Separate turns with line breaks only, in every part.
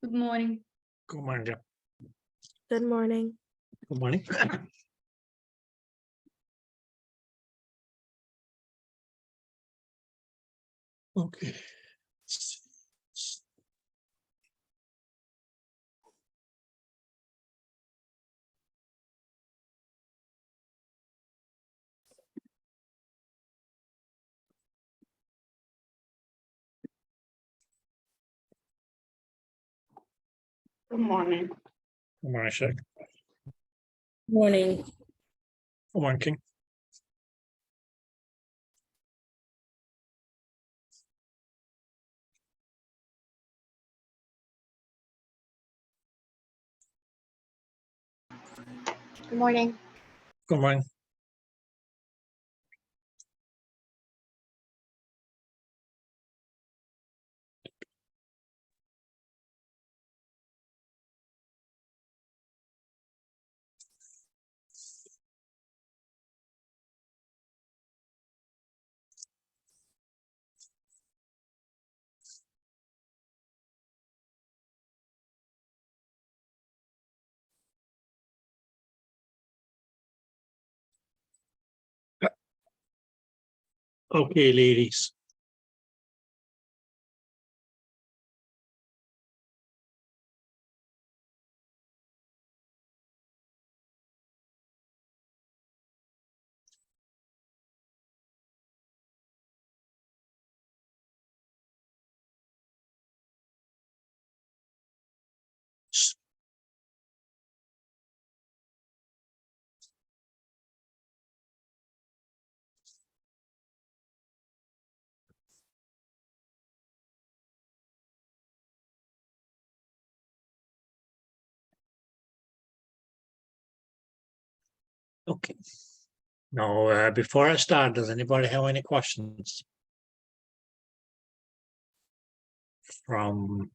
Good morning.
Good morning. Yeah.
Good morning.
Good morning. Okay.
Good morning.
Good morning, Shaq.
Morning.
Good morning, King.
Good morning.
Good morning. Okay, ladies. Okay. Now, before I start, does anybody have any questions from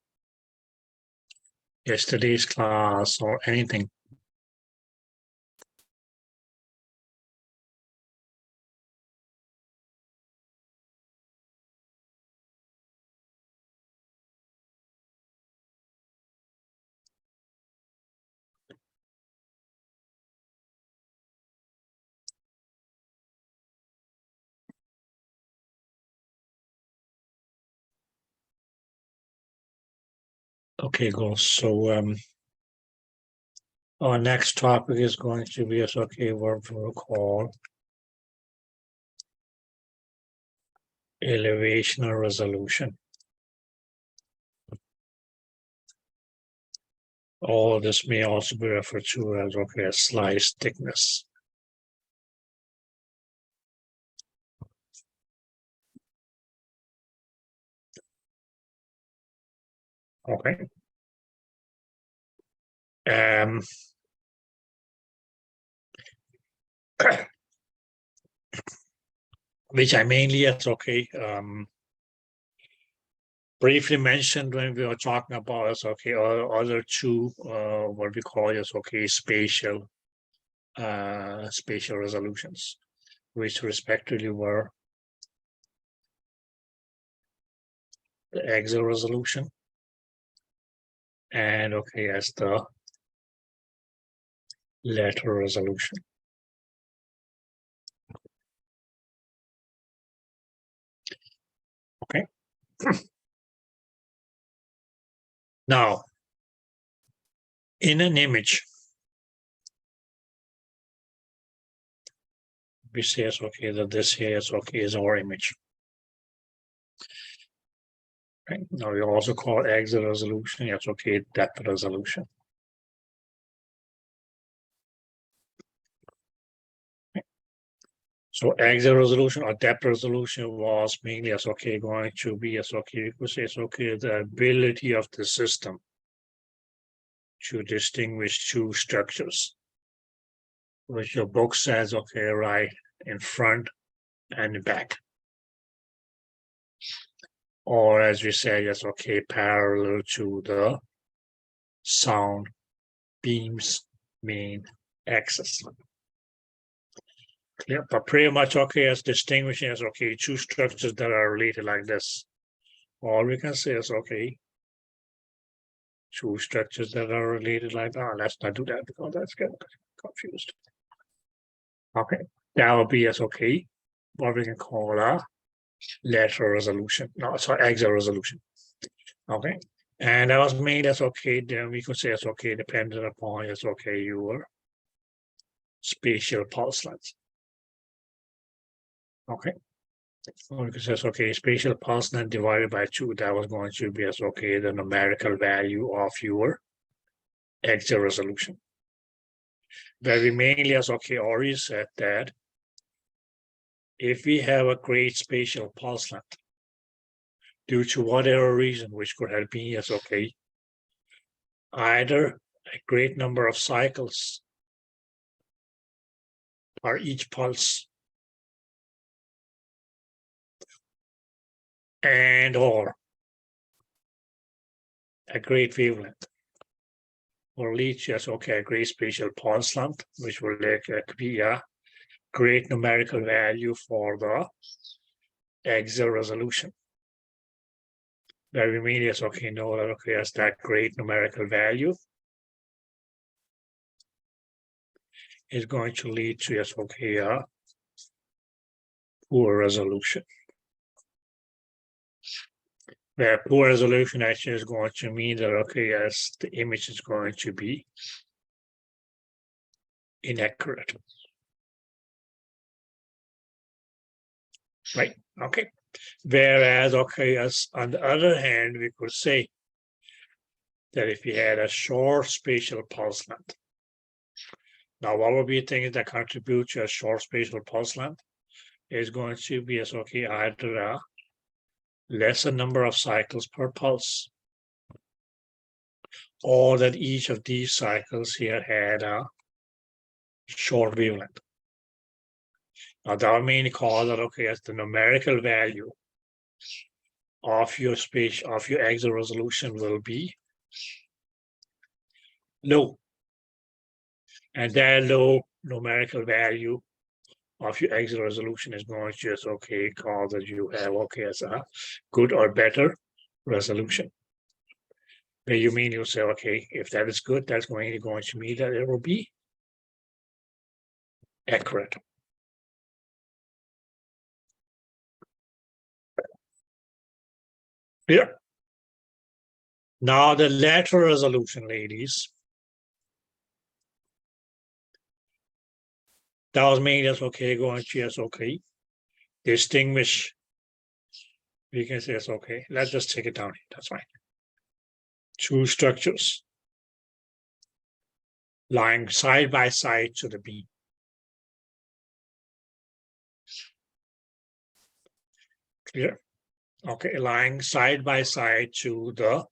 yesterday's class or anything? Okay, go. So our next topic is going to be what we'll call elevational resolution. Or this may also be referred to as a slice thickness. Okay. Which I mainly briefly mentioned when we were talking about other two what we call spatial resolutions, which respectively were the axial resolution and as the lateral resolution. Okay. Now, in an image, we say that this here is our image. Okay. Now we also call axial resolution, depth resolution. Okay. So axial resolution or depth resolution was mainly going to be we could say the ability of the system to distinguish two structures, which your book says right in front and back, or as we say parallel to the sound beam's main axis. Yeah, but pretty much as distinguishing as two structures that are related like this. All we can say is two structures that are related like that. Let's not do that because that's getting confused. Okay, that will be as okay, what we can call a lateral resolution. No, sorry, axial resolution. Okay, and that was made as okay. Then we could say it's okay, dependent upon it's okay your spatial pulse length. Okay. Or we could say, okay, spatial pulse length divided by 2, that was going to be as okay, the numerical value of your axial resolution. Very mainly as okay, already said that if we have a great spatial pulse length, due to whatever reason, which could have been as okay, either a great number of cycles or each pulse, and or a great wavelength, or lead to as okay, a great spatial pulse length, which will be a great numerical value for the axial resolution. That we mean is okay, know that okay, as that great numerical value is going to lead to yes, okay, a poor resolution. Where poor resolution actually is going to mean that okay, as the image is going to be inaccurate. Right, okay. Whereas, okay, as on the other hand, we could say that if we had a short spatial pulse length. Now, what would be things that contribute to a short spatial pulse length is going to be as okay, either a lesser number of cycles per pulse, or that each of these cycles here had a short wavelength. Now that would mean call that okay, as the numerical value of your space of your axial resolution will be low. And that low numerical value of your axial resolution is going to just okay, call that you have okay as a good or better resolution. Where you mean you'll say, okay, if that is good, that's going to mean that it will be accurate. Yeah. Now the lateral resolution, ladies. That was made as okay, going to yes, okay. Distinguish. We can say it's okay. Let's just take it down here. That's fine. Two structures lying side by side to the beam. Clear? Okay, lying side by side to the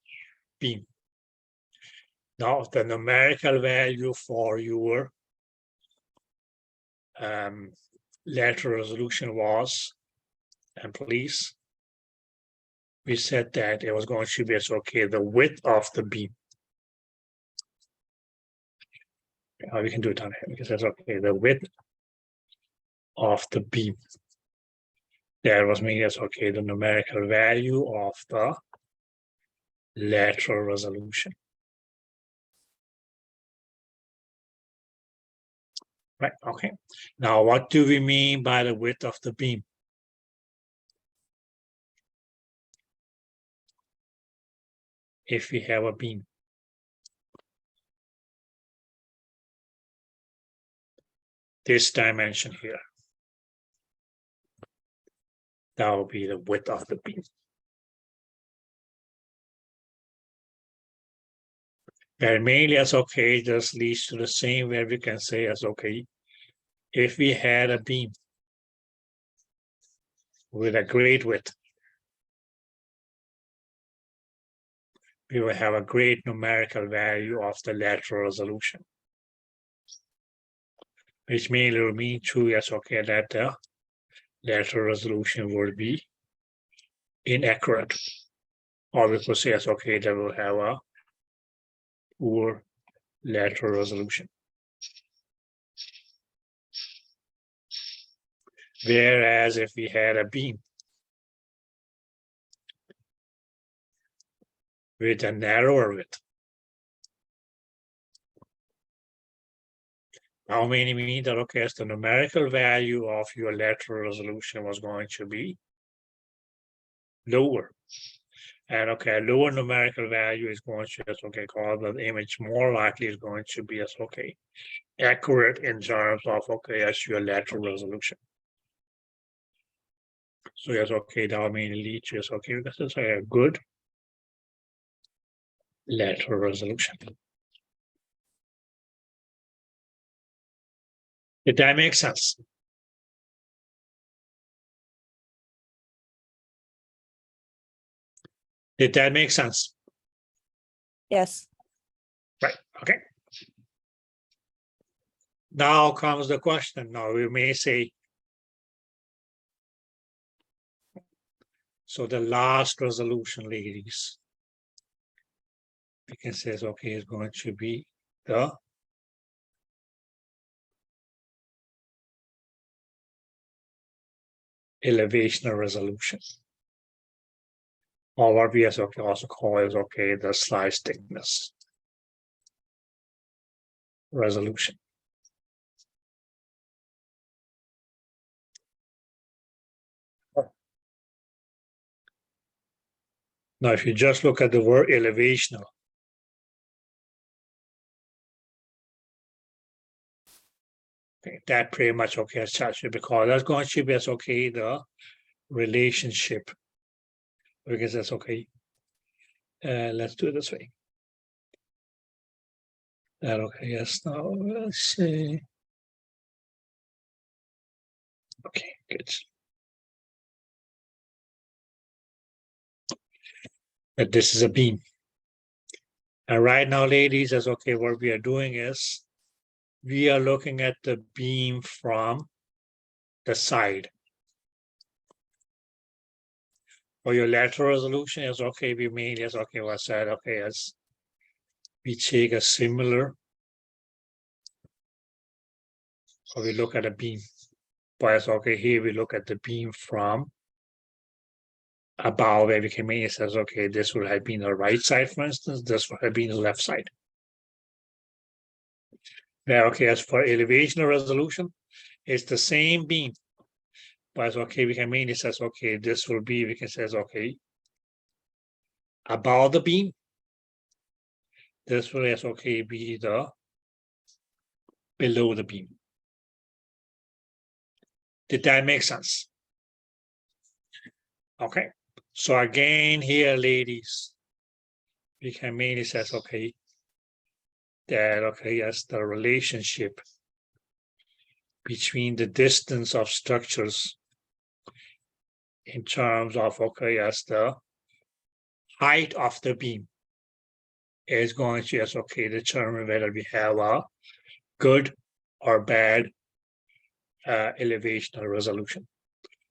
beam. Now, the numerical value for your lateral resolution was, and please, we said that it was going to be as okay, the width of the beam. We can do it down here because that's okay, the width of the beam. That was made as okay, the numerical value of the lateral resolution. Right, okay. Now, what do we mean by the width of the beam? If we have a beam. This dimension here. That will be the width of the beam. And mainly as okay, just leads to the same where we can say as okay, if we had a beam with a great width, we will have a great numerical value of the lateral resolution. Which mainly will mean true, yes, okay, that the lateral resolution will be inaccurate. Or we could say as okay, that will have a poor lateral resolution. Whereas if we had a beam with a narrower width, How many mean that, okay, as the numerical value of your lateral resolution was going to be lower. And okay, lower numerical value is going to, okay, cause the image more likely is going to be as, okay, accurate in terms of, okay, as your lateral resolution. So yes, okay, that will mainly lead to, yes, okay, this is a good lateral resolution. Did that make sense? Did that make sense?
Yes.
Right, okay. Now comes the question. Now we may say, so the last resolution, ladies, we can say, okay, is going to be the elevational resolution. Or what we also call is, okay, the slice thickness resolution. Now, if you just look at the word elevational, okay, that pretty much, okay, as such, because that's going to be as, okay, the relationship, because that's okay. Let's do it this way. That okay, yes, now let's see. Okay, good. But this is a beam. And right now, ladies, as okay, what we are doing is we are looking at the beam from the side. For your lateral resolution is okay, we made as okay, what I said, okay, as we take a similar, so we look at a beam. But as okay, here we look at the beam from above where we can make it says, okay, this would have been the right side, for instance, this would have been the left side. Now, okay, as for elevational resolution, it's the same beam. But okay, we can mean it says, okay, this will be, we can say, okay, above the beam. This will, as okay, be the below the beam. Did that make sense? Okay, so again here, ladies, we can mean it says, okay, that, okay, yes, the relationship between the distance of structures in terms of, okay, yes, the height of the beam is going to, yes, okay, determine whether we have a good or bad elevational resolution.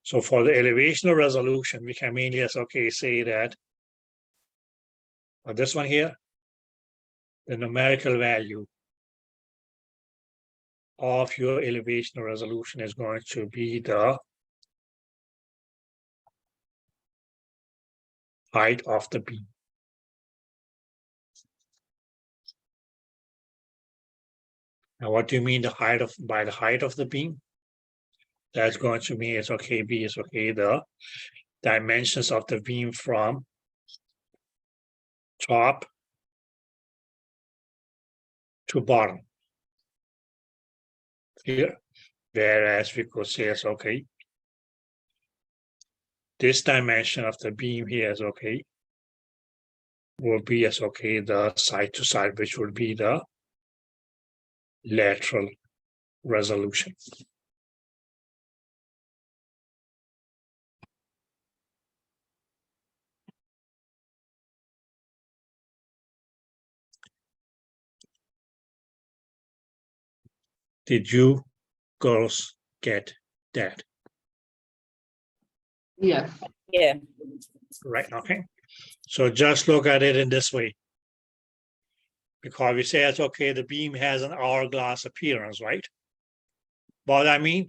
So for the elevational resolution, we can mainly, yes, okay, say that for this one here, the numerical value of your elevational resolution is going to be the height of the beam. Now, what do you mean the height of by the height of the beam? That's going to mean it's okay, B is okay, the dimensions of the beam from top to bottom. Here, whereas we could say it's okay, this dimension of the beam here is okay, will be as okay, the side to side, which would be the lateral resolution. Did you girls get that?
Yes.
Yeah.
Right, okay. So just look at it in this way. Because we say it's okay, the beam has an hourglass appearance, right? What I mean,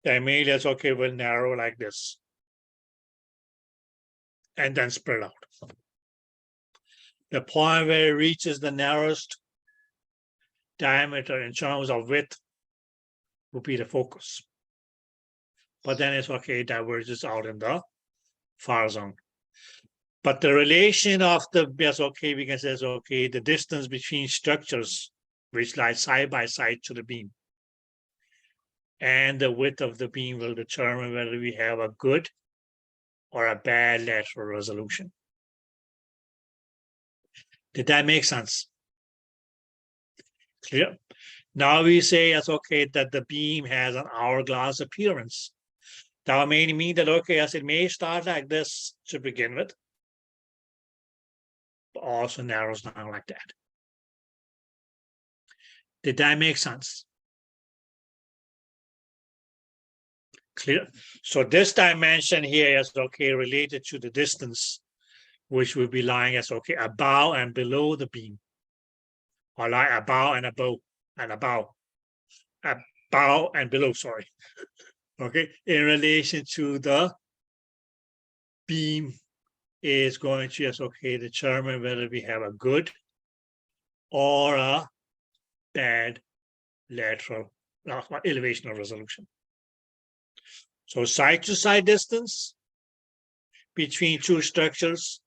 the image is okay, will narrow like this. And then spread out. The point where it reaches the narrowest diameter in terms of width would be the focus. But then it's okay, diverges out in the far zone. But the relation of the, yes, okay, we can say, okay, the distance between structures which lie side by side to the beam and the width of the beam will determine whether we have a good or a bad lateral resolution. Did that make sense? Clear? Now we say it's okay that the beam has an hourglass appearance. That may mean that, okay, as it may start like this to begin with, but also narrows down like that. Did that make sense? Clear? So this dimension here is okay related to the distance, which will be lying as okay above and below the beam, or like above and above and above and below. Sorry. Okay, in relation to the beam is going to just okay determine whether we have a good or a bad lateral elevational resolution. So side to side distance between two structures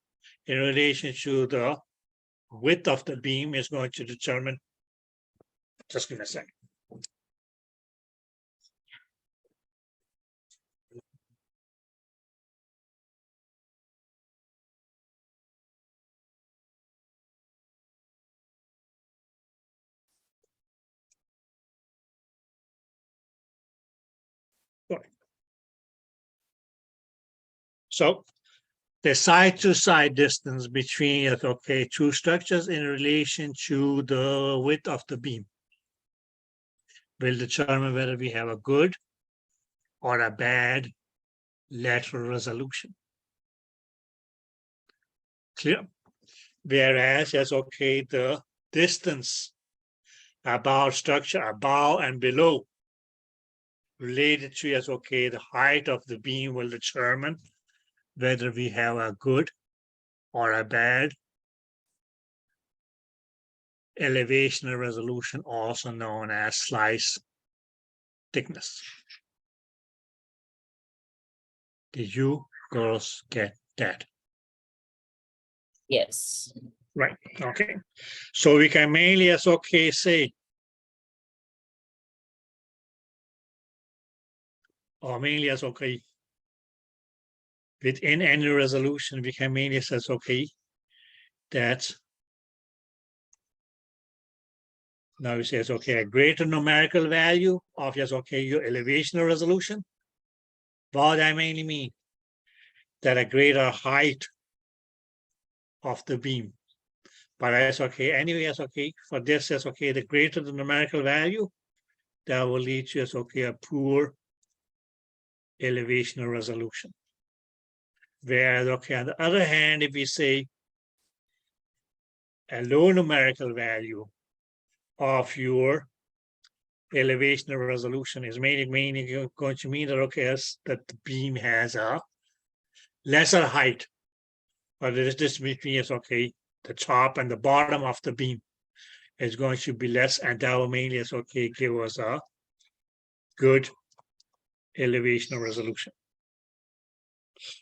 in relation to the width of the beam is going to determine, just give me a second. So the side to side distance between okay two structures in relation to the width of the beam will determine whether we have a good or a bad lateral resolution. Clear? Whereas, yes, okay, the distance about structure above and below related to, yes, okay, the height of the beam will determine whether we have a good or a bad elevational resolution, also known as slice thickness. Did you girls get that?
Yes.
Right, okay. So we can mainly as okay say, or mainly as okay, within any resolution, we can mainly say okay, that now we say it's okay, a greater numerical value of yes, okay, your elevational resolution. What I mainly mean that a greater height of the beam. But that's okay. Anyway, it's okay. For this, it's okay. The greater the numerical value, that will lead to, it's okay, a poor elevational resolution. Whereas, okay, on the other hand, if we say a low numerical value of your elevational resolution is mainly going to mean that, okay, that the beam has a lesser height. But this means, okay, the top and the bottom of the beam is going to be less, and that will mainly is okay give us a good elevational resolution.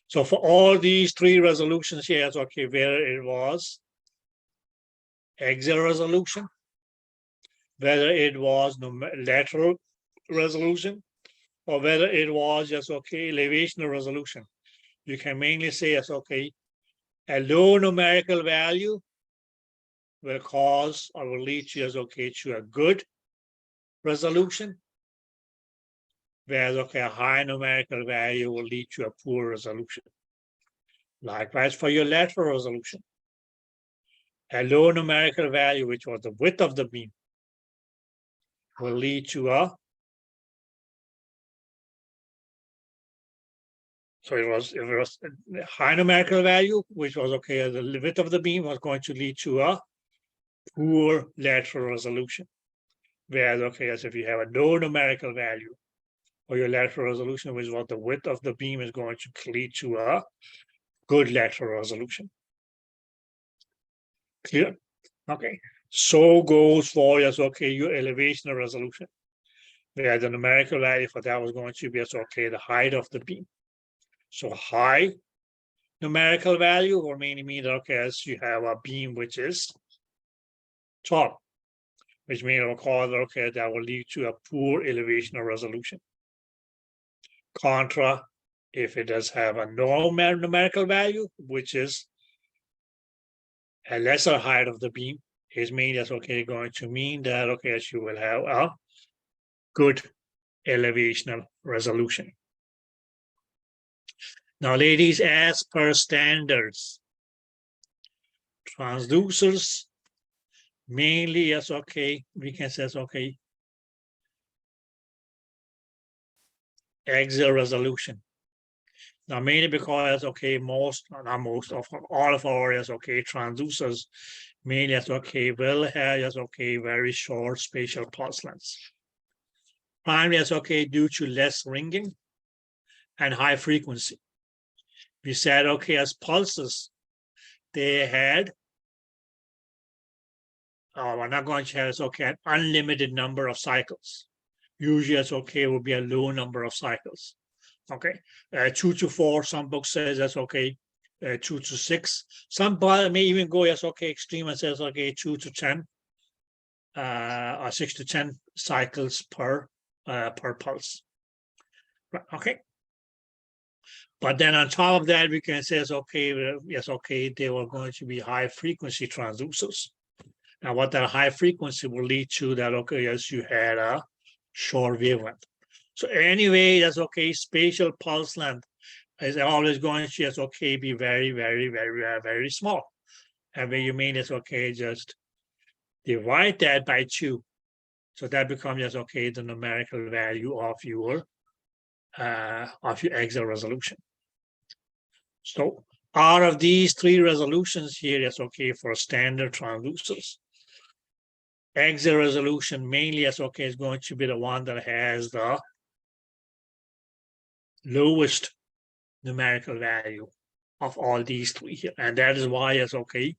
So for all these three resolutions here, it's okay, whether it was axial resolution, whether it was lateral resolution, or whether it was just okay elevational resolution, you can mainly say it's okay, a low numerical value will cause or will lead to as okay to a good resolution, whereas okay, a high numerical value will lead to a poor resolution. Likewise for your lateral resolution, a low numerical value, which was the width of the beam, will lead to a, so it was a high numerical value, which was okay, the width of the beam was going to lead to a poor lateral resolution. Whereas okay, as if you have a low numerical value or your lateral resolution, which is what the width of the beam is going to lead to a good lateral resolution. Clear? Okay. So goes for, yes, okay, your elevation or resolution, where the numerical value for that was going to be, yes, okay, the height of the beam. So high numerical value will mainly mean that, okay, as you have a beam which is tall, which means, of course, okay, that will lead to a poor elevation or resolution. Contra, if it does have a no numerical value, which is a lesser height of the beam, is mean that's okay going to mean that, okay, as you will have a good elevational resolution. Now, ladies, as per standards, transducers mainly, yes, okay, we can say, okay, axial resolution. Now, mainly because, okay, not most of all of our, yes, okay, transducers mainly, yes, okay, will have, yes, okay, very short spatial pulse lengths. Primarily, yes, okay, due to less ringing and high frequency. We said, okay, as pulses, they had, we're not going to have, it's okay, an unlimited number of cycles. Usually, it's okay, it will be a low number of cycles. Okay, 2 to 4, some books says that's okay, 2 to 6. Some may even go, yes, okay, extreme and says, okay, 2 to 10, or 6 to 10 cycles per pulse. Okay. But then on top of that, we can say, okay, yes, okay, they were going to be high frequency transducers. Now, what that high frequency will lead to that, okay, yes, you had a short wavelength. So anyway, that's okay, spatial pulse length is always going to, yes, okay, be very, very, very, very small. And when you mean it's okay, just divide that by 2. So that becomes, yes, okay, the numerical value of your axial resolution. So out of these 3 resolutions here, yes, okay, for standard transducers, axial resolution mainly, yes, okay, is going to be the one that has the lowest numerical value of all these 3 here. And that is why, yes, okay,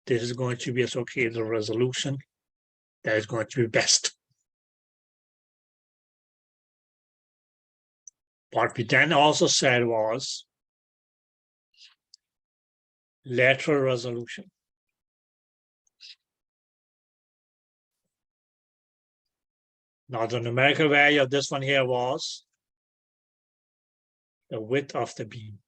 this is going to be, yes, okay, the resolution that is going to be best. What we then also said was lateral resolution. Now, the numerical value of this one here was the width of the beam.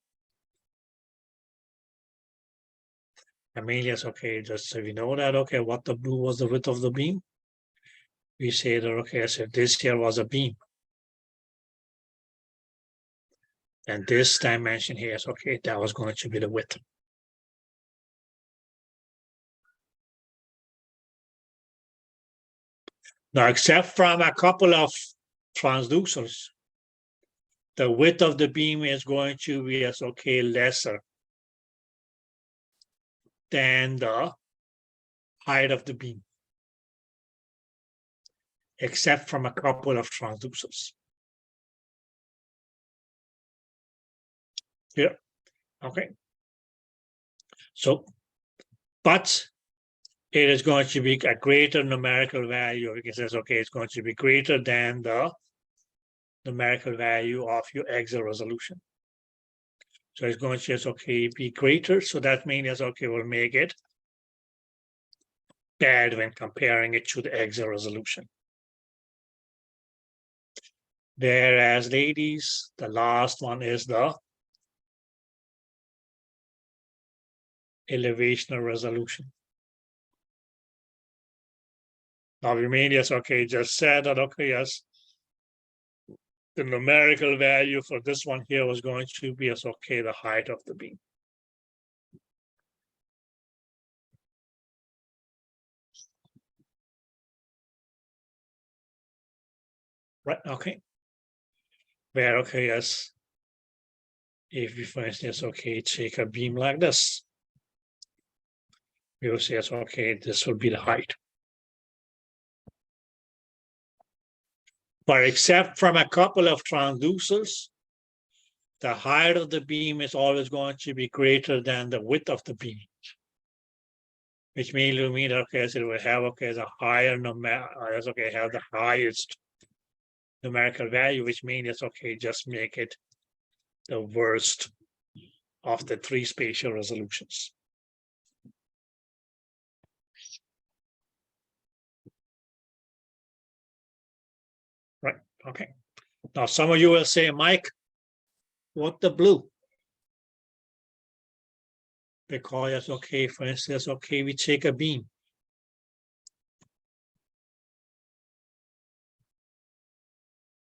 I mean, yes, okay, just so we know that, okay, what the blue was the width of the beam. We say that, okay, so this here was a beam. And this dimension here is, okay, that was going to be the width. Now, except from a couple of transducers, the width of the beam is going to be, as okay, lesser than the height of the beam, except from a couple of transducers. Here, okay. So, but it is going to be a greater numerical value. It says, okay, it's going to be greater than the numerical value of your axial resolution. So it's going to, okay, be greater. So that means, okay, we'll make it bad when comparing it to the axial resolution. Whereas, ladies, the last one is the elevational resolution. Now, we mean, yes, okay, just said that, okay, yes, the numerical value for this one here was going to be, as okay, the height of the beam. Right, okay. Where, okay, yes, if we, for instance, okay, take a beam like this, we will say, yes, okay, this will be the height. But except from a couple of transducers, the height of the beam is always going to be greater than the width of the beam. which mainly mean, okay, so it will have, okay, the higher okay, have the highest numerical value, which means, okay, just make it the worst of the 3 spatial resolutions. Right, okay. Now, some of you will say, Mike, what the blue? Because, okay, for instance, okay, we take a beam.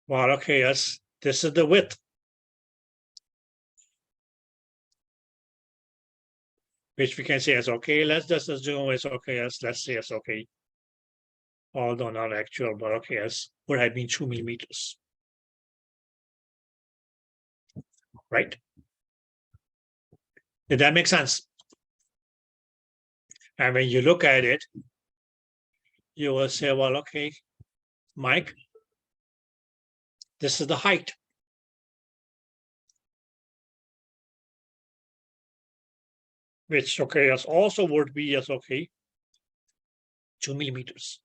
Well, okay, yes, this is the width. Which we can say is okay, let's just assume it's okay, let's say it's okay. Although not actual, but okay, as would have been 2 millimeters. Right? Did that make sense? And when you look at it, you will say, well, okay, Mike, this is the height. Which, okay, as also would be as okay, 2 millimeters.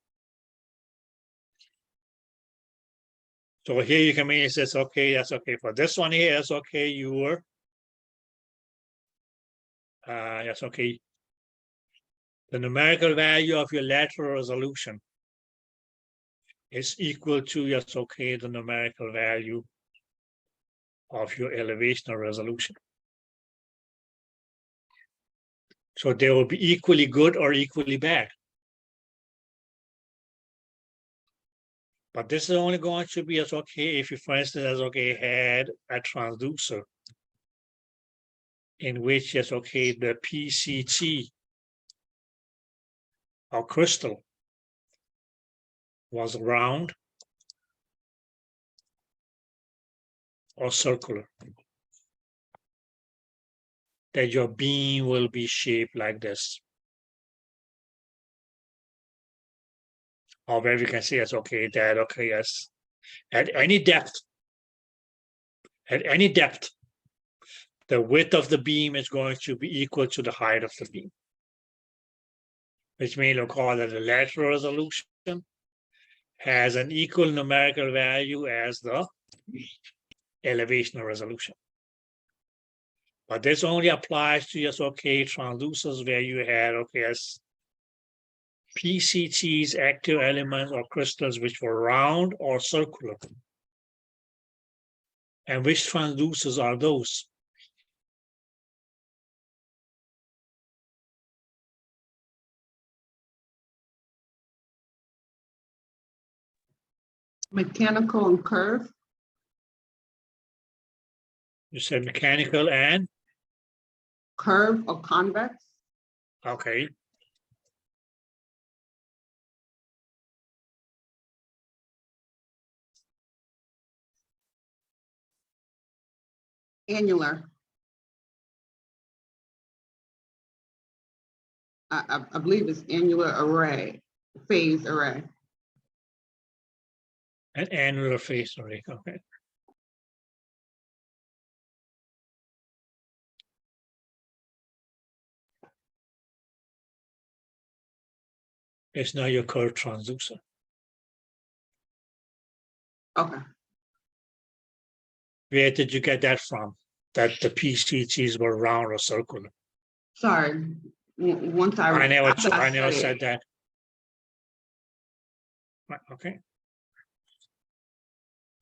So here you can mean it's okay, that's okay. For this one here, it's okay, you were, yes, okay. The numerical value of your lateral resolution is equal to, yes, okay, the numerical value of your elevational resolution. So they will be equally good or equally bad. But this is only going to be as okay if you, for instance, as okay, had a transducer in which, yes, okay, the PCT or crystal was round or circular. That your beam will be shaped like this. Or where we can say as okay, that okay, yes, at any depth, the width of the beam is going to be equal to the height of the beam. Which means we'll call it the lateral resolution has an equal numerical value as the elevational resolution. But this only applies to just okay transducers where you had okay as PCTs, active elements or crystals which were round or circular. And which transducers are those?
Mechanical and curve.
You said mechanical and?
Curve or convex.
Okay.
Annular. I believe it's annular array, phase array.
An annular phase array, okay. It's now your curved transducer.
Okay.
Where did you get that from? That the PCTs were round or circular?
Sorry. Once
I never
studied
said
it.
that. Right, okay.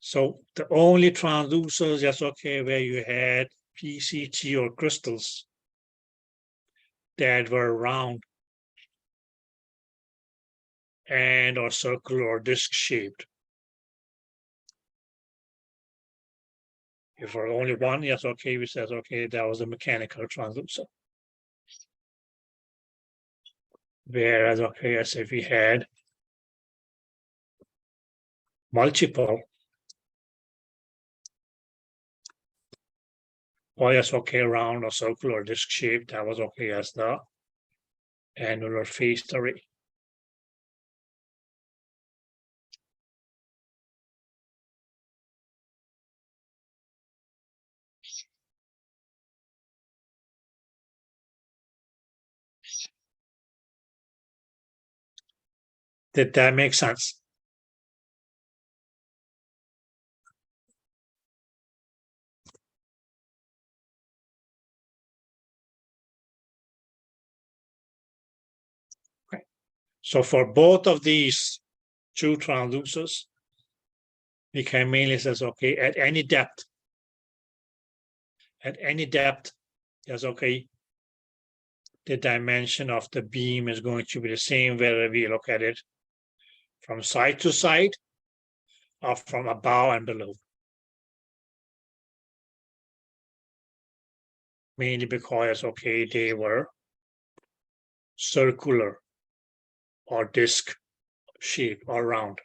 So the only transducers, that's okay, where you had PCT or crystals that were round and or circular or disc shaped. If for only one, yes, okay, we said okay, that was a mechanical transducer. Whereas okay, as if we had multiple, or yes, okay, round or circular or disc shaped, that was okay as the annular phased array. Did that make sense? Okay. So for both of these two transducers, we can mainly say, okay, at any depth, yes, okay, the dimension of the beam is going to be the same whether we look at it from side to side or from above and below. Mainly because, okay, they were circular or disc shape or round.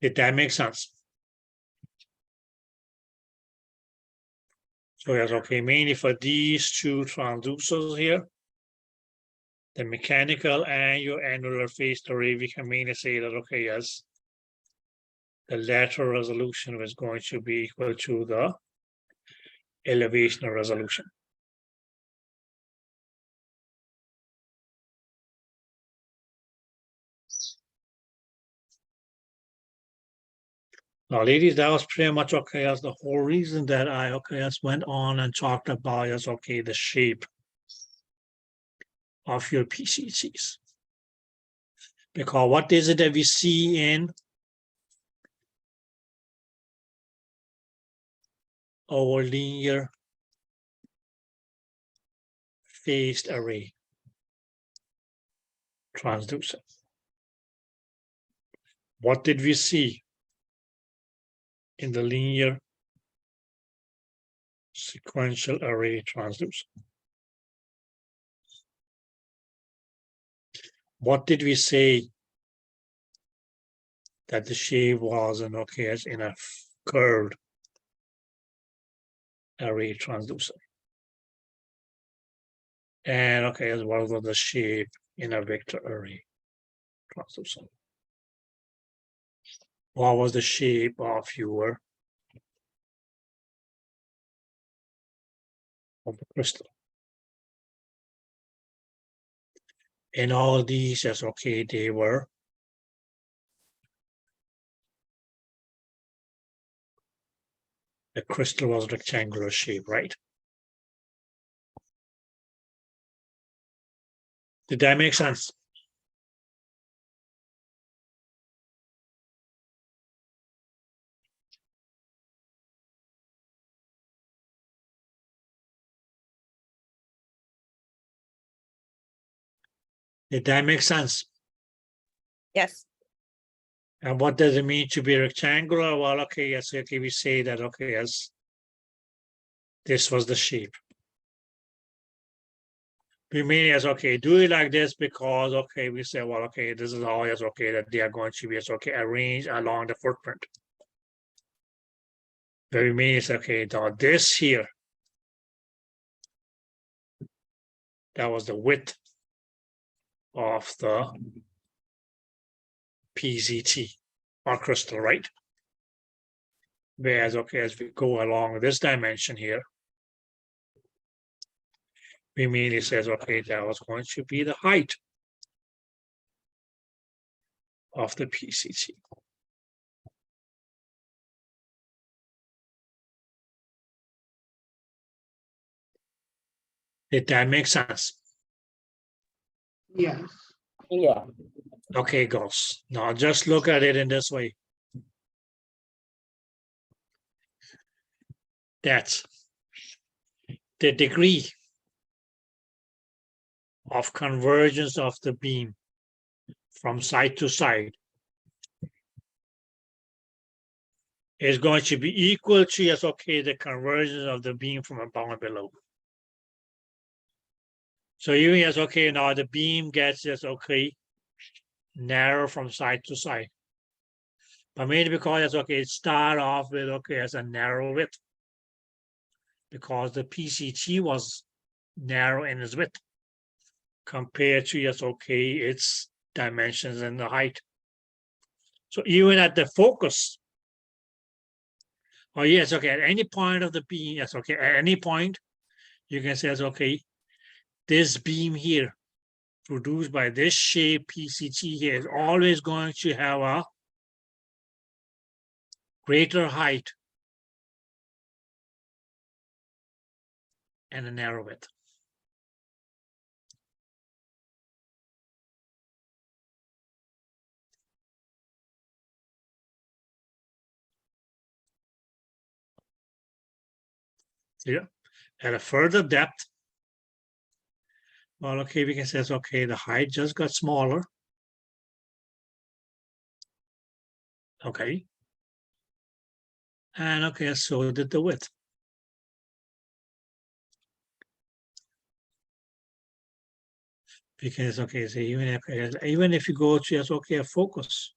Did that make sense? So yes, okay, mainly for these two transducers here, the mechanical and your annular phase array, we can mainly say that, okay, yes, the lateral resolution was going to be equal to the elevational resolution. Now, ladies, that was pretty much okay. That's the whole reason that I went on and talked about the shape of your PCTs. Because what is it that we see in our linear phased array transducer? What did we see in the linear sequential array transducer? What did we say that the shape was in a curved array transducer? And as well as the shape in a vector array transducer. What was the shape of the crystal? And all these, they were the crystal was rectangular shape, right? Did that make sense? Did that make sense?
Yes.
And what does it mean to be rectangular? Well, we say that, this was the shape. We mean do it like this because, we say, well, this is how, that they are going to be, arranged along the footprint. But we mean is, now this here, that was the width of the PZT or crystal, right? Whereas, as we go along this dimension here, we mean it says, that was going to be the height of the PCT. Did that make sense?
Yes.
Yeah.
Okay, girls. Now just look at it in this way. That's the degree of convergence of the beam from side to side is going to be equal to the convergence of the beam from above and below. So even now the beam gets narrow from side to side. But mainly because it start off with as a narrow width. Because the PCT was narrow in its width compared to its dimensions and the height. So even at the focus Oh, yes, okay, at any point of the beam, yes, okay, at any point, you can say, okay, this beam here, produced by this shape PCT here, is always going to have a greater height and a narrow width. Yeah, at a further depth, well, okay, we can say, okay, the height just got smaller. Okay. And okay, so did the width. Because okay, so even if you go to just okay, a focus,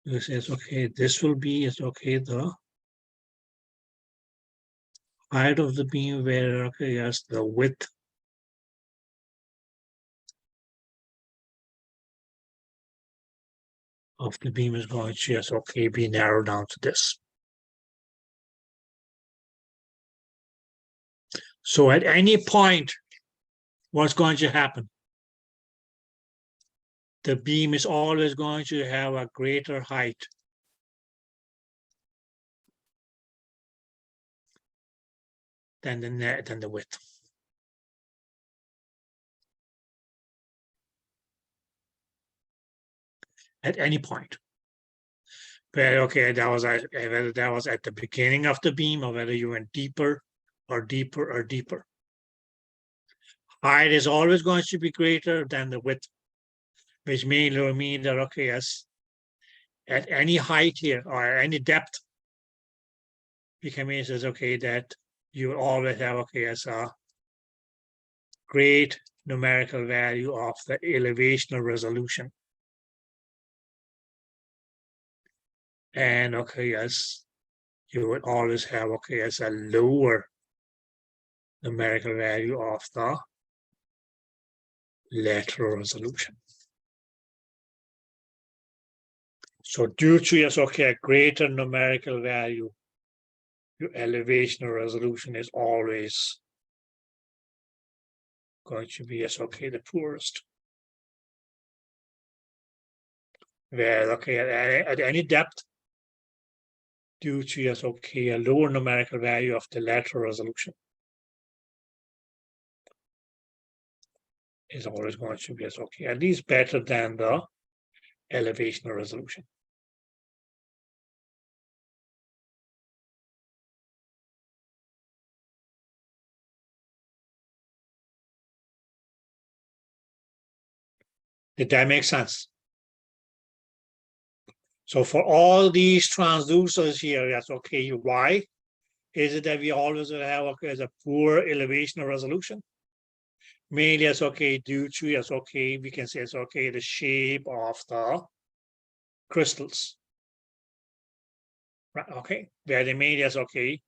you say okay, this will be okay, the height of the beam where okay, yes, the width of the beam is going to just okay be narrowed down to this. So at any point, what's going to happen? The beam is always going to have a greater height than the width. At any point. But okay, whether that was at the beginning of the beam or whether you went deeper or deeper or deeper. Height is always going to be greater than the width, which may mean that okay, yes, at any height here or at any depth, we can mean says okay that you always have okay as a great numerical value of the elevational resolution. And okay, yes, you would always have okay as a lower numerical value of the lateral resolution. So due to yes, okay, a greater numerical value, your elevational resolution is always going to be yes, okay, the poorest. Where okay, at any depth, due to yes, okay, a lower numerical value of the lateral resolution is always going to be yes, okay, at least better than the elevational resolution. Did that make sense? So for all these transducers here, that's okay. Why is it that we always have okay as a poor elevational resolution? Mainly as okay due to yes, okay, we can say it's okay the shape of the crystals. Right, okay, where they made as okay.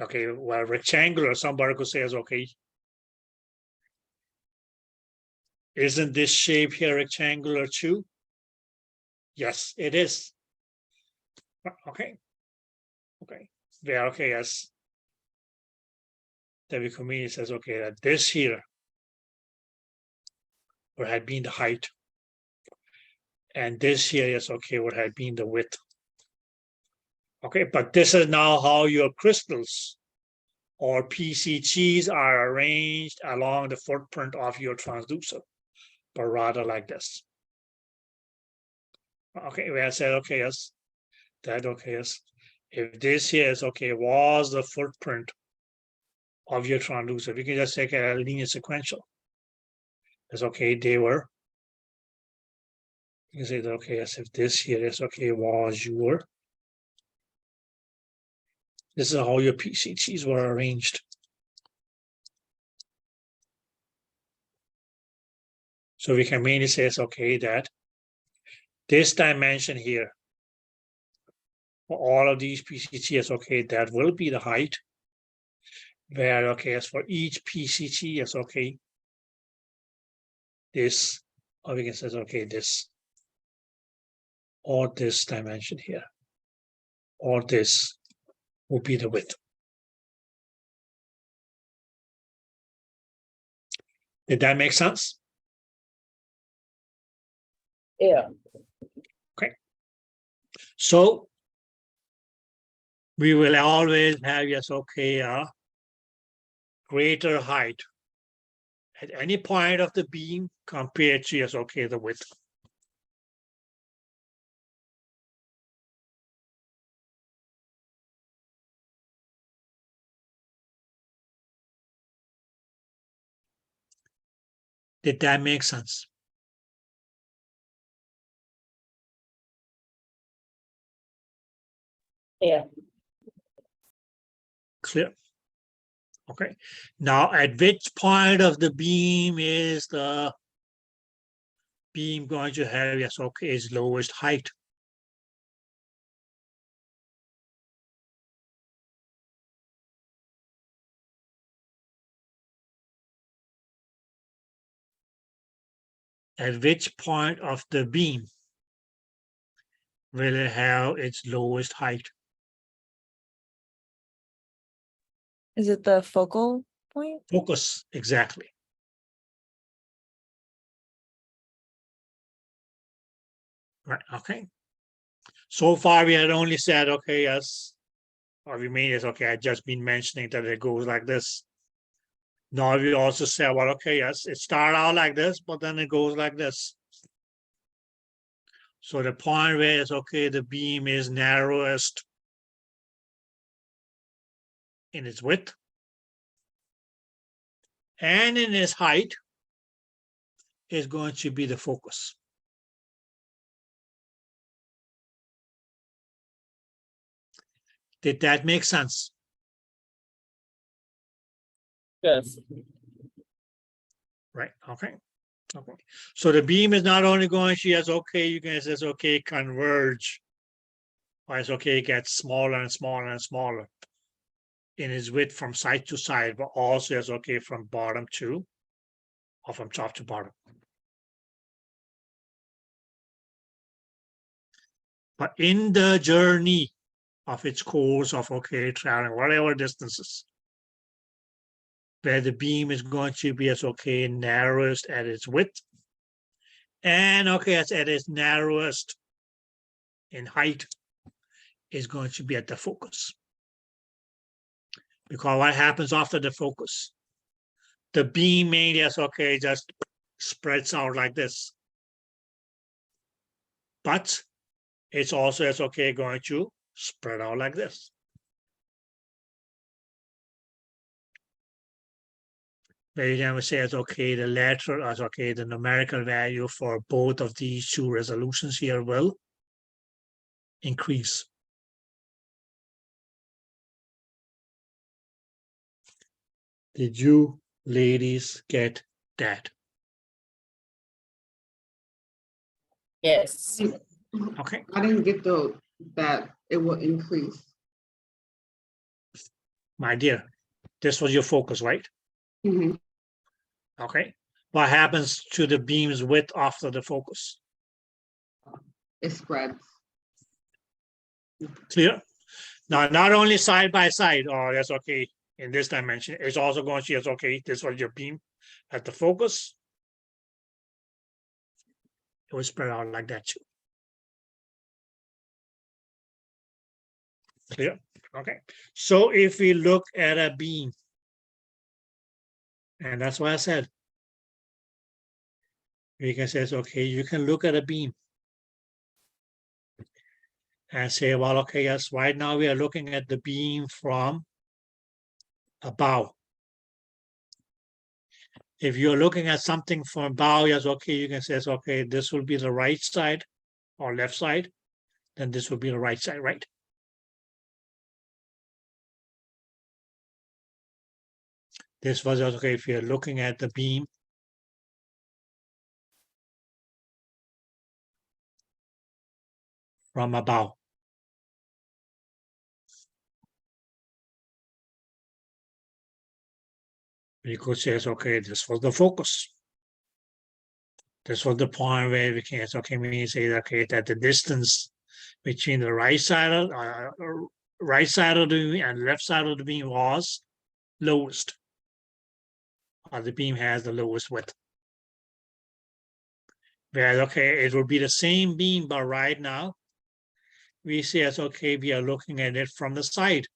Okay, well, rectangular, somebody could say as okay. Isn't this shape here rectangular too? Yes, it is. Okay. Okay. Where okay, yes. The community says okay that this here would have been the height. And this here is okay, what had been the width. Okay, but this is now how your crystals or PCTs are arranged along the footprint of your transducer, but rather like this. Okay, where I said, okay, yes, that okay, yes. If this here is okay, was the footprint of your transducer, we can just take a linear sequential. It's okay, they were. You can say that okay, yes, if this here is okay, was your. This is how your PCTs were arranged. So we can mainly say it's okay that this dimension here, for all of these PCTs, okay, that will be the height. Where, okay, as for each PCT, is okay, this, or we can say, okay, this, or this dimension here. or this will be the width. Did that make sense?
Yeah.
So we will always have, yes, okay, a greater height at any point of the beam compared to, yes, okay, the width. Did that make sense?
Yeah.
Clear? Okay. Now, at which point of the beam is the beam going to have, yes, okay, its lowest height? At which point of the beam will it have its lowest height?
Is it the focal point?
Focus, exactly. Right, okay. So far, we had only said, okay, yes, or we made it, okay, I'd just been mentioning that it goes like this. Now we also say, well, okay, yes, it started out like this, but then it goes like this. So the point where it's okay, the beam is narrowest in its width and in its height is going to be the focus. Did that make sense?
Yes.
Right, okay. Okay. So the beam is not only going to, yes, okay, you can say, okay, converge. Or it's okay, it gets smaller and smaller and smaller in its width from side to side, but also it's okay from bottom to, or from top to bottom. But in the journey of its course of, okay, traveling whatever distances, where the beam is going to be as, okay, narrowest at its width, and, okay, it's at its narrowest in height, is going to be at the focus. Because what happens after the focus? The beam mainly, yes, okay, just spreads out like this. But it's also, yes, okay, going to spread out like this. Where you can say, it's okay, the lateral, as okay, the numerical value for both of these two resolutions here will increase. Did you ladies get that?
Yes.
Okay,
I didn't get that it will increase.
my dear, this was your focus, right?
Mhm.
Okay. What happens to the beam's width after the focus?
It spreads.
Clear? Now, not only side by side, oh, that's okay, in this dimension, it's also going to, yes, okay, this was your beam at the focus. It will spread out like that too. Clear? Okay. So if we look at a beam, and that's what I said, we can say, okay, you can look at a beam and say, well, okay, yes, right now we are looking at the beam from above. If you're looking at something from above, yes, okay, you can say, okay, this will be the right side or left side, then this will be the right side, right? This was okay if you're looking at the beam from above. We could say, okay, this was the focus. This was the point where we can, okay, we say, okay, that the distance between the right side of the beam and left side of the beam was lowest. Or the beam has the lowest width. Well, okay, it will be the same beam, but right now we say it's okay, we are looking at it from the side.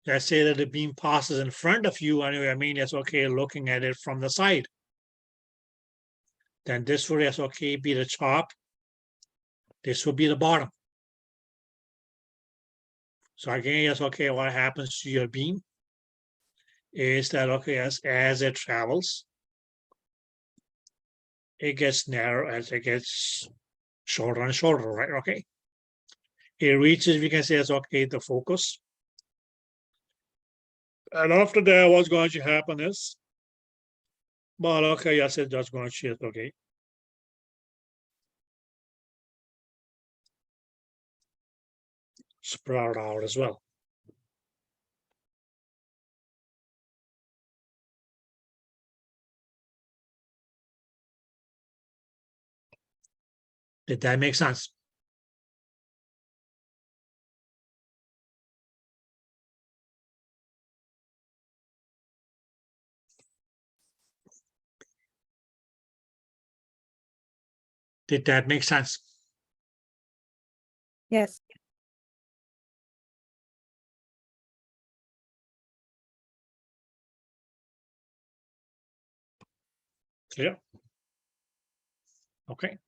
Let's say that the beam passes in front of you, anyway, I mean, it's okay looking at it from the side. Then this would, it's okay, be the top. This would be the bottom. So again, it's okay, what happens to your beam is that, okay, as it travels, it gets narrow as it gets shorter and shorter, right? Okay. It reaches, we can say it's okay, the focus. And after that, what's going to happen is, but okay, yes, it's just going to shift, okay. Sprout out as well. Did that make sense? Did that make sense?
Yes.
Clear? Okay.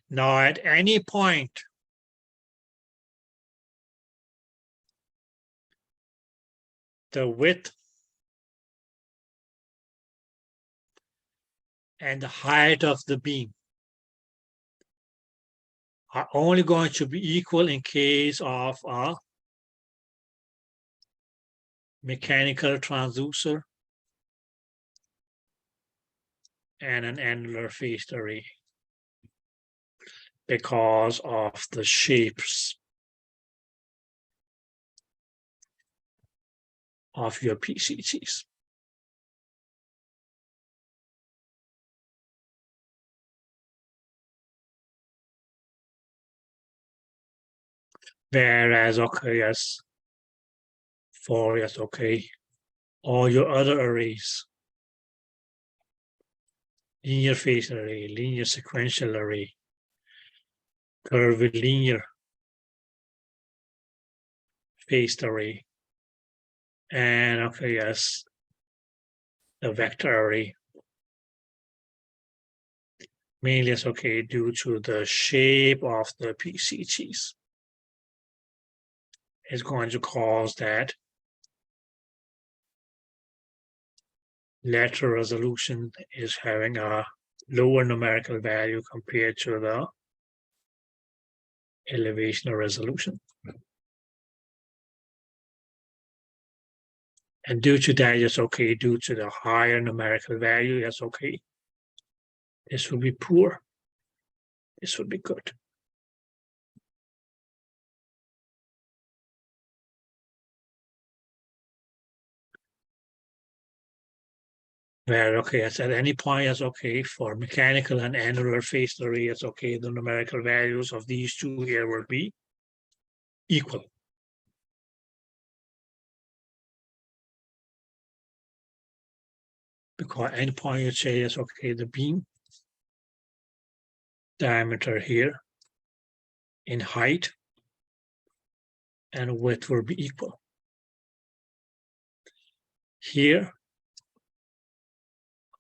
Now at any point, the width and the height of the beam are only going to be equal in case of a mechanical transducer and an annular phased array, because of the shapes of your PCTs. Whereas, okay, yes, for yes, okay, all your other arrays, linear phased array, linear sequential array, curvilinear phased array, and okay, yes, the vector array. Mainly it's okay due to the shape of the PCTs. It's going to cause that lateral resolution is having a lower numerical value compared to the elevational resolution. And due to that, it's okay, due to the higher numerical value, that's okay. This would be poor. This would be good. Where, okay, at any point, it's okay for mechanical and annular phased array, it's okay, the numerical values of these two here will be equal. Because at any point you say is okay, the beam diameter here in height and width will be equal. Here,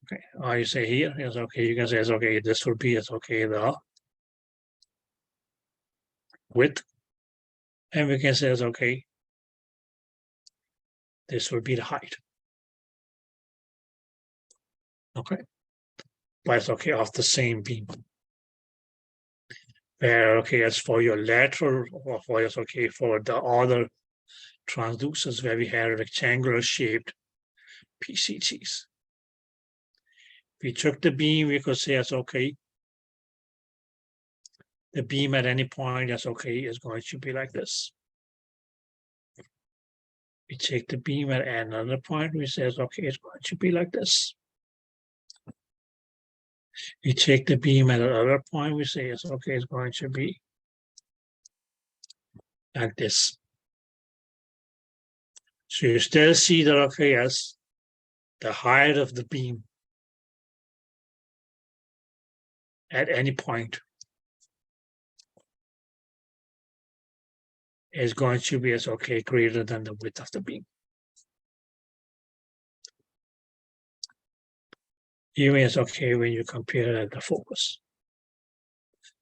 okay, or you say here is okay, you can say it's okay, this will be, it's okay, the width, and we can say it's okay, this will be the height. Okay, but it's okay, of the same beam. Where, okay, as for your lateral, or for it's okay, for the other transducers where we have rectangular shaped PCTs. We took the beam, we could say it's okay. The beam at any point, that's okay, is going to be like this. We take the beam at another point, we say, okay, it's going to be like this. We check the beam at another point, we say it's okay, it's going to be like this. So you still see that, okay, yes, the height of the beam at any point is going to be as okay greater than the width of the beam. Even it's okay when you compare it at the focus.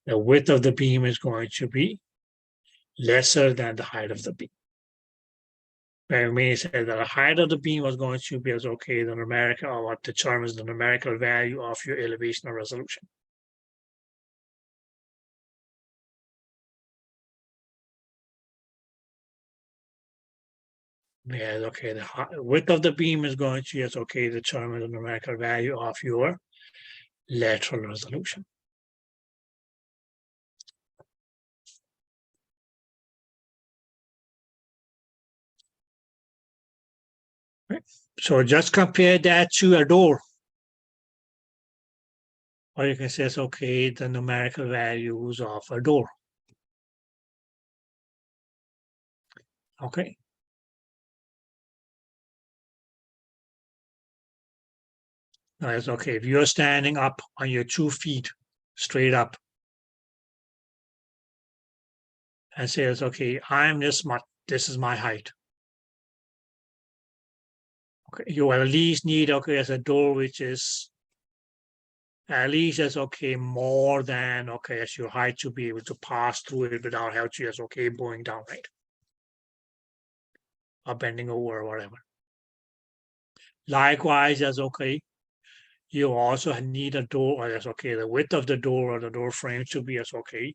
The width of the beam is going to be lesser than the height of the beam. When we said that the height of the beam was going to be as okay the numerical, or what determines the numerical value of your elevation or resolution. Yeah, okay, the width of the beam is going to, yes, okay, determine the numerical value of your lateral resolution. Right. So just compare that to a door. Or you can say, it's okay, the numerical values of a door. Okay. Now it's okay. If you're standing up on your 2 feet straight up and say, it's okay, I'm this much, this is my height. Okay, you at least need, okay, as a door which is at least as okay more than okay as your height to be able to pass through it without having to, as okay, going down, right? Or bending over or whatever. Likewise, as okay, you also need a door, or as okay, the width of the door or the door frame should be as okay,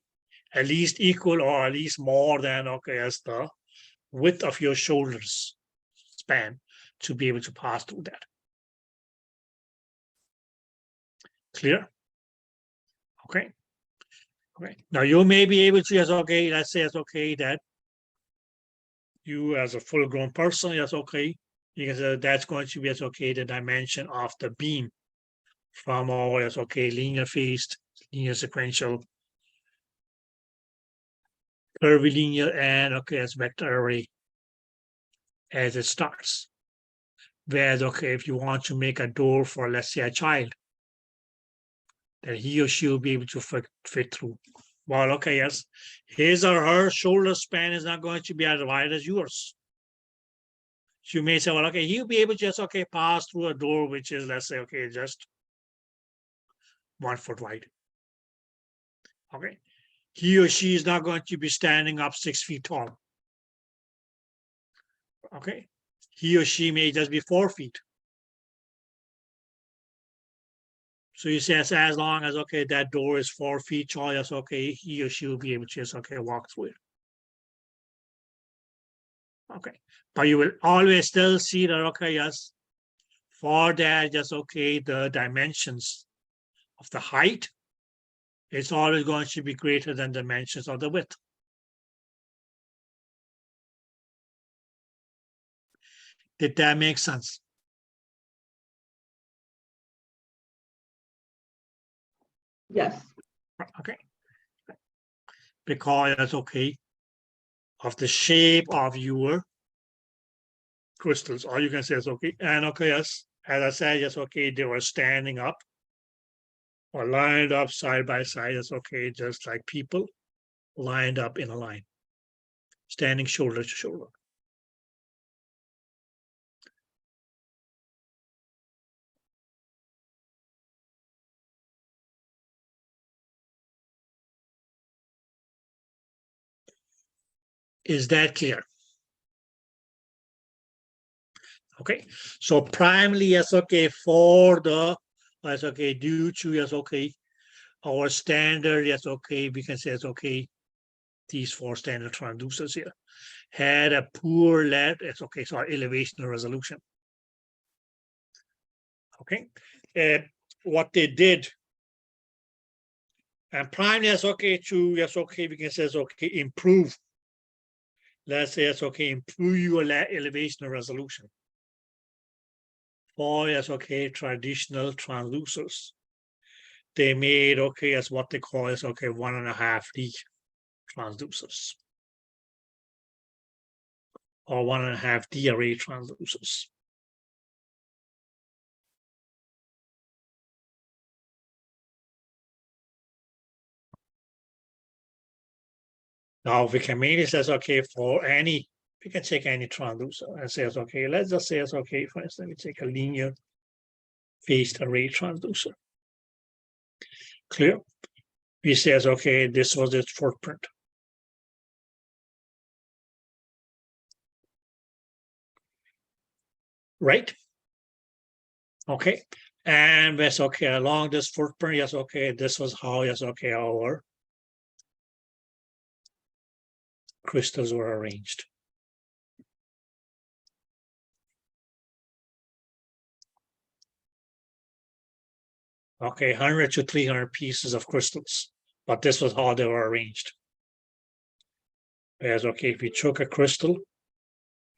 at least equal or at least more than okay as the width of your shoulders span to be able to pass through that. Clear? Okay. Okay. Now you may be able to, as okay, let's say it's okay that you as a full-grown person, yes, okay, because that's going to be as okay the dimension of the beam from all as okay linear phased, linear sequential, curvilinear, and okay as vector array as it starts. Whereas okay, if you want to make a door for, let's say, a child, that he or she will be able to fit through. Well, okay, yes, his or her shoulder span is not going to be as wide as yours. So you may say, well, okay, he'll be able to just okay pass through a door which is, let's say, okay, just 1 foot wide. Okay, he or she is not going to be standing up 6 feet tall. Okay, he or she may just be 4 feet. So you say as long as okay that door is 4 feet tall, yes, okay, he or she will be able to just okay walk through it. Okay, but you will always still see that okay, yes, for that just okay the dimensions of the height, it's always going to be greater than the dimensions of the width. Did that make sense?
Yes.
Okay. Because that's okay of the shape of your crystals. All you can say is okay. And okay, yes, as I said, yes, okay, they were standing up or lined up side by side. It's okay, just like people lined up in a line, standing shoulder to shoulder. Is that clear? Okay, so primarily, yes, okay, for the, yes, okay, due to, yes, okay, our standard, yes, okay, we can say it's okay, these 4 standard transducers here had a poor it's okay, sorry, elevation or resolution. Okay, what they did, and primarily, yes, okay, to, yes, okay, we can say it's okay, improve. Let's say it's okay, improve your elevation or resolution. For, yes, okay, traditional transducers. they made, okay, as what they call is, okay, 1.5D transducers. Or 1.5D array transducers. Now we can mainly says, okay, for any, we can take any transducer and says, okay, let's just say, okay, for instance, we take a linear phased array transducer. Clear? We says, okay, this was its footprint. Right? Okay. And yes, okay, along this footprint, yes, okay, this was how, yes, okay, our crystals were arranged. Okay, 100 to 300 pieces of crystals, but this was how they were arranged. Whereas, okay, if we took a crystal,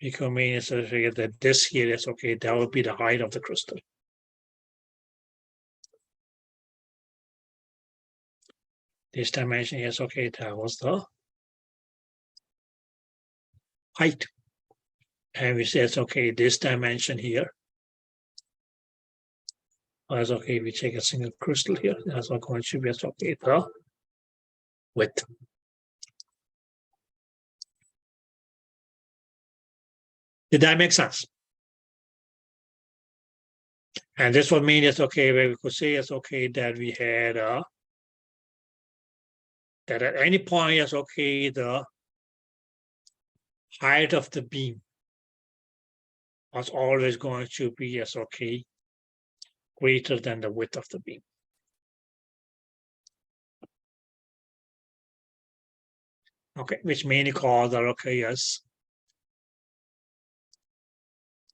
we can mean that this here is okay, that would be the height of the crystal. This dimension is okay, that was the height. And we say it's okay, this dimension here. As okay, we take a single crystal here, that's not going to be okay, the width. Did that make sense? And this would mean it's okay, where we could say it's okay that we had that at any point it's okay, the height of the beam was always going to be yes, okay, greater than the width of the beam. Okay, which mainly calls that okay, yes,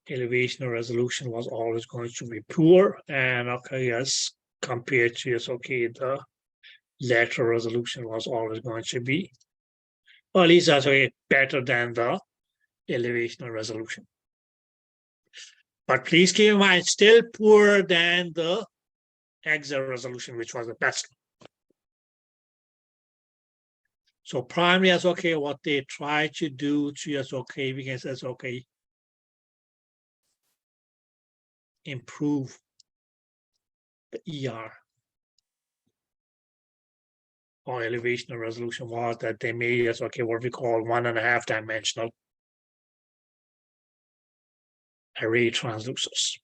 elevation or resolution was always going to be poor, and okay, yes, compared to yes, okay, the lateral resolution was always going to be, or at least that's okay, better than the elevation or resolution. But please keep in mind, still poorer than the axial resolution, which was the best. So primarily as okay, what they try to do to yes, okay, we can say okay, improve the ER or elevation or resolution was that they made us okay, what we call 1.5 dimensional array transducers.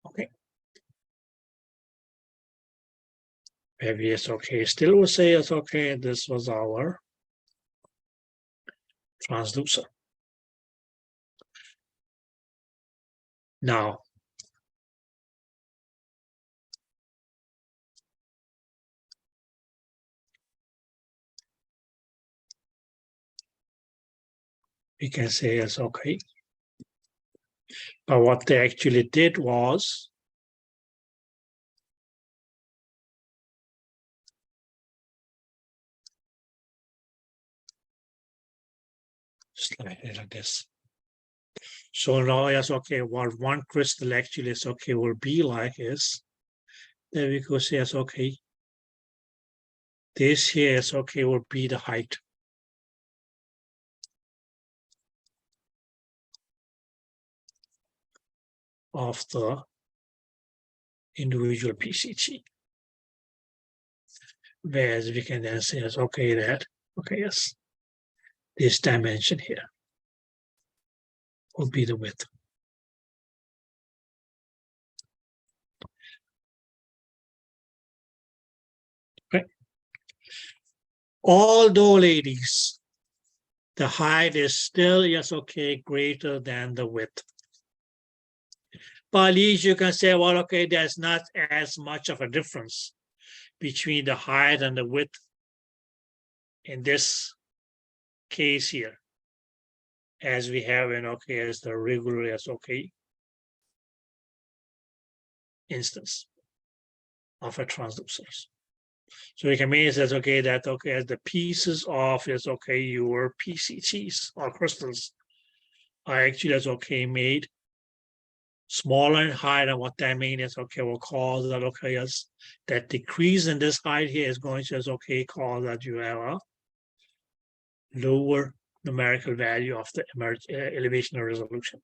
Okay. Maybe it's okay. Still will say it's okay. This was our transducer. Now, we can say it's okay. But what they actually did was slightly like this. So now yes, okay, what one crystal actually is okay will be like is that we could say it's okay. This here is okay will be the height of the individual PCT. Whereas we can then say it's okay that okay, yes, this dimension here will be the width. Okay. Although, ladies, the height is still yes, okay, greater than the width. But at least you can say, well, okay, there's not as much of a difference between the height and the width in this case here as we have in okay as the regular as okay instance of a transducers. So we can mean it as okay that okay as the pieces of is okay your PCTs or crystals are actually as okay made smaller in height, and what that means is, okay, we'll call that, okay, as that decrease in this height here is going to, is okay, call that you have a lower numerical value of the elevation resolution.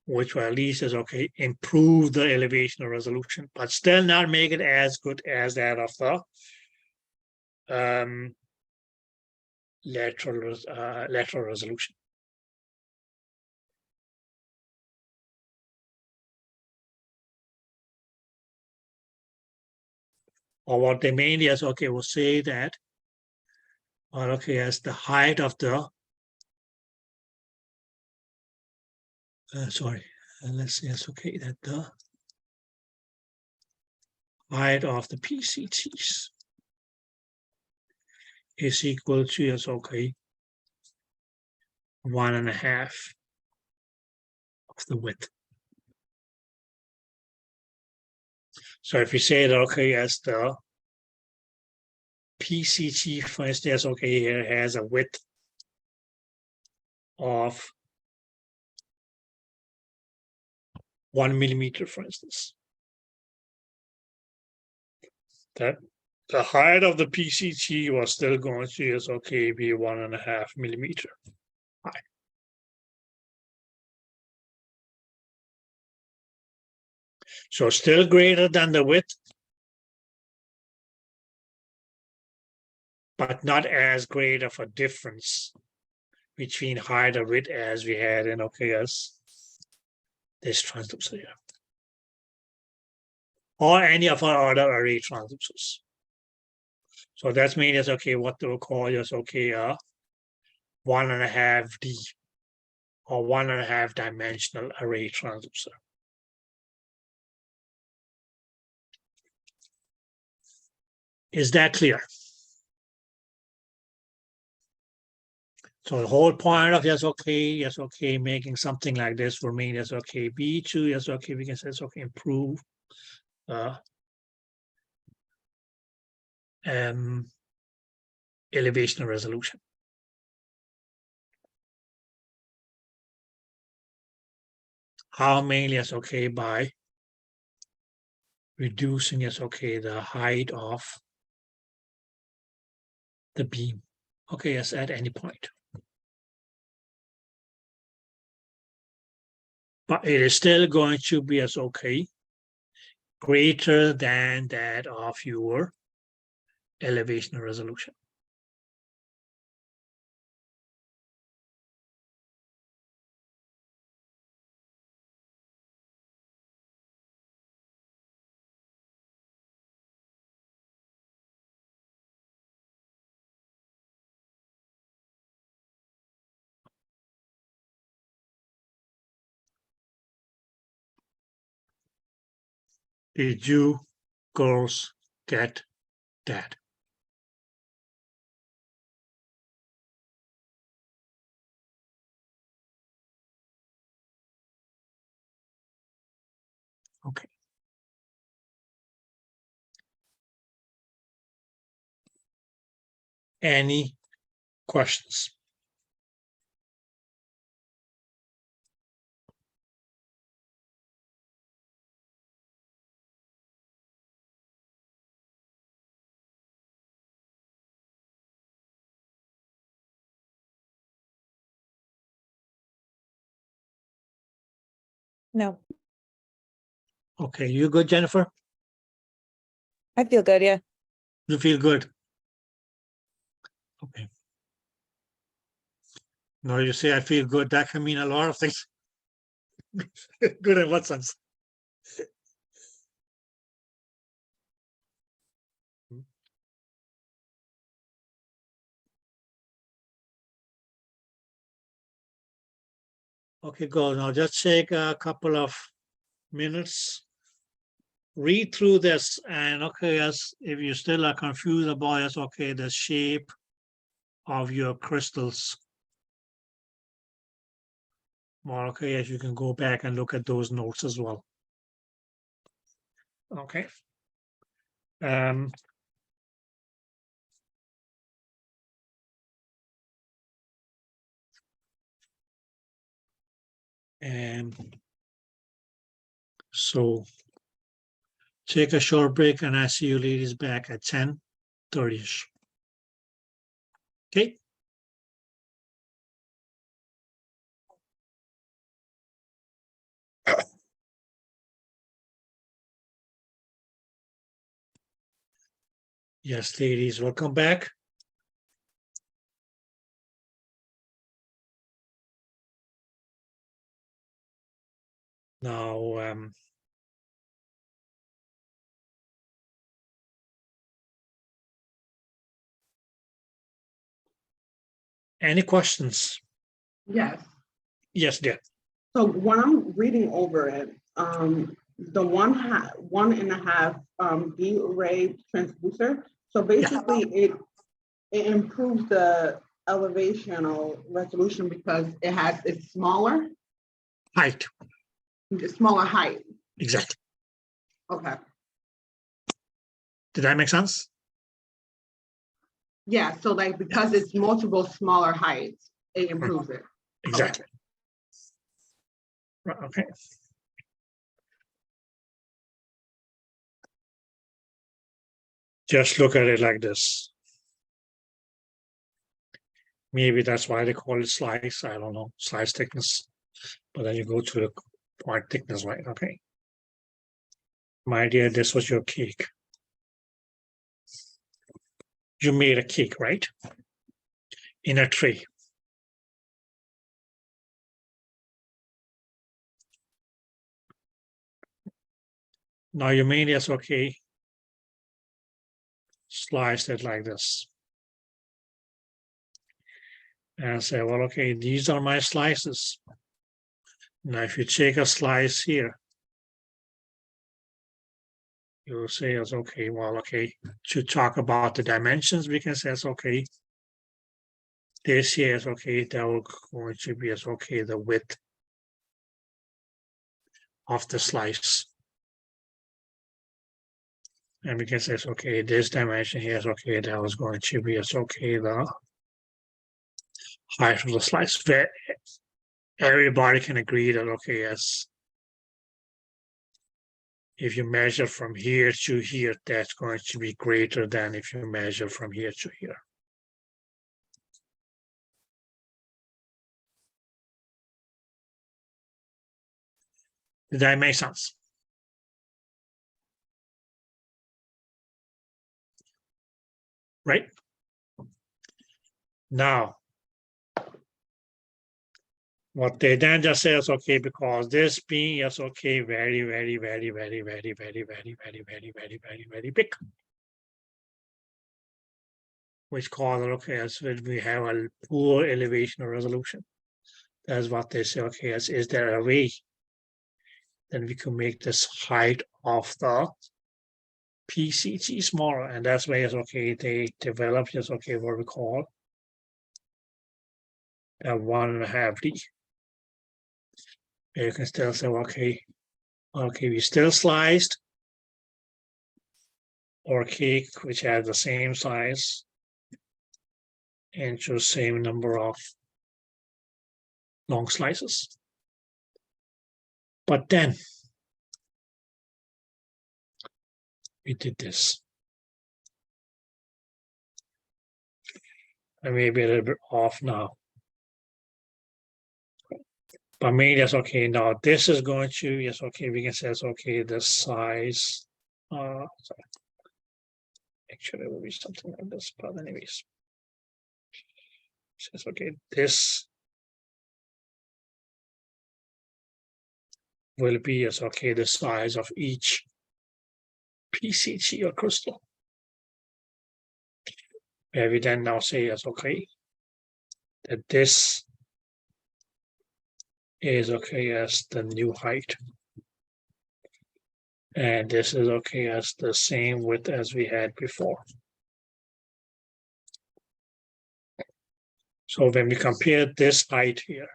Which will at least is okay, improve the elevation resolution, but still not make it as good as that of the lateral resolution. Or what they mainly is, okay, will say that, well, okay, as the height of the, let's say it's okay, that the height of the PCTs is equal to, yes, okay, 1.5 of the width. So if you say that, okay, as the PCT, for instance, okay, here has a width of 1 millimeter, for instance, that the height of the PCT was still going to, is okay, be 1.5 millimeter high. So still greater than the width, but not as great of a difference between height and width as we had in, okay, as this transducer here, or any of our other array transducers. So that's means, okay, what they'll call is, okay, 1.5D or 1.5 dimensional array transducer. Is that clear? So the whole point of yes, okay, making something like this for me, yes, okay, B2, yes, okay, we can say, yes, okay, improve elevation resolution. How mainly, yes, okay, by reducing, yes, okay, the height of the beam. Okay, yes, at any point. But it is still going to be as okay, greater than that of your elevation resolution. Did you girls get that? Okay. Any questions?
No,
Okay, you good, Jennifer?
I feel good. Yeah.
You feel good? Okay. No, you say I feel good. That can mean a lot of things. Good in what sense? Okay, go. Now just take a couple of minutes. Read through this, and okay, as if you still are confused about it, okay, the shape of your crystals. Well, okay, as you can go back and look at those notes as well. Okay. And so take a short break and I see you ladies back at 10:30-ish. Okay. Yes, ladies, welcome back. Now, any questions?
Yes.
Yes, dear.
So when I'm reading over it, the 1.5 D array transducer. So basically, it improves the elevational resolution because it's smaller,
Height,
the smaller height.
exactly.
Okay.
Did that make sense?
Yeah. So like because it's multiple smaller heights, it improves it.
Exactly. Right, okay. Just look at it like this. Maybe that's why they call it slice. I don't know, slice thickness. But then you go to the point thickness, right? Okay. My dear, this was your cake. You made a cake, right? In a tray. Now you made this, okay. Slice it like this. And say, well, okay, these are my slices. Now, if you take a slice here, you will say, it's okay, well, okay, to talk about the dimensions, we can say, it's okay. This here is okay, that will going to be as okay, the width of the slice. And we can say, it's okay, this dimension here is okay, that was going to be as okay, the height of the slice. Everybody can agree that, okay, yes, if you measure from here to here, that's going to be greater than if you measure from here to here. Did that make sense? Right? Now, what they then just say is okay, because this being is okay, very, very, very, very, very, very, very, very, very, very, very, very big. Which causes okay, as we have a poor elevation or resolution. That's what they say, okay, is there a way then we can make this height of the PCT smaller? And that's why it's okay, they develop just okay, what we call a 1.5 D. You can still say, okay, we still sliced or cake which has the same size into the same number of long slices. But then we did this. I may be a little bit off now. But maybe that's okay. Now this is going to, yes, okay, we can say it's okay, the size. Sorry. Actually, it will be something like this, but anyways. Says okay, this will be as okay, the size of each PCT or crystal. Where we then now say as okay, that this is okay as the new height. And this is okay as the same width as we had before. So when we compare this height here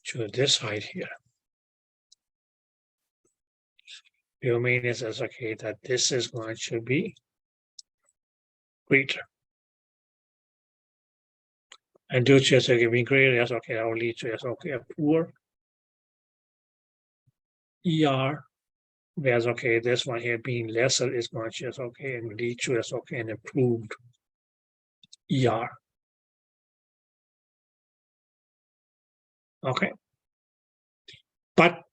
to this height here, you mean it as okay that this is going to be greater. And due to yes, okay, being greater, yes, okay, that will lead to yes, okay, a poor ER. Whereas okay, this one here being lesser is going to yes, okay, and lead to yes, okay, an improved ER. Okay. But,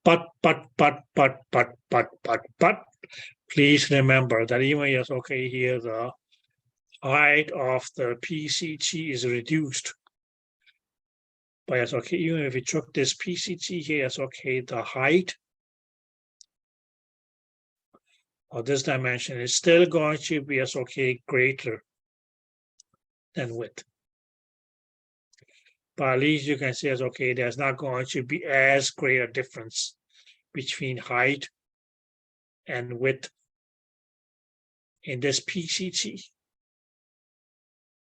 please remember that even yes, okay, here the height of the PCT is reduced. But yes, okay, even if we took this PCT here, yes, okay, the height of this dimension is still going to be yes, okay, greater than width. But at least you can see as okay, there's not going to be as great a difference between height and width in this PCT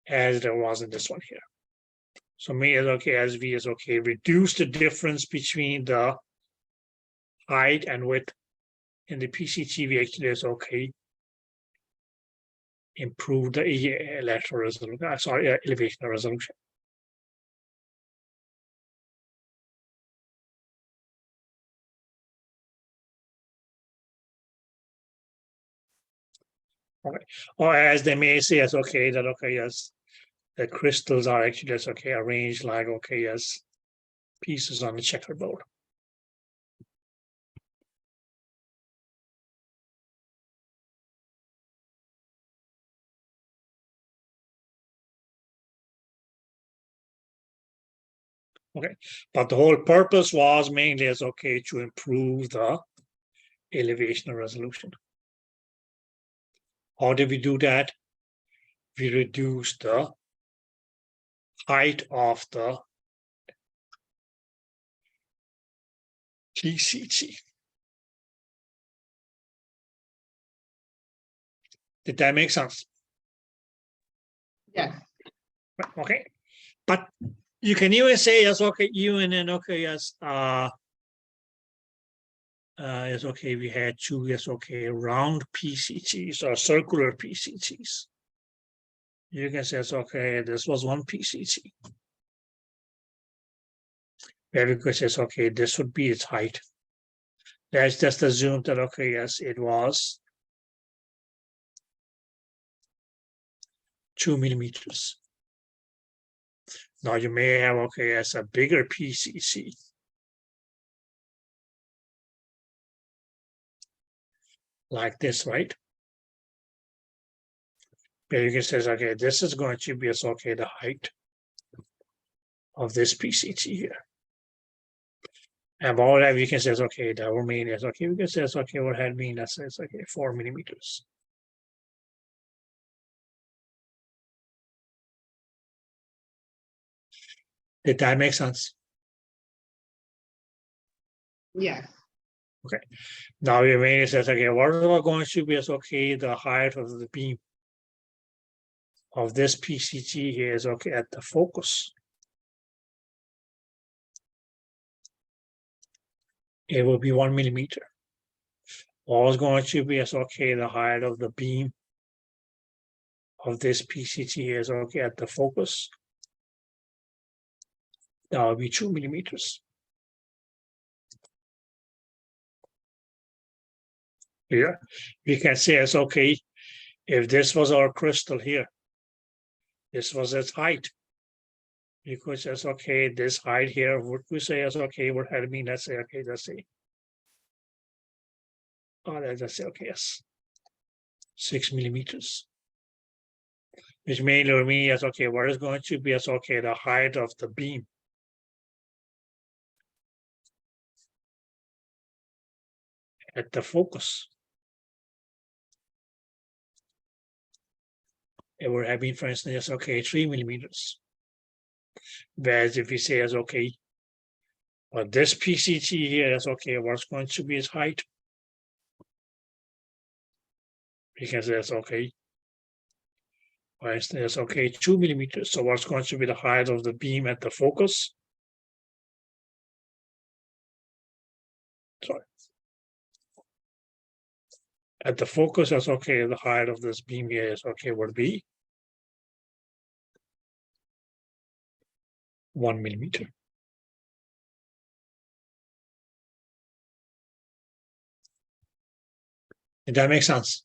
as there was in this one here. So me is okay, as V is okay, reduce the difference between the height and width in the PCT actually is okay. Improve the lateral resolution, sorry, elevation resolution. Okay. Or as they may say as okay, that okay, yes, the crystals are actually as okay, arranged like okay, yes, pieces on the checkerboard. Okay, but the whole purpose was mainly as okay to improve the elevation resolution. How did we do that? We reduced the height of the PCT. Did that make sense?
Yes.
Okay, but you can even say yes, okay, even in okay, yes, yes, okay, we had two yes, okay, round PCTs or circular PCTs. You can say, okay, this was one PCT. Where we could say, okay, this would be its height. Let's just assume that, okay, yes, it was 2 millimeters. Now you may have, okay, as a bigger PCT. Like this, right? Where you can say, okay, this is going to be, okay, the height of this PCT here. And all that we can say is okay, that will mean is okay, we can say it's okay, what had mean that says okay, 4 millimeters. Did that make sense?
Yes.
Okay. Now your main says okay, what is going to be is okay, the height of the beam of this PCT here is okay at the focus. It will be 1 millimeter. All is going to be is okay, the height of the beam of this PCT is okay at the focus. That will be 2 millimeters. Here, we can say it's okay, if this was our crystal here, this was its height. Because it's okay, this height here, what we say is okay, what had mean, let's say, okay, let's say. Oh, let's say, okay, yes. 6 millimeters. Which mainly means as okay, what is going to be as okay, the height of the beam. At the focus. It would have been, for instance, okay, 3 millimeters. Whereas if we say as okay, well, this PCT here is okay, what's going to be its height? Because that's okay. For instance, okay, 2 millimeters. So what's going to be the height of the beam at the focus? Sorry. At the focus, that's okay, the height of this beam here is okay, would be 1 millimeter. Did that make sense?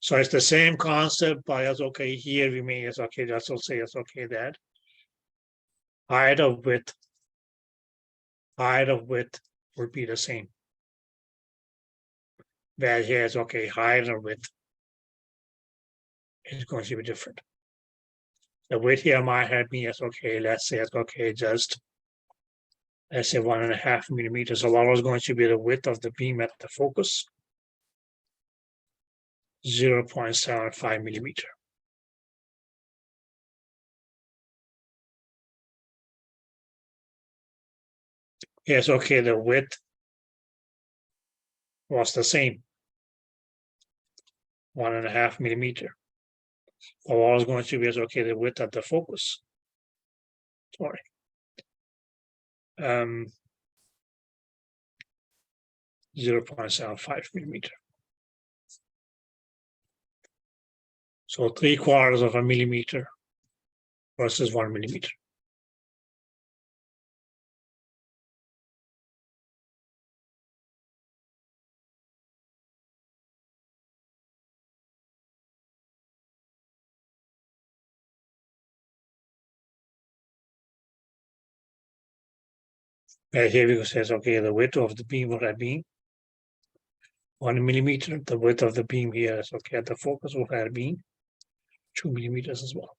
So it's the same concept, but it's okay here. We may it's okay. That's also say it's okay that height of width would be the same. Where here is okay, height of width is going to be different. The width here might have been as okay. Let's say it's okay, just let's say 1.5 millimeters. So what was going to be the width of the beam at the focus? 0.75 millimeter. Yes, okay, the width was the same, 1.5 millimeter. But what was going to be is okay, the width at the focus. Sorry. 0.75 millimeter. So 3/4 of a millimeter versus 1 millimeter. Here we go says, okay, the width of the beam would have been 1 millimeter. The width of the beam here is okay at the focus would have been 2 millimeters as well.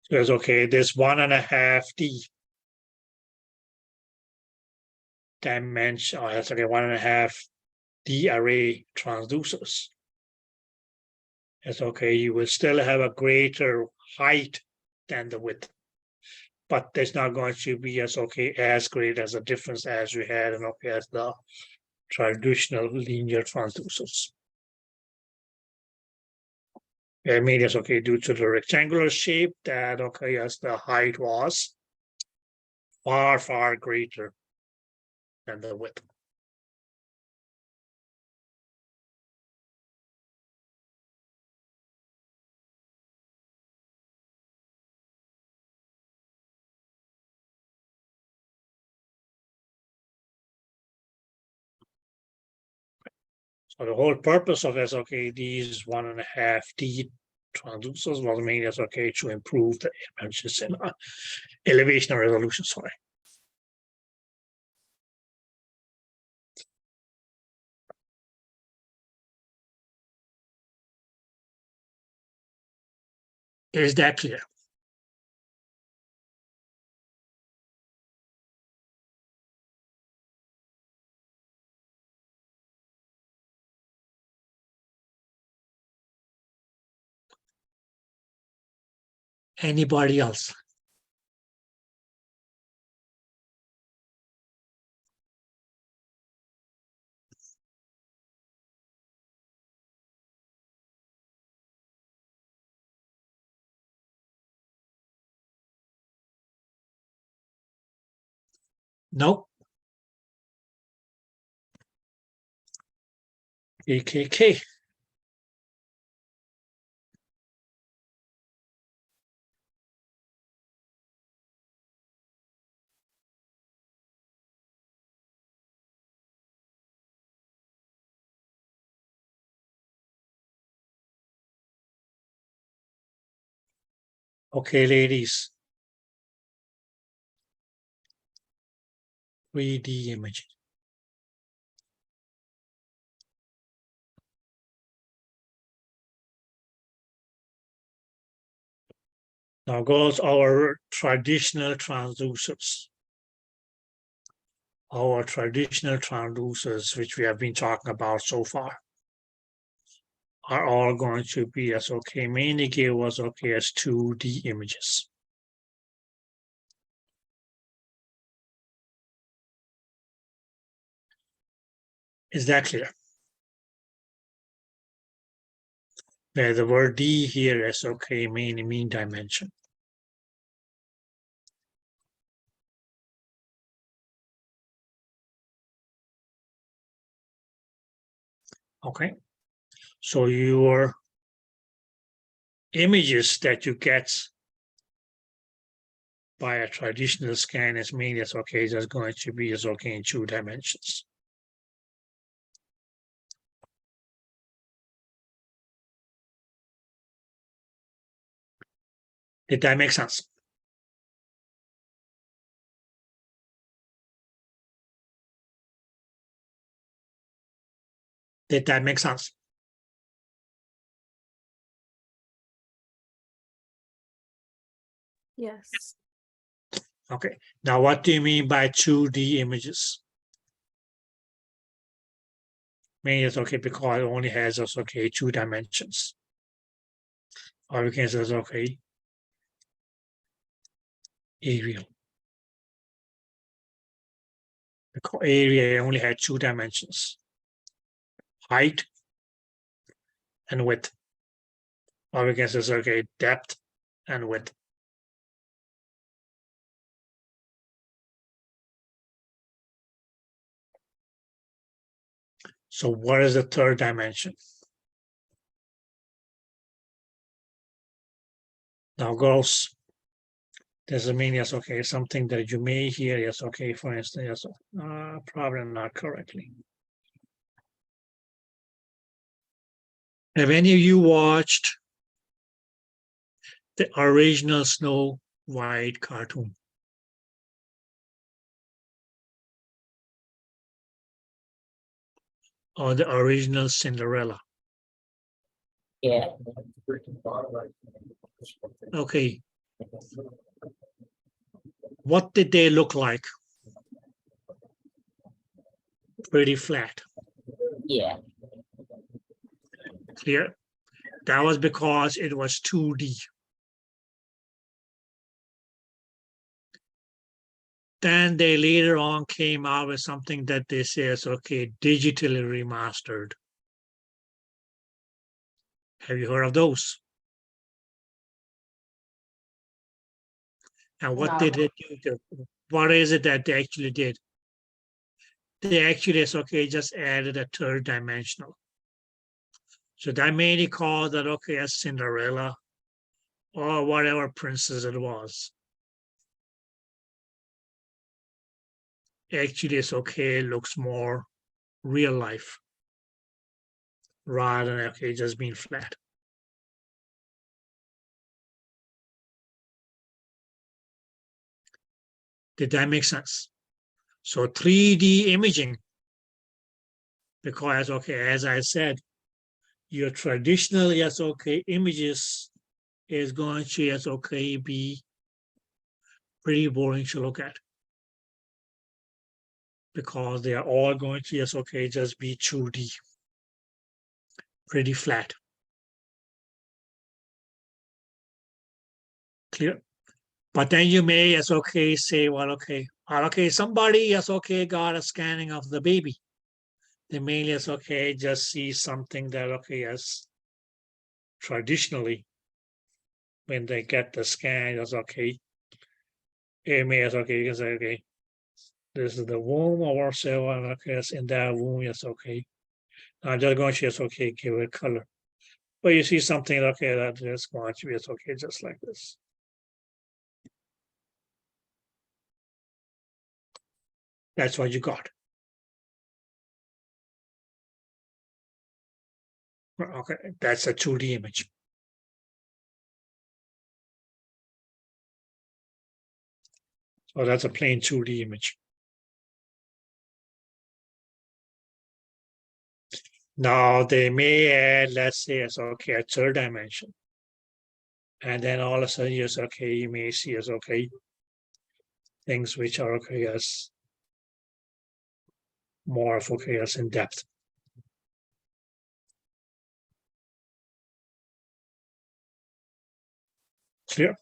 So it's okay, this 1.5D dimension, oh, that's okay, 1.5D array transducers. It's okay, you will still have a greater height than the width, but there's not going to be as okay as great as a difference as we had in okay as the traditional linear transducers. I mean, it's okay due to the rectangular shape that okay as the height was far greater than the width. So the whole purpose of SOK, these 1.5D transducers was mainly SOK to improve the images in elevation and resolution. Sorry. Is that clear? Anybody else? Nope. AKK. Okay, ladies. 3D imaging. Now goes our traditional transducers. Our traditional transducers, which we have been talking about so far, are all going to be as okay, mainly give us okay as 2D images. Is that clear? The word D here is okay, mainly mean dimension. Okay, so your images that you get by a traditional scan is mainly as okay, just going to be as okay in 2 dimensions. Did that make sense? Did that make sense?
Yes.
Okay, now what do you mean by 2D images? Mainly it's okay because it only has us okay 2 dimensions. Or we can say it's okay aerial. Because area only had 2 dimensions, height and width. Or we can say it's okay depth and width. So what is the 3rd dimension? Now, girls, does it mean yes, okay, something that you may hear, yes, okay, for instance, yes, probably not correctly. Have any of you watched the original Snow White cartoon? Or the original Cinderella?
Yeah.
Okay. What did they look like? Pretty flat.
Yeah.
Clear? That was because it was 2D. Then they later on came out with something that they say is okay, digitally remastered. Have you heard of those? And what did it do? What is it that they actually did? They actually, it's okay, just added a 3rd dimensional. So that mainly called that okay as Cinderella or whatever princess it was. Actually, it's okay, it looks more real life rather than okay, just being flat. Did that make sense? So 3D imaging, because okay, as I said, your traditional yes, okay, images is going to yes, okay, be pretty boring to look at. Because they are all going to yes, okay, just be 2D, pretty flat. Clear? But then you may yes, okay, say, well, okay, somebody yes, okay, got a scanning of the baby. They may yes, okay, just see something that okay, yes, traditionally, when they get the scan, yes, okay, it may yes, okay, you can say, okay, this is the womb or so, and okay, yes, in that womb, yes, okay. I'm just going to yes, okay, give it color. But you see something, okay, that is going to be yes, okay, just like this. That's what you got. Okay, that's a 2D image. So that's a plain 2D image. Now they may add, let's say, it's okay, a 3rd dimension. And then all of a sudden, yes, okay, you may see as okay, things which are okay as more of okay as in depth. Clear?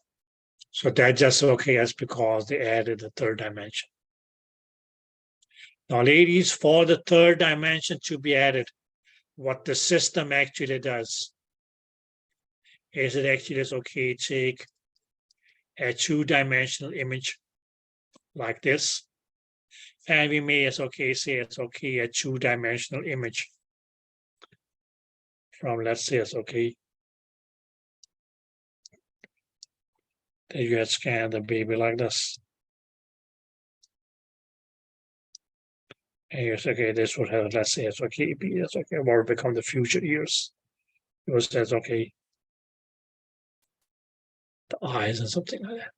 So that just okay as because they added a 3rd dimension. Now, ladies, for the 3rd dimension to be added, what the system actually does is it actually is okay, take a 2-dimensional image like this, and we may as okay say it's okay a 2-dimensional image from, let's say, it's okay. That you had scanned the baby like this. And you say, okay, this would have, let's say, it's okay, be it's okay, or become the future years. It says, okay, the eyes and something like that.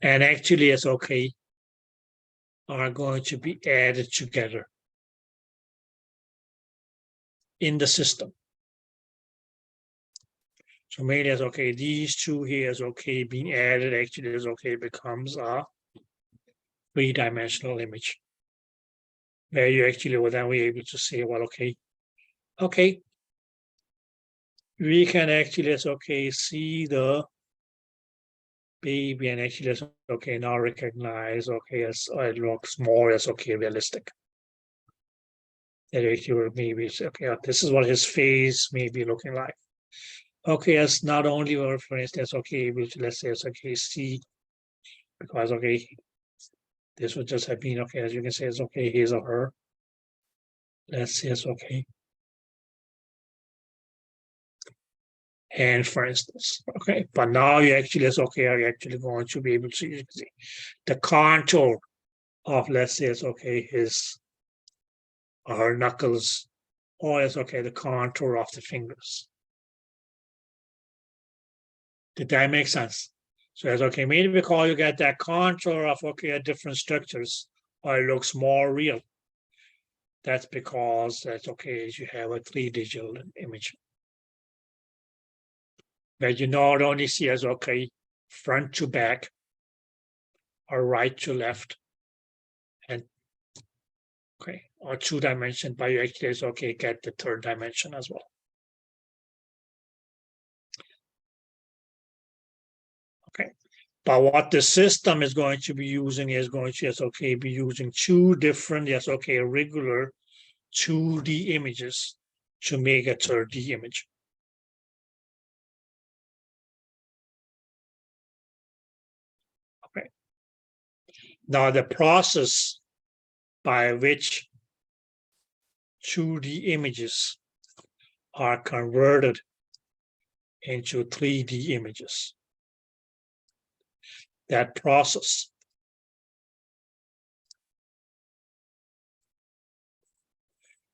And actually, it's okay, are going to be added together in the system. So maybe it's okay, these two here is okay, being added actually is okay, becomes a three-dimensional image. Where you actually will then be able to say, well, okay, we can actually, it's okay, see the baby and actually, it's okay, now recognize, okay, it looks more as okay, realistic. That actually maybe say, okay, this is what his face may be looking like. Okay, it's not only, for instance, okay, which let's say it's okay, see, because okay, this would just have been okay, as you can say, it's okay, his or her. Let's say it's okay. And for instance, okay, but now you actually, it's okay, are you actually going to be able to see the contour of, let's say it's okay, his or her knuckles, or it's okay, the contour of the fingers. Did that make sense? So it's okay, maybe because you get that contour of okay, different structures, or it looks more real. That's because that's okay, you have a 3D image. Where you not only see as okay, front to back, or right to left, and okay, or 2-dimension, but you actually is okay, get the 3rd dimension as well. Okay, but what the system is going to be using is going to, yes, okay, be using 2 different, yes, okay, regular 2D images to make a 3D image. Okay. Now the process by which 2D images are converted into 3D images, that process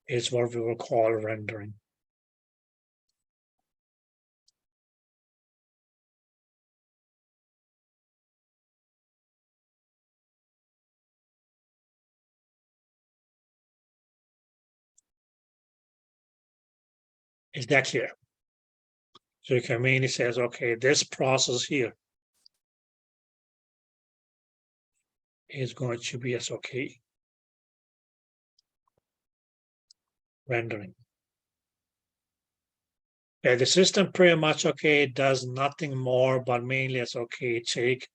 is what we will call rendering. Is that clear? So you can mainly say, okay, this process here is going to be as okay, rendering. Yeah, the system pretty much okay does nothing more but mainly as okay, take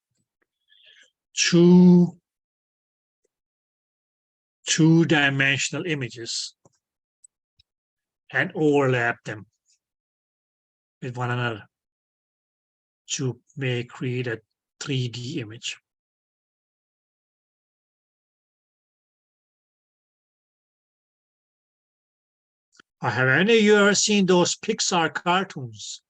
two-dimensional images and overlap them with one another to create a 3D image. Have any of you ever seen those Pixar cartoons?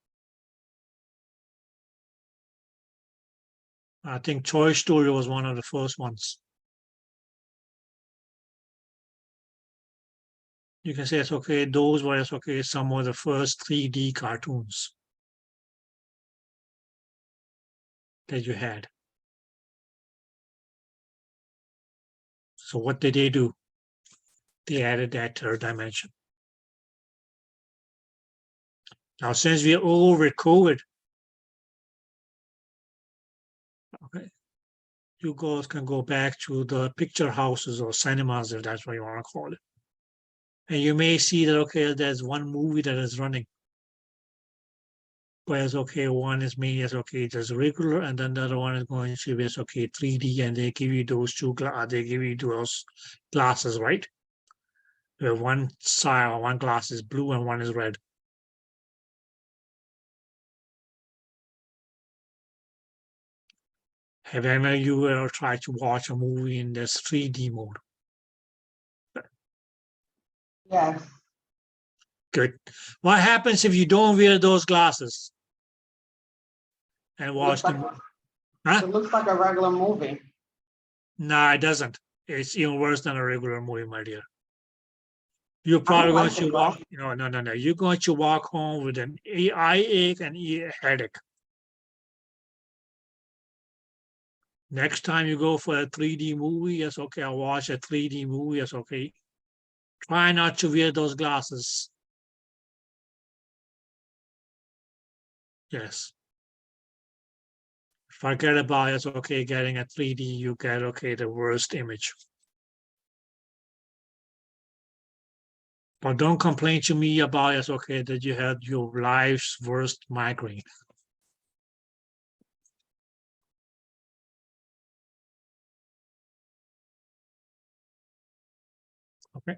I think Toy Story was one of the first ones. You can say it's okay, those were okay, some of the first 3D cartoons that you had. So what did they do? They added that 3rd dimension. Now, since we are over COVID, okay, you guys can go back to the picture houses or cinemas, if that's what you want to call it. And you may see that, okay, there's one movie that is running. Whereas, okay, one is mainly as okay, just regular, and then the other one is going to be as okay, 3D, and they give you those they give you those glasses, right? Where one side, one glass is blue and one is red. Have any of you ever tried to watch a movie in this 3D mode?
Yes.
Good. What happens if you don't wear those glasses and watch
Looks
them?
like,
Huh?
it looks like a regular movie.
No, it doesn't. It's even worse than a regular movie, my dear. You're
I
probably
don't
going
like
to
the
walk.
glasses.
No. You're going to walk home with an eye ache and ear headache. Next time you go for a 3D movie, yes, okay, I'll watch a 3D movie, yes, okay. Try not to wear those glasses. Yes. Forget about it's okay getting a 3D, you get okay the worst image. But don't complain to me about it's okay that you had your life's worst migraine. Okay.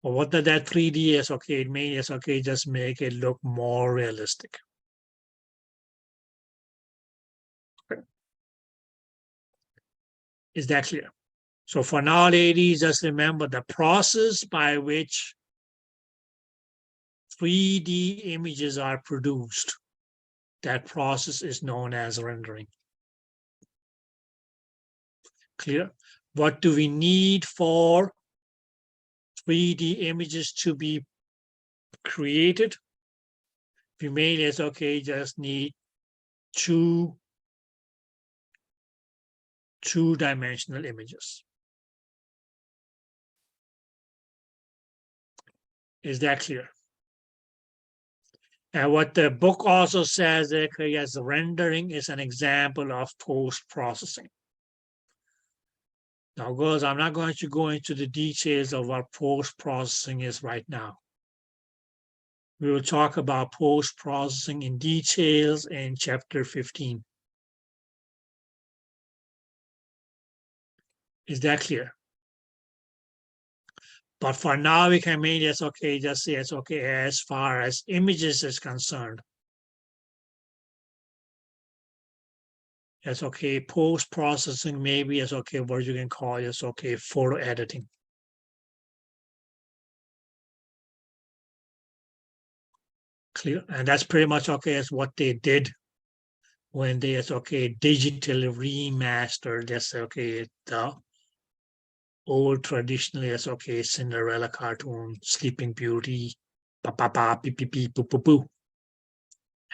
Well, what did that 3D is okay? It made is okay, just make it look more realistic. Okay. Is that clear? So for now, ladies, just remember the process by which 3D images are produced. That process is known as rendering. Clear? What do we need for 3D images to be created? We mainly is okay, just need two-dimensional images. Is that clear? And what the book also says that yes, rendering is an example of post-processing. Now, girls, I'm not going to go into the details of what post-processing is right now. We will talk about post-processing in details in chapter 15. Is that clear? But for now, we can make it okay, just say it's okay as far as images is concerned. It's okay, post-processing maybe it's okay, what you can call it's okay, photo editing. Clear? And that's pretty much okay as what they did when they is okay, digitally remastered this okay, the old traditionally as okay, Cinderella cartoon, Sleeping Beauty, pa pa pa, beep beep beep, boo boo boo.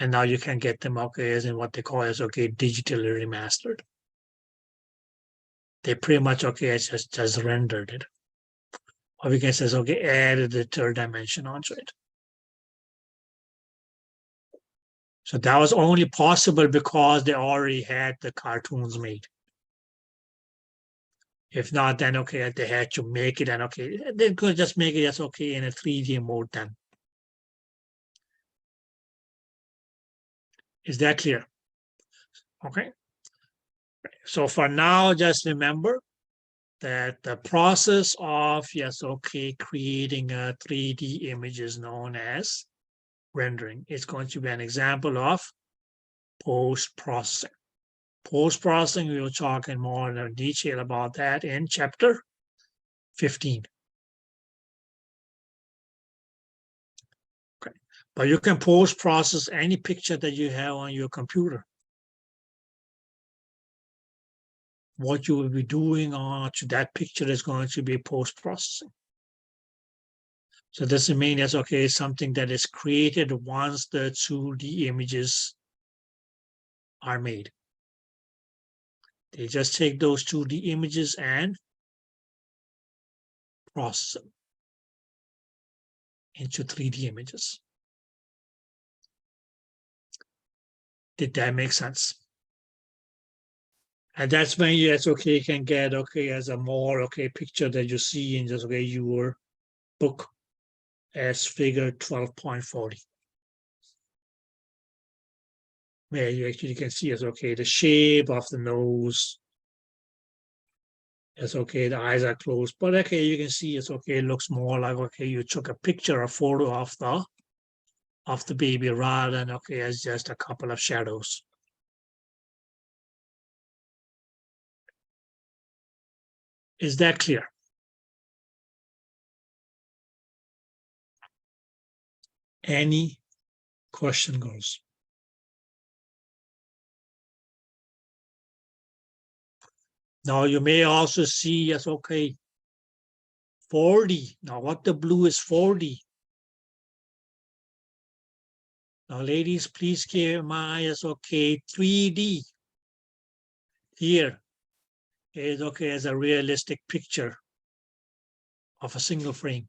And now you can get them okay as in what they call as okay, digitally remastered. They pretty much okay, it's just rendered it. Or we can say okay, added the third dimension onto it. So that was only possible because they already had the cartoons made. If not, then okay, they had to make it and okay, they could just make it as okay in a 3D mode then. Is that clear? Okay. So for now, just remember that the process of yes, okay, creating a 3D image is known as rendering. It's going to be an example of post-processing. Post-processing, we will talk in more detail about that in chapter 15. Okay. But you can post-process any picture that you have on your computer. What you will be doing on to that picture is going to be post-processing. So this means that's okay, something that is created once the 2D images are made. They just take those 2D images and process them into 3D images. Did that make sense? And that's when you okay can get okay as a more okay picture that you see in just okay your book as figure 12.40. Where you actually can see as okay the shape of the nose. It's okay, the eyes are closed, but okay, you can see it's okay, it looks more like okay, you took a picture, a photo of the baby rather than okay, as just a couple of shadows. Is that clear? Any question goes. Now you may also see, yes, okay, 4D. Now what the blue is 4D. Now ladies, please keep in mind, yes, okay, 3D. Here is okay as a realistic picture of a single frame.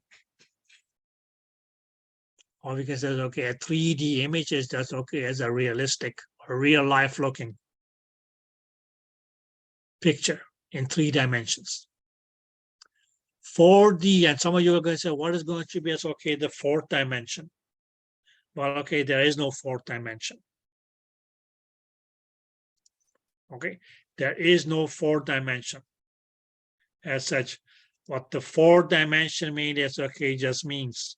Or we can say, okay, a 3D image is just okay as a realistic or real life looking picture in 3 dimensions. 4D, and some of you are going to say, what is going to be as okay, the 4th dimension? Well, okay, there is no 4th dimension. Okay, there is no 4th dimension as such. What the 4th dimension means is okay, just means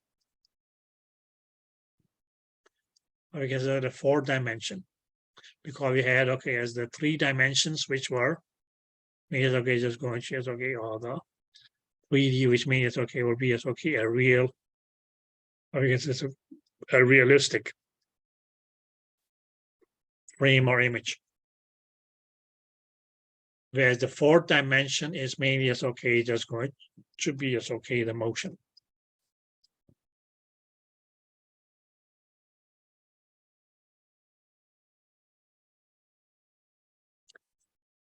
because of the 4th dimension, because we had okay as the 3 dimensions, which were means okay, just going to is okay, all the 3D, which means okay, will be as okay, a real, or I guess it's a realistic frame or image. Whereas the 4th dimension is mainly as okay, just going to be as okay, the motion.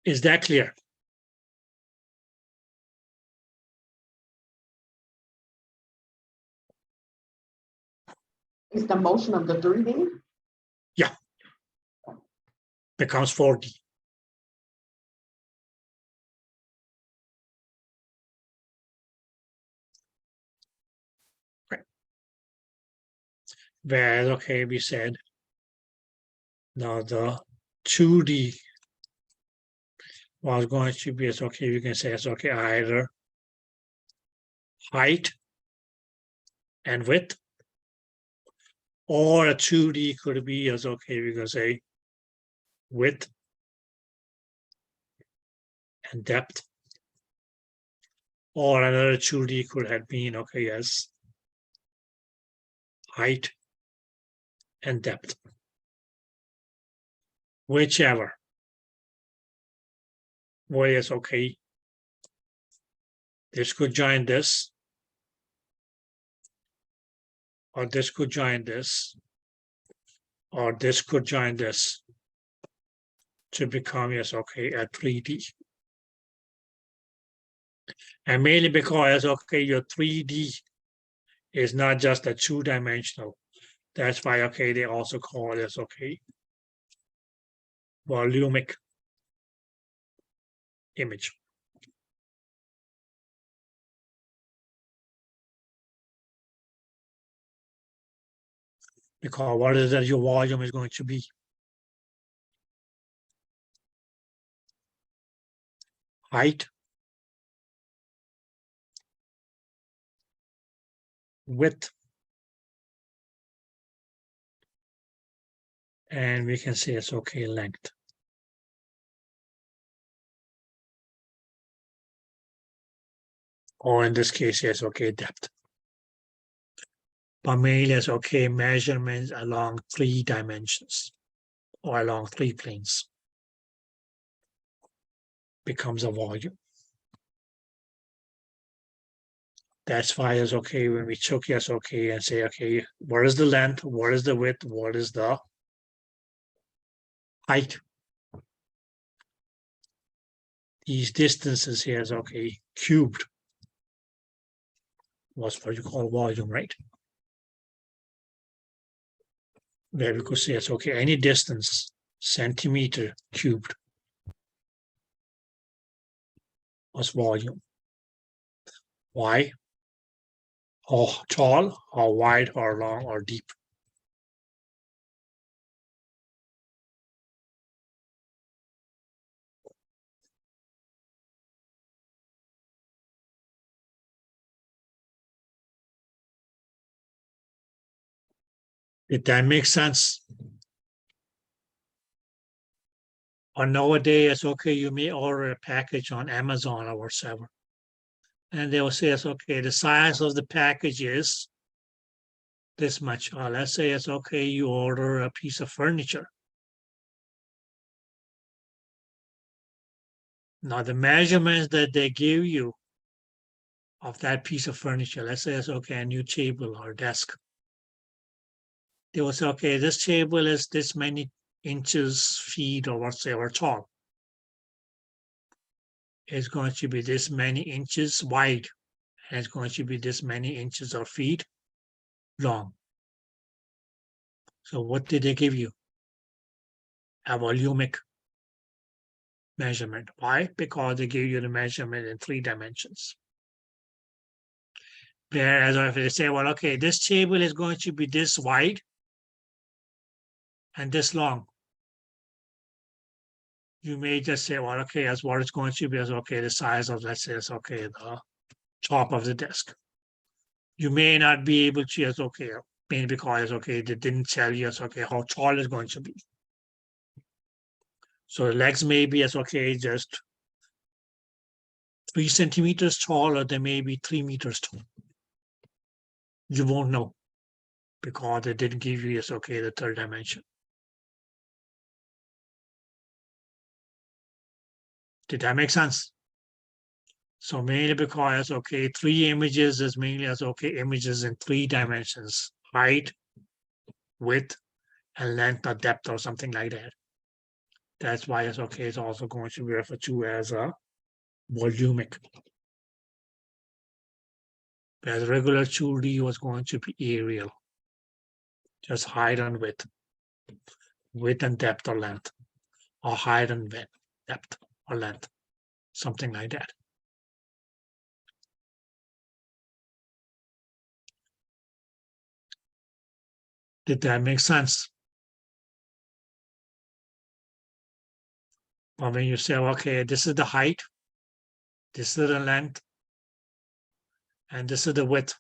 Is that clear?
It's the motion of the 3D?
Becomes 4D. Okay. Whereas okay, we said now the 2D was going to be as okay, you can say it's okay, either height and width, or a 2D could be as okay, we can say width and depth, or another 2D could have been okay as height and depth, whichever way is okay. This could join this, or this could join this, or this could join this to become, yes, okay, a 3D. And mainly because, okay, your 3D is not just a 2-dimensional. That's why, okay, they also call this, okay, volumic image. Because what is that your volume is going to be? Height, width, and we can say it's okay, length. Or in this case, yes, okay, depth. But mainly it's okay, measurements along 3 dimensions or along 3 planes becomes a volume. That's why it's okay when we took yes, okay, and say, okay, what is the length, what is the width, what is the height? These distances here is okay, cubed was what you call volume, right? Where we could say it's okay, any distance, centimeter cubed was volume. Why? How tall, how wide, how long, or deep. Did that make sense? Or nowadays, it's okay, you may order a package on Amazon or whatever. And they will say, it's okay, the size of the package is this much. Or let's say it's okay, you order a piece of furniture. Now the measurements that they give you of that piece of furniture, let's say it's okay, a new table or desk. They will say, okay, this table is this many inches, feet, or whatsoever tall. It's going to be this many inches wide, and it's going to be this many inches or feet long. So what did they give you? A volumic measurement. Why? Because they give you the measurement in 3 dimensions. Whereas if they say, well, okay, this table is going to be this wide and this long. You may just say, well, okay, as what it's going to be is okay, the size of, let's say, it's okay, the top of the desk. You may not be able to, it's okay, mainly because it's okay, they didn't tell you, it's okay, how tall it's going to be. So the legs may be, it's okay, just 3 centimeters tall, or they may be 3 meters tall. You won't know because they didn't give you, it's okay, the 3rd dimension. Did that make sense? So mainly because, okay, 3 images is mainly as okay, images in 3 dimensions, height, width, and length or depth or something like that. That's why it's okay, it's also going to be referred to as a volumic. Whereas regular 2D was going to be aerial, just height and width and depth or length, or height and width, depth or length, something like that. Did that make sense? Or when you say, okay, this is the height, this is the length, and this is the width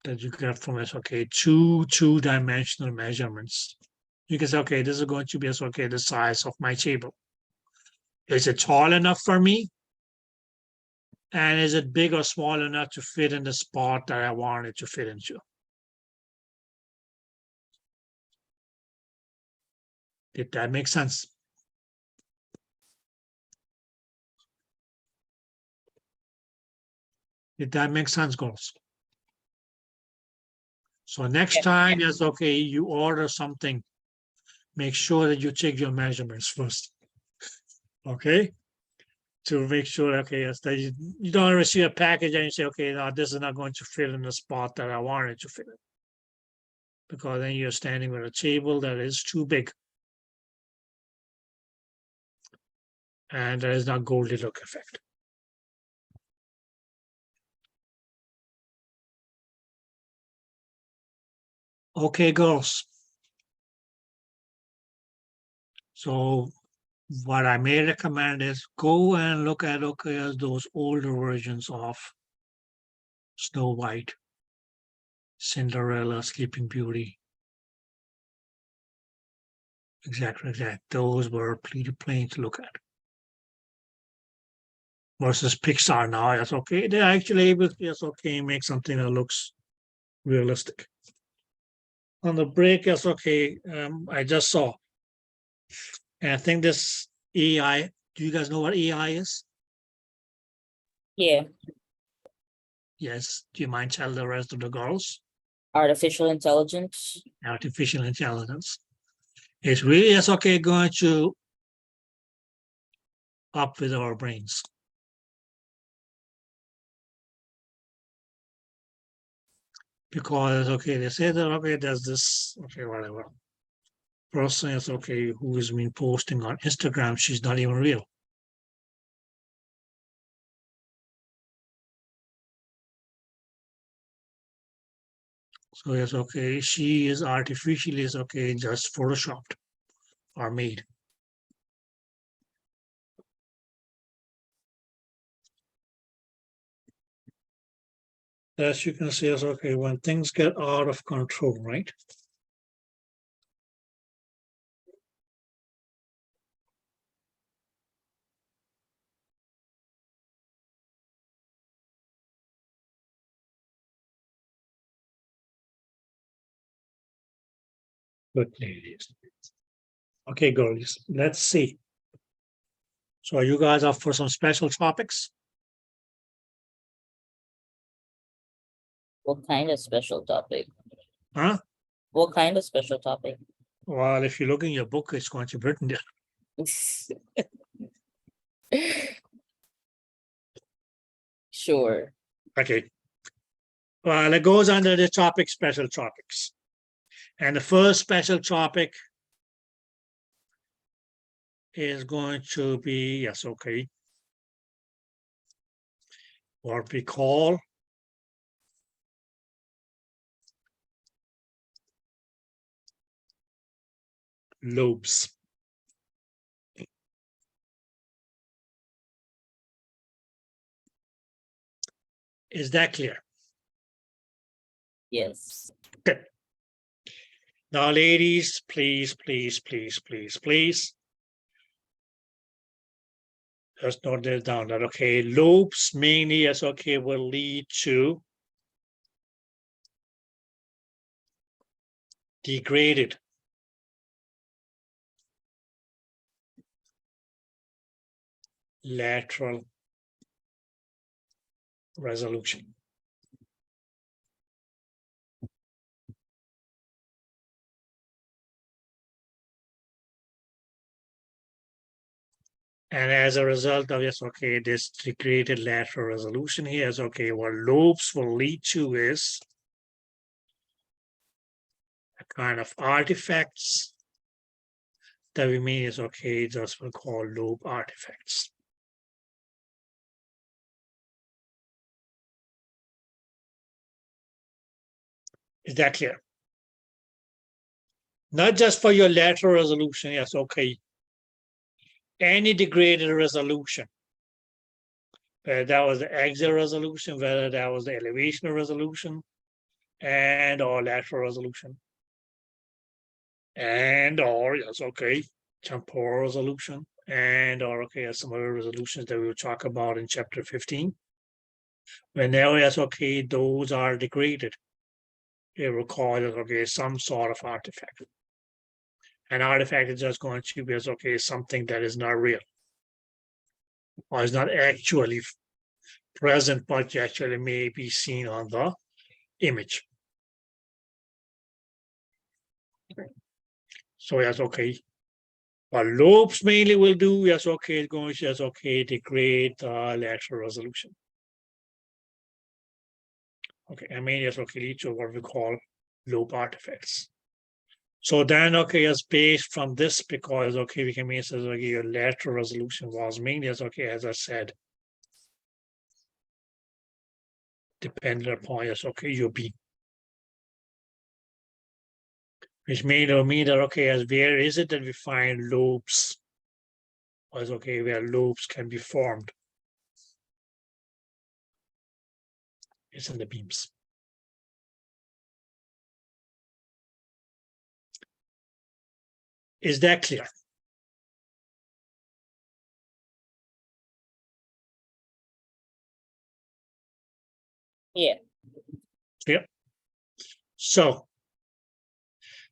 that you get from this, okay, two-dimensional measurements. You can say, okay, this is going to be, okay, the size of my table. Is it tall enough for me? And is it big or small enough to fit in the spot that I want it to fit into? Did that make sense? Did that make sense, girls? So next time, yes, okay, you order something, make sure that you check your measurements first. Okay? To make sure, okay, yes, that you don't receive a package and you say, okay, now this is not going to fit in the spot that I want it to fit in. Because then you're standing with a table that is too big. And there is not Goldilocks effect. Okay, girls. So what I may recommend is go and look at, okay, those older versions of Snow White, Cinderella, Sleeping Beauty. Exactly. Those were pretty plain to look at. Versus Pixar now, that's okay. They're actually able to, yes, okay, make something that looks realistic. On the break, yes, okay, I just saw. And I think this AI, do you guys know what AI is?
Yeah,
Yes. Do you mind tell the rest of the girls?
artificial intelligence.
Artificial intelligence. It's really, yes, okay, going to up with our brains. Because, okay, they say that, okay, there's this, okay, whatever. Person is, okay, who has been posting on Instagram, she's not even real. So it's okay, she is artificially, is okay, just photoshopped or made. As you can see, it's okay, when things get out of control, right? Good ladies. Okay, girls, let's see. So are you guys up for some special topics?
What kind of special topic?
Huh?
What kind of special topic?
Well, if you look in your book, it's going to be written there.
Sure.
Okay. Well, it goes under the topic special topics. And the first special topic is going to be, yes, okay, what we call lobes. Is that clear?
Yes.
Now, ladies, please, please, please, please, please. Just note this down that, okay, lobes mainly, yes, okay, will lead to degraded lateral resolution. And as a result of this, okay, this degraded lateral resolution here is okay, what lobes will lead to is a kind of artifacts that we mean is okay, just we'll call lobe artifacts. Is that clear? Not just for your lateral resolution, yes, okay. Any degraded resolution, whether that was the axial resolution, whether that was the elevational resolution, and or lateral resolution. And or, yes, okay, temporal resolution, and or, okay, some other resolutions that we will talk about in chapter 15. Whenever, yes, okay, those are degraded, it will call it, okay, some sort of artifact. An artifact is just going to be, okay, something that is not real, or is not actually present, but actually may be seen on the image. So yes, okay. What lobes mainly will do, yes, okay, it's going to, yes, okay, degrade the lateral resolution. Okay, I mean, yes, okay, lead to what we call lobe artifacts. So then, okay, as based from this, because, okay, we can mean, says, okay, your lateral resolution was mainly, as okay, as I said, dependent upon, yes, okay, your beam. Which may mean that, okay, as where is it that we find lobes? As okay, where lobes can be formed. It's in the beams. Is that clear?
Yeah.
Clear? So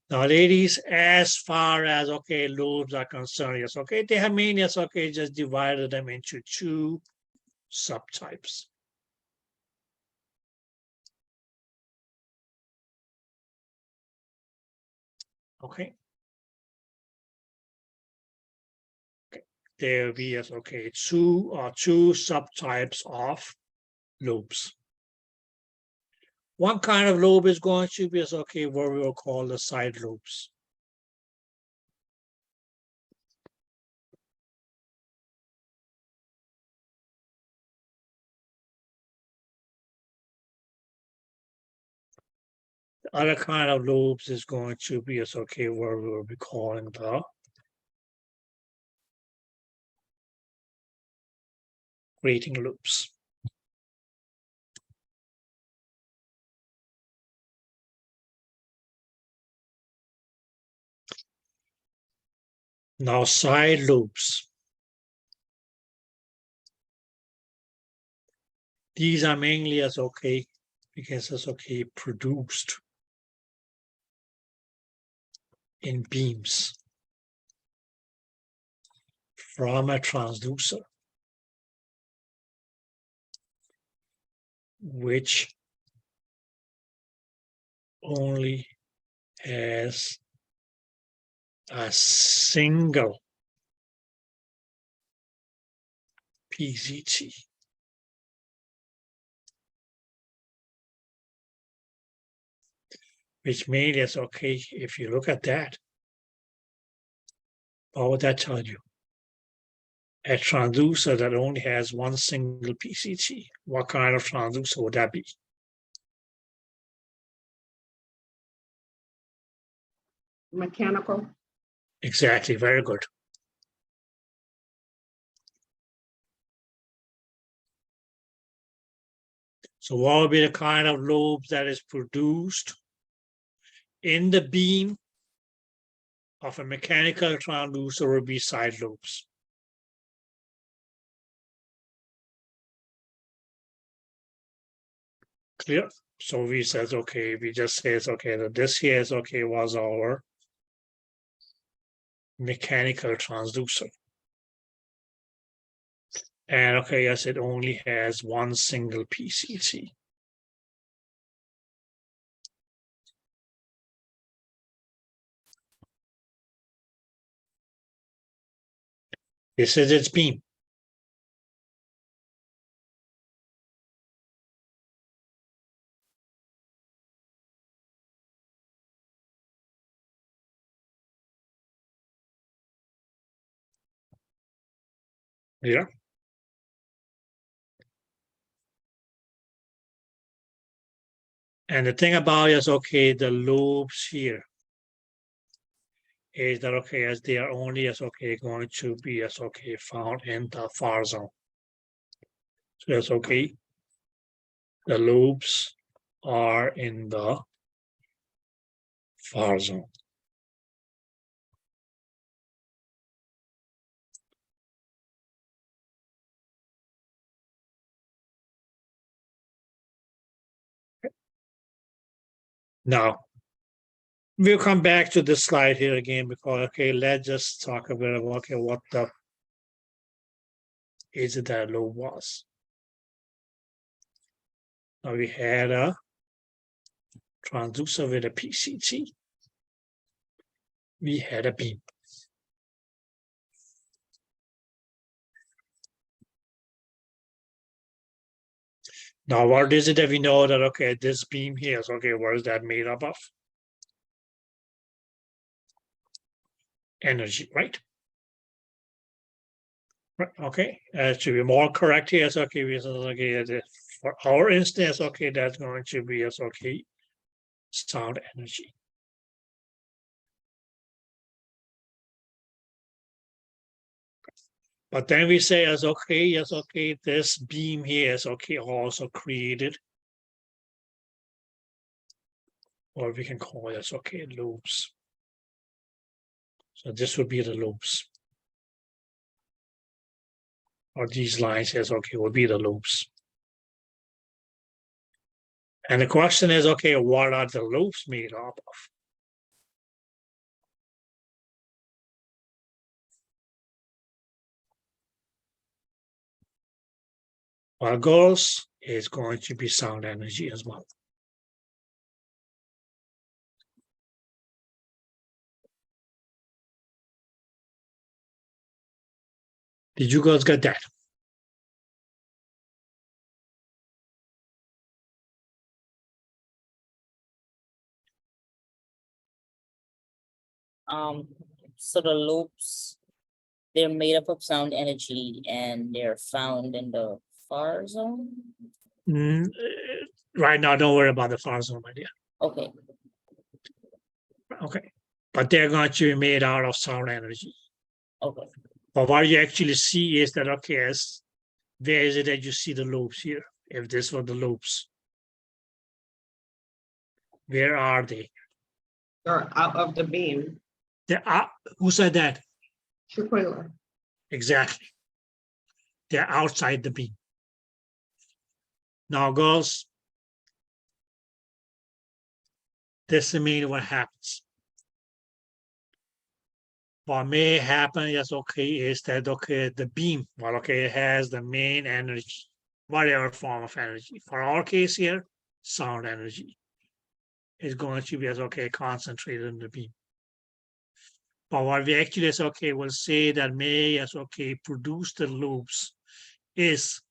now, ladies, as far as okay, lobes are concerned, yes, okay, they have mainly, yes, okay, just divided them into two subtypes. Okay. There will be, yes, okay, two subtypes of lobes. One kind of lobe is going to be, yes, okay, what we will call the side lobes. The other kind of lobes is going to be, yes, okay, what we will be calling the grating lobes. Now, side lobes. These are mainly as okay, because as okay, produced in beams from a transducer, which only has a single PCT. Which means, okay, if you look at that, what would that tell you? A transducer that only has one single PCT. What kind of transducer would that be?
Mechanical.
Exactly, very good. So what would be the kind of lobes that is produced in the beam of a mechanical transducer would be side lobes. Clear? So we says, okay, we just says, okay, that this here is okay, was our mechanical transducer. And okay, yes, it only has one single PCT. This is its beam. Yeah. And the thing about it is, okay, the lobes here is that, okay, as they are only as, okay, going to be as, okay, found in the far zone. So that's okay. The lobes are in the far zone. Now, we'll come back to this slide here again because, okay, let's just talk a bit about, okay, what the is it that lobe was. Now we had a transducer with a PCT. We had a beam. Now, what is it that we know that, okay, this beam here is, okay, what is that made up of? Energy, right? Right, okay, to be more correct here, so okay, we said, okay, for our instance, okay, that's going to be as, okay, sound energy. But then we say as, okay, yes, okay, this beam here is, okay, also created, or we can call it as, okay, loops. So this would be the loops. Or these lines is, okay, would be the loops. And the question is, okay, what are the loops made up of? Our goals is going to be sound energy as well. Did you guys get that?
So the loops, they're made up of sound energy and they're found in the far zone.
Right now, don't worry about the far zone, my dear.
Okay,
Okay. But they're going to be made out of sound energy.
okay.
But what you actually see is that, okay, where is it that you see the loops here? If this were the loops, where are they?
Or out of the beam.
They're out. Who said that?
Shaquilla.
Exactly. They're outside the beam. Now, girls, this is mainly what happens. what may happen is okay, is that okay, the beam, well, okay, it has the main energy, whatever form of energy. For our case here, sound energy is going to be as okay, concentrated in the beam. But what we actually is okay, will say that may as okay produce the loops is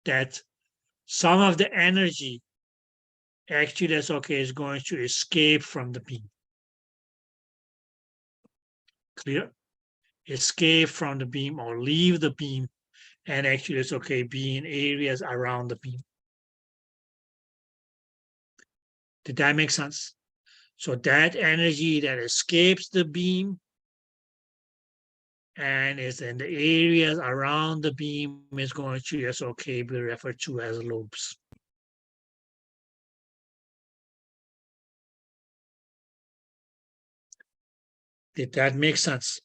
that some of the energy actually is okay, is going to escape from the beam. Clear? Escape from the beam or leave the beam, and actually it's okay, be in areas around the beam. Did that make sense? So that energy that escapes the beam and is in the areas around the beam is going to just okay, be referred to as loops. Did that make sense?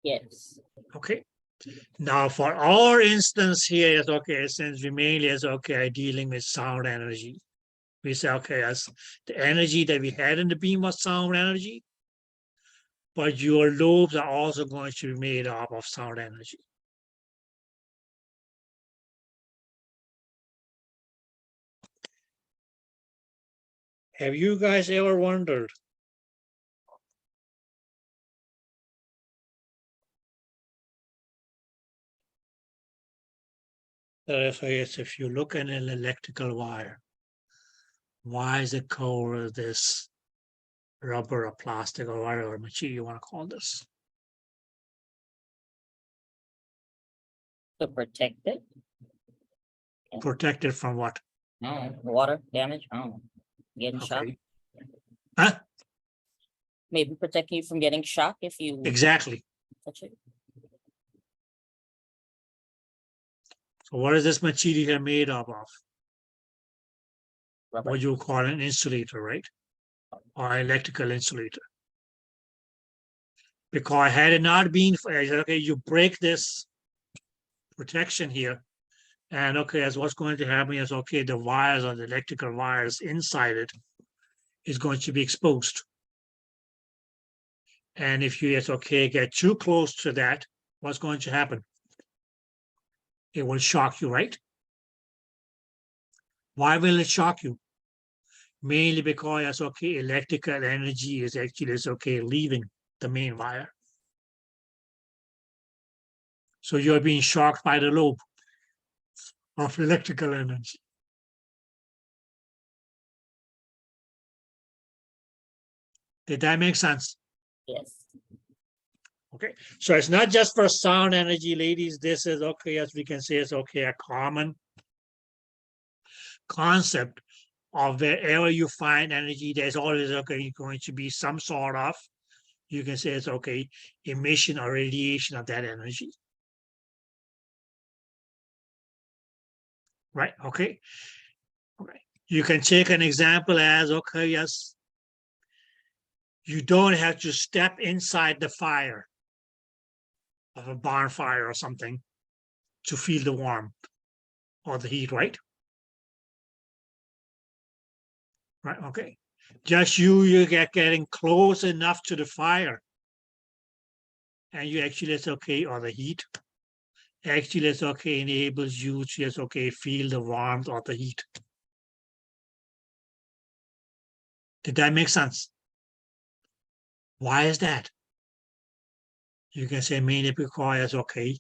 Yes.
Okay. Now for our instance here is okay, since we mainly is okay dealing with sound energy. We say okay, as the energy that we had in the beam was sound energy, but your lobes are also going to be made up of sound energy. Have you guys ever wondered that if you look at an electrical wire, why is it covered this rubber or plastic or whatever material you want to call this?
To protect it.
Protected from what?
Water damage. Getting shocked.
Okay. Huh?
Maybe protecting you from getting shocked if you
Exactly.
touch it.
So what is this material here made up of?
Rubber.
What you call an insulator, right? Or electrical insulator. Because had it not been for, okay, you break this protection here, and okay, as what's going to happen is okay, the wires or the electrical wires inside it is going to be exposed. And if you just okay, get too close to that, what's going to happen? It will shock you, right? Why will it shock you? Mainly because okay, electrical energy is actually okay leaving the main wire. So you're being shocked by the lobe of electrical energy. Did that make sense?
Yes.
Okay, so it's not just for sound energy, ladies. This is okay, as we can say, it's okay, a common concept of wherever you find energy, there's always okay going to be some sort of, you can say it's okay, emission or radiation of that energy. Right, okay. Okay. You can take an example as okay, yes. You don't have to step inside the fire of a barn fire or something to feel the warmth or the heat, right? Right, okay. Just you getting close enough to the fire and you actually it's okay, or the heat actually it's okay, enables you to just okay, feel the warmth or the heat. Did that make sense? Why is that? You can say mainly because okay,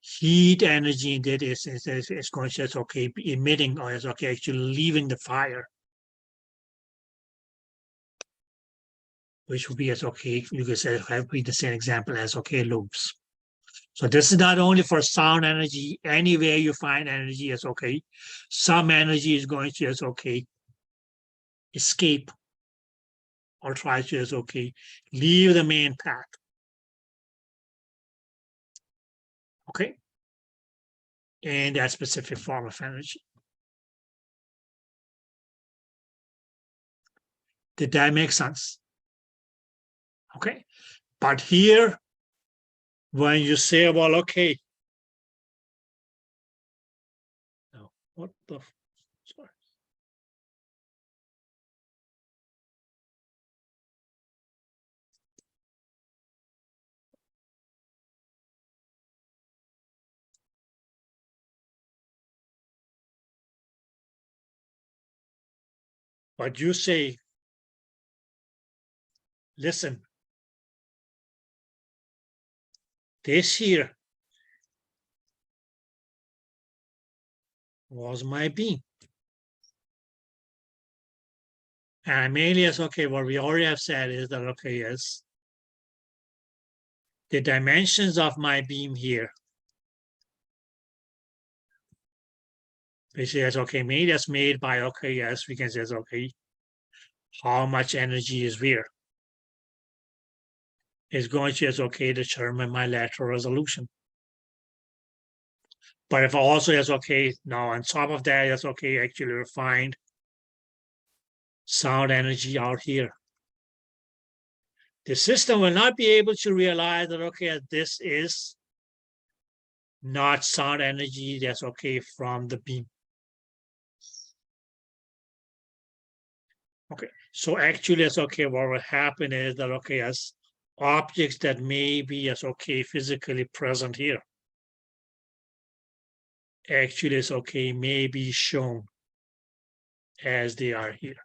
heat energy in that is going to just okay, be emitting or is okay, actually leaving the fire. Which would be as okay, you could say have be the same example as okay, loops. So this is not only for sound energy, anywhere you find energy is okay. Some energy is going to is okay, escape or try to is okay, leave the main path. Okay. And that specific form of energy. Did that make sense? Okay. But here, when you say, well, okay. No, what the, sorry. But you say, listen, this here was my beam. And mainly as okay, what we already have said is that okay, yes, the dimensions of my beam here, which is okay, maybe that's made by okay, yes, we can say okay, how much energy is where is going to is okay determine my lateral resolution. But if also is okay, now on top of that, it's okay, actually find sound energy out here. The system will not be able to realize that, okay, this is not sound energy that's okay from the beam. Okay, so actually it's okay, what will happen is that, okay, as objects that may be as okay physically present here, actually it's okay, may be shown as they are here.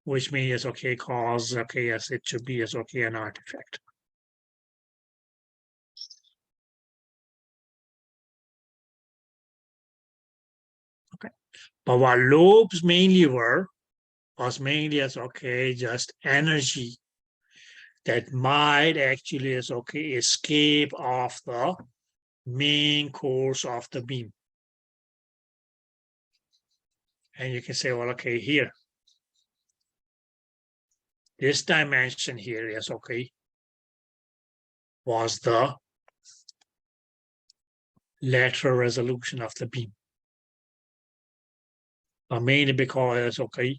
Which means okay, cause okay, yes, it should be as okay an artifact. Okay, but what lobes mainly were was mainly as okay, just energy that might actually as okay escape off the main course of the beam. And you can say, well, okay, here. This dimension here is okay, was the lateral resolution of the beam. But mainly because okay,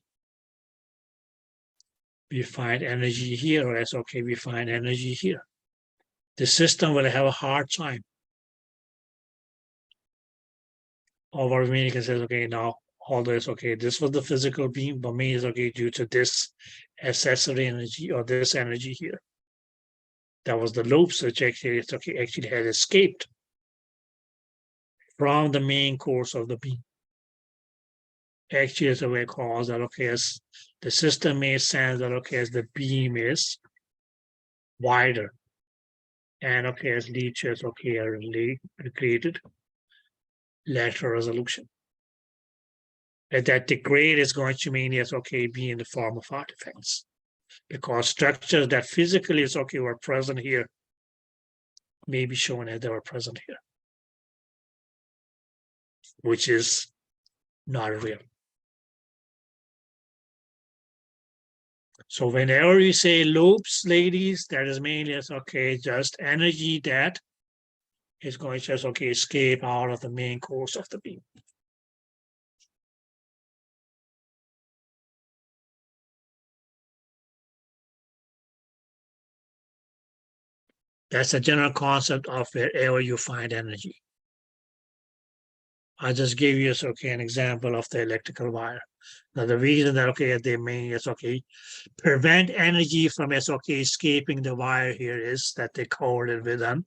we find energy here, or as okay, we find energy here. The system will have a hard time. Or we can say, okay, now although it's okay, this was the physical beam, but maybe it's okay due to this accessory energy or this energy here. That was the loops which actually it's okay, actually had escaped from the main course of the beam. Actually, it's a way cause that okay, as the system made sense that okay, as the beam is wider, and okay, as leeches okay are created lateral resolution. And that the grade is going to mean yes, okay, be in the form of artifacts. Because structures that physically is okay were present here may be shown as they were present here, which is not real. So whenever you say loops, ladies, that is mainly as okay, just energy that is going to just okay escape out of the main course of the beam. That's a general concept of wherever you find energy. I just gave you okay an example of the electrical wire. Now the reason that okay they may is okay prevent energy from okay escaping the wire here is that they cover it with an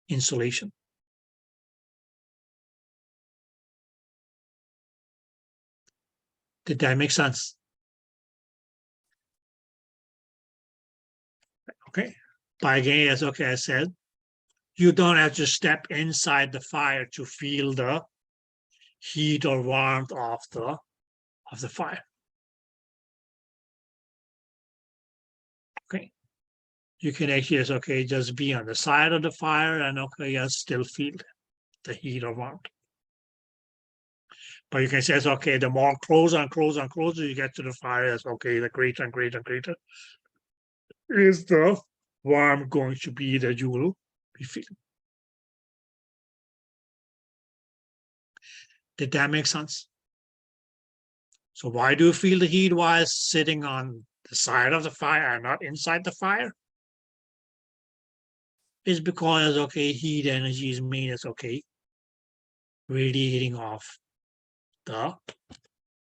insulation. Did that make sense? Okay. But again, as okay I said, you don't have to step inside the fire to feel the heat or warmth of the fire. Okay. You can actually okay just be on the side of the fire and okay yes, still feel the heat or warmth. But you can say it's okay, the more closer you get to the fire, it's okay, the greater and greater and greater is the warmth going to be that you will be feeling. Did that make sense? So why do you feel the heat while sitting on the side of the fire and not inside the fire? It's because okay, heat energy is made as okay, radiating off the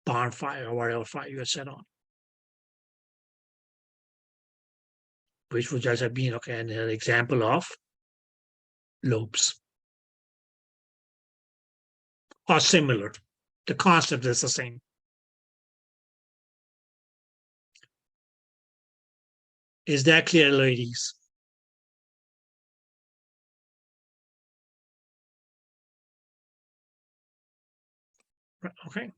bonfire or whatever fire you set on. Which would just have been okay, an example of lobes. Or similar. The concept is the same. Is that clear, ladies? Okay.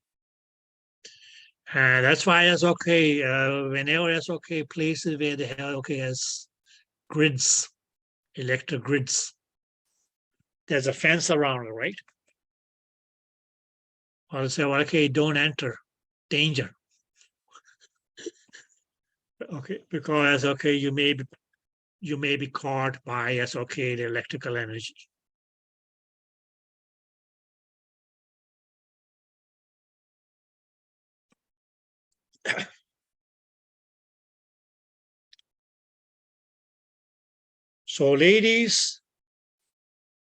And that's why it's okay. Whenever it's okay, places where they have okay as grids, electric grids. There's a fence around it, right? Or say, well, okay, don't enter, danger. Okay, because okay, you may be caught by as okay the electrical energy. So, ladies,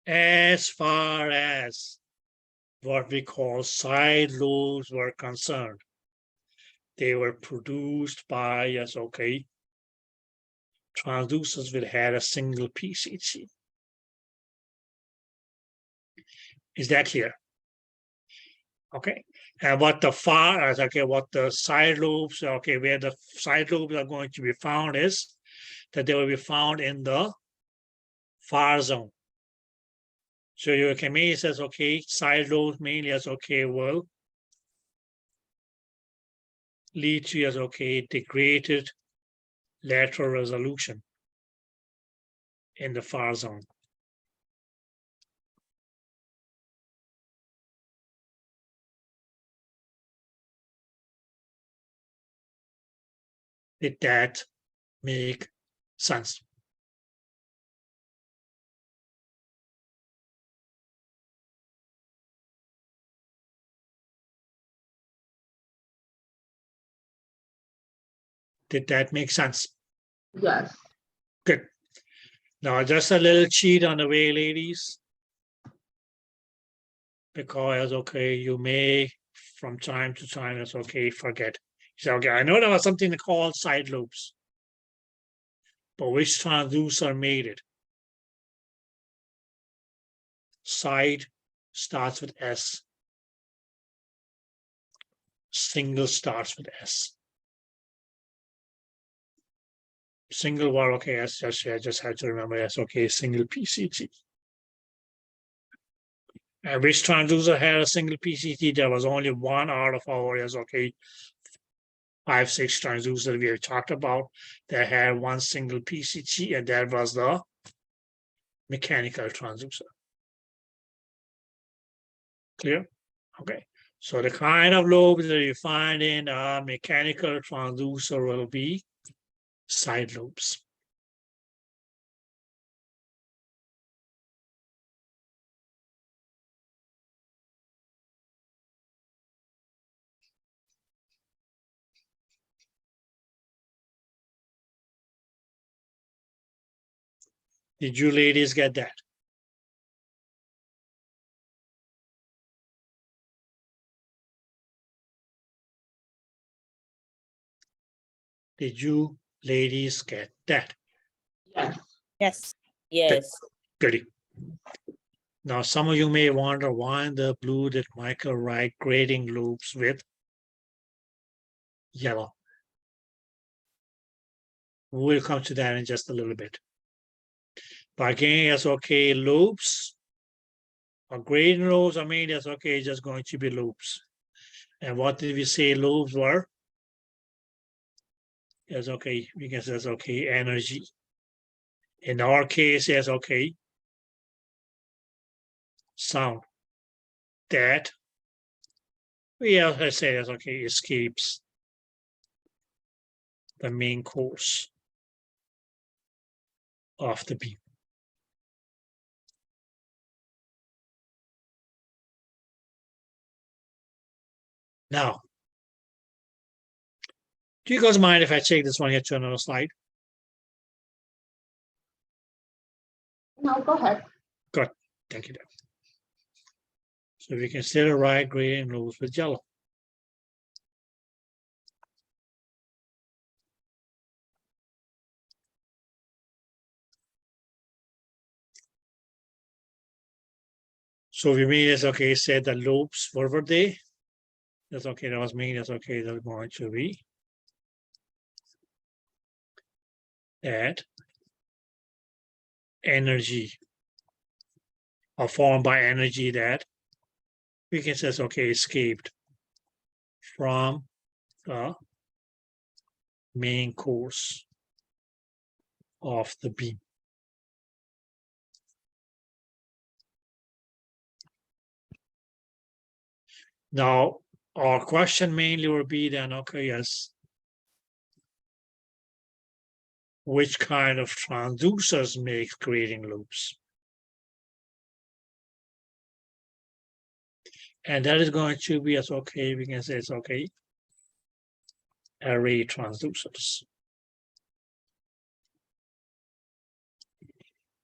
as far as what we call side lobes were concerned, they were produced by yes, okay, transducers that had a single PCT. Is that clear? Okay. And what the what the side lobes, okay, where the side lobes are going to be found is that they will be found in the far zone. So you can make it as okay, side lobes mainly as okay will lead to as okay degraded lateral resolution in the far zone. Did that make sense? Did that make sense?
Yes.
Good. Now, just a little cheat on the way, ladies. Because, okay, you may, from time to time, it's okay, forget. You say, okay, I know there was something called side lobes. But which transducer made it? Side starts with S. Single starts with S. Single were okay, I just had to remember S, okay, single PCT. And which transducer had a single PCT? There was only one out of our okay 5-6 transducer we have talked about that had one single PCT, and that was the mechanical transducer. Clear? Okay. So the kind of lobes that you find in a mechanical transducer will be side lobes. Did you ladies get that? Did you ladies get that?
Yes.
Yes. Yes.
Goody. Now, some of you may wonder why in the blue did Michael write grading loops with yellow. We'll come to that in just a little bit. But again, it's okay, loops or grading loops, I mean, it's okay, just going to be loops. And what did we say loops were? It's okay, we can say it's okay, energy. In our case, it's okay, sound. That, we also say it's okay, escapes the main course of the beam. Now, do you guys mind if I take this one here to another slide?
No, go ahead.
Good, thank you. So we can still write grading loops with yellow. So we mean it's okay, said the loops, what were they? That's okay, that was mean, that's okay, that's going to be that energy are formed by energy that we can say, okay, escaped from the main course of the beam. Now, our question mainly will be then, okay, yes, which kind of transducers make grading loops? And that is going to be as okay, we can say it's okay, array transducers.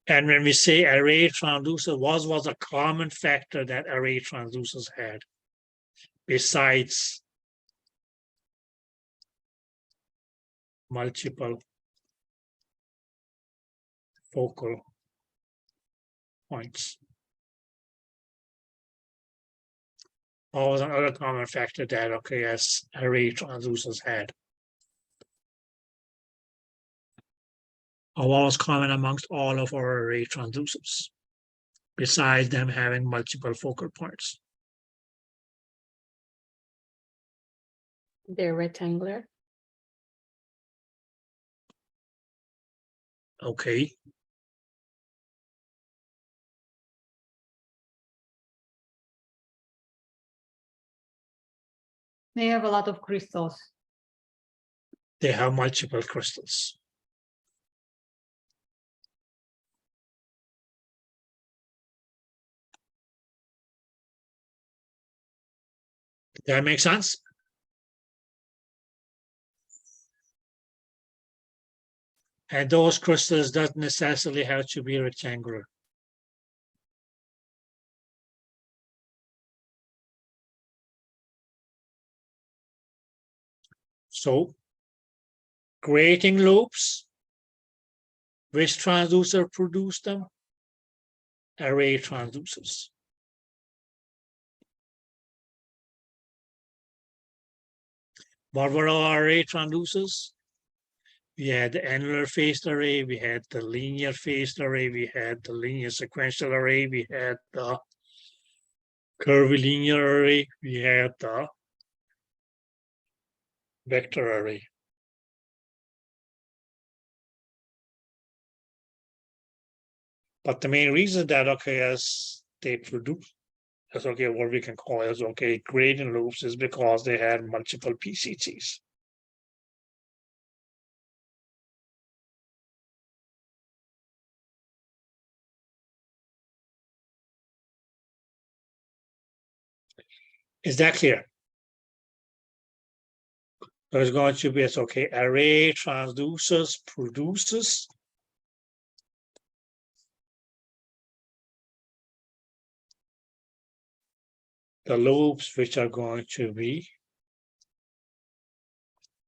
And when we say array transducer, what was a common factor that array transducers had besides multiple focal points? What was another common factor that, okay, as array transducers had? Or what was common amongst all of our array transducers, besides them having multiple focal points?
They're rectangular.
Okay,
They have a lot of crystals.
they have multiple crystals. Does that make sense? And those crystals doesn't necessarily have to be rectangular. So, creating loops, which transducer produce them? Array transducers. What were our array transducers? We had the annular phased array, we had the linear phased array, we had the linear sequential array, we had the curvilinear array, we had the vector array. But the main reason that, okay, as they produce, as okay, what we can call as okay, gradient loops is because they had multiple PCTs. Is that clear? There's going to be as okay, array transducers produces the loops which are going to be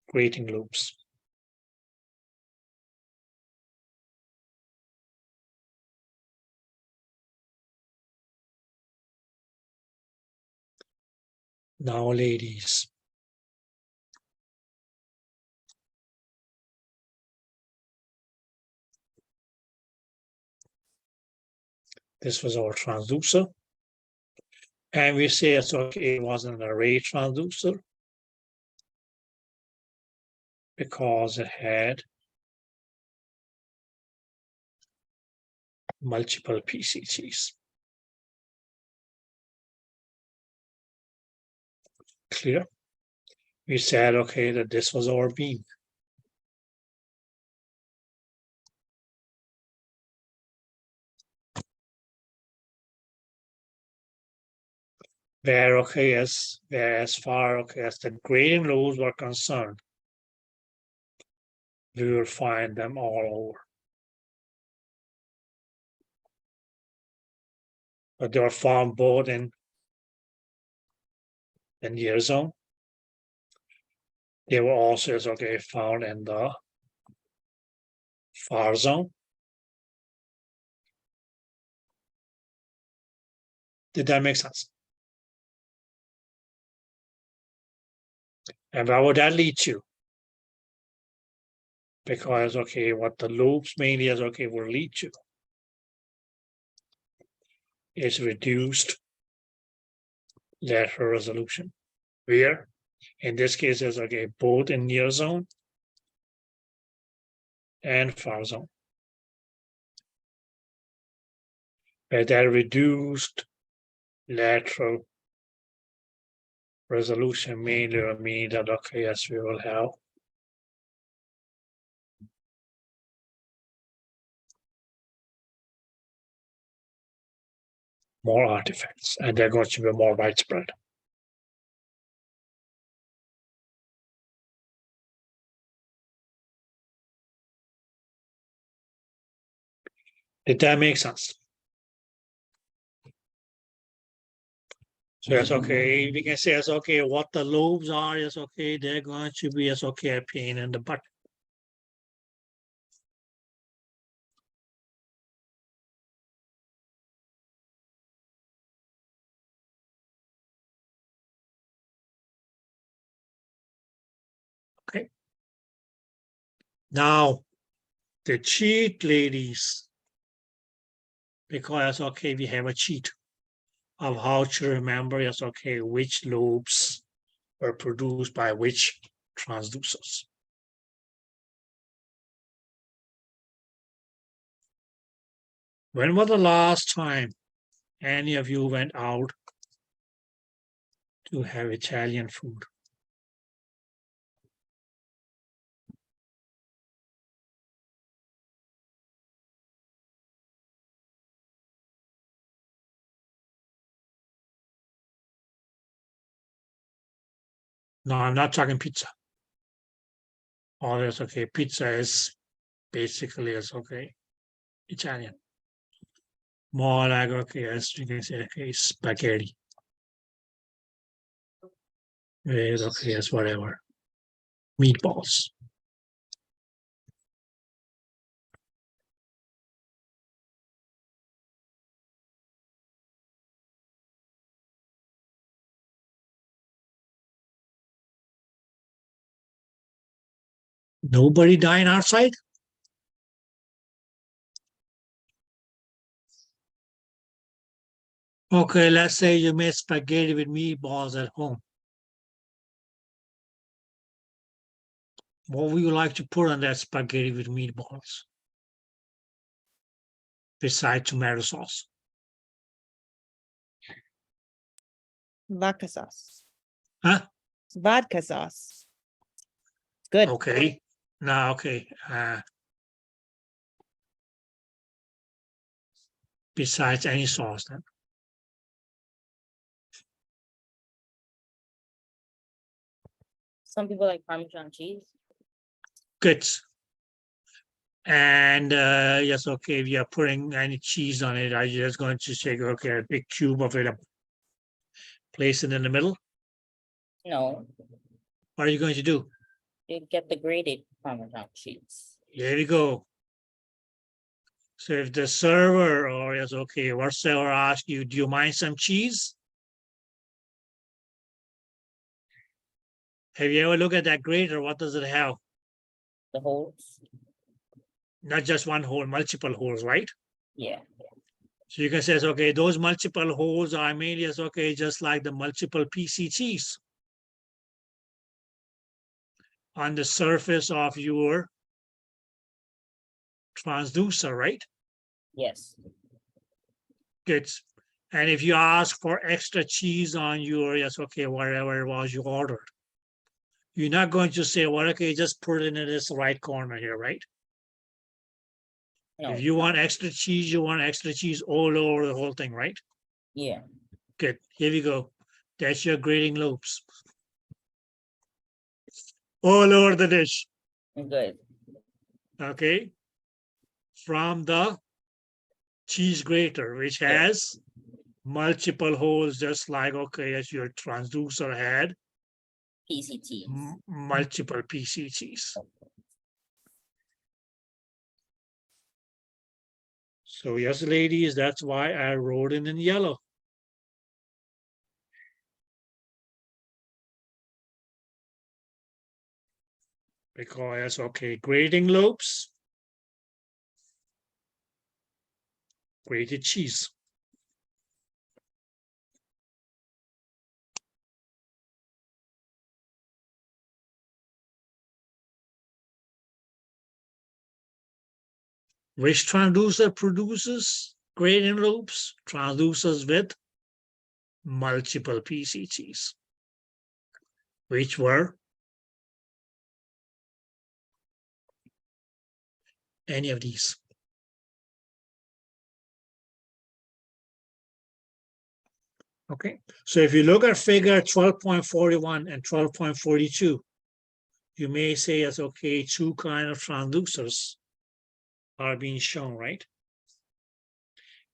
grading loops. Now, ladies, this was our transducer. And we say it's okay, it was an array transducer because it had multiple PCTs. Clear? We said, okay, that this was our beam. Where, okay, as far okay, as the grading loops were concerned, we will find them all over. But they are found both in the near zone. They were also okay, found in the far zone. Did that make sense? And where would that lead to? Because, okay, what the loops mainly is, okay, will lead to is reduced lateral resolution, where in this case is, okay, both in near zone and far zone. Where that reduced lateral resolution mainly will mean that, okay, yes, we will have more artifacts, and they're going to be more widespread. Did that make sense? So it's okay. We can say it's okay. What the lobes are is okay. They're going to be as okay a pain in the butt. Okay. Now the cheat, ladies, because okay, we have a cheat of how to remember yes, okay, which lobes were produced by which transducers. When was the last time any of you went out to have Italian food? No, I'm not talking pizza. Oh, that's okay. Pizza is basically is okay. Italian. More like okay, as you can say, okay, spaghetti. With okay, yes, whatever. Meatballs. Nobody dine outside? Okay, let's say you made spaghetti with meatballs at home. What would you like to put on that spaghetti with meatballs? Besides tomato sauce.
Vodka sauce.
Huh?
It's vodka sauce. It's good.
Okay. Now, okay. Besides any sauce, then.
Some people like Parmesan cheese.
Good. And yes, okay, if you're putting any cheese on it, I'm just going to take okay, a big cube of it, place it in the middle.
No,
What are you going to do?
you get the grated Parmesan cheese.
Here we go. So if the server or yes, okay, whatsoever asks you, do you mind some cheese? Have you ever looked at that grater? What does it have?
The holes.
Not just one hole, multiple holes, right?
Yeah.
So you can say, okay, those multiple holes are mainly as okay, just like the multiple PCTs on the surface of your transducer, right?
Yes.
Good. And if you ask for extra cheese on your, yes, okay, whatever it was you ordered, you're not going to say, well, okay, just put it in this right corner here, right?
No.
If you want extra cheese, you want extra cheese all over the whole thing, right?
Yeah.
Good. Here we go. That's your grating loops. All over the dish.
Good.
Okay. From the cheese grater, which has multiple holes, just like, okay, as your transducer had
PCT.
multiple PCTs. So yes, ladies, that's why I wrote it in yellow. because, okay, grading lobes, grated cheese. Which transducer produces grading loops? Transducers with multiple PCTs. Which were any of these. Okay, so if you look at figure 12.41 and 12.42, you may say as okay, two kind of transducers are being shown, right?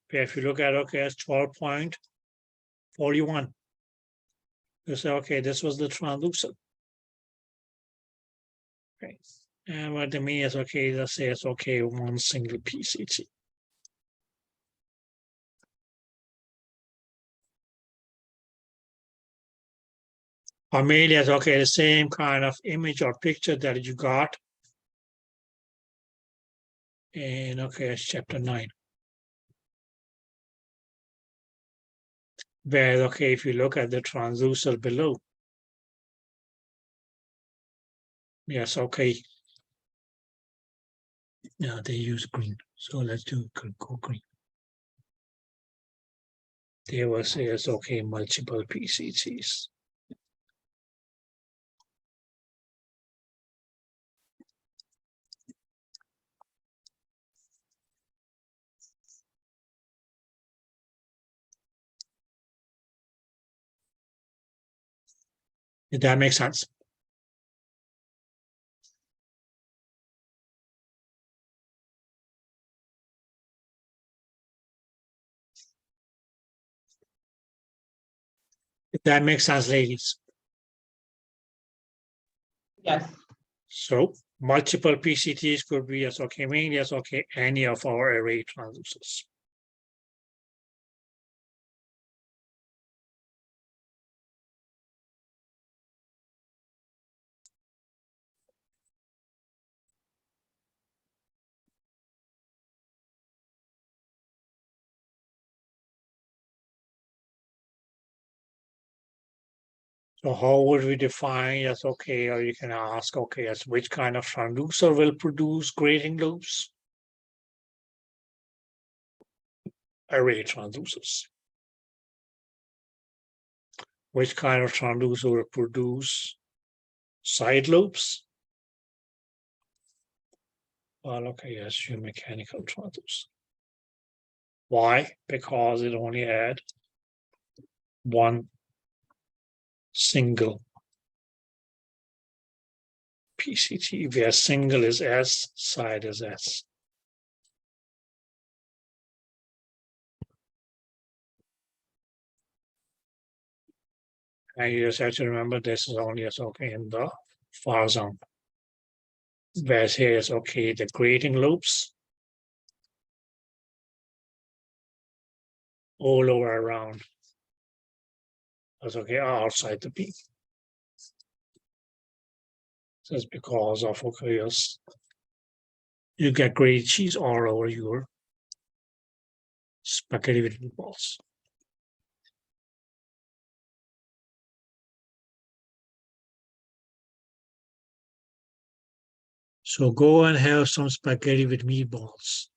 But if you look at okay, as 12.41, you say okay, this was the transducer. Okay, and what they mean is okay, let's say it's okay, one single PCT. Or maybe it's okay, the same kind of image or picture that you got in okay, it's chapter 9. Where okay, if you look at the transducer below, yes, okay. Yeah, they use green. So let's do go green. They will say it's okay, multiple PCTs. Did that make sense? If that makes sense, ladies.
Yes.
So multiple PCTs could be as okay, mainly as okay, any of our array transducers. So how would we define as okay, or you can ask, okay, as which kind of transducer will produce grading loops? Array transducers. Which kind of transducer will produce side loops? Well, okay, yes, your mechanical transducer. Why? Because it only had one single PCT, where single is S, side is S. And you just have to remember this is only as okay in the far zone. Whereas here is okay, the grading loops all over around. That's okay, outside the peak. That's because of okay, yes, you get graded cheese all over your spaghetti with meatballs. So go and have some spaghetti with meatballs.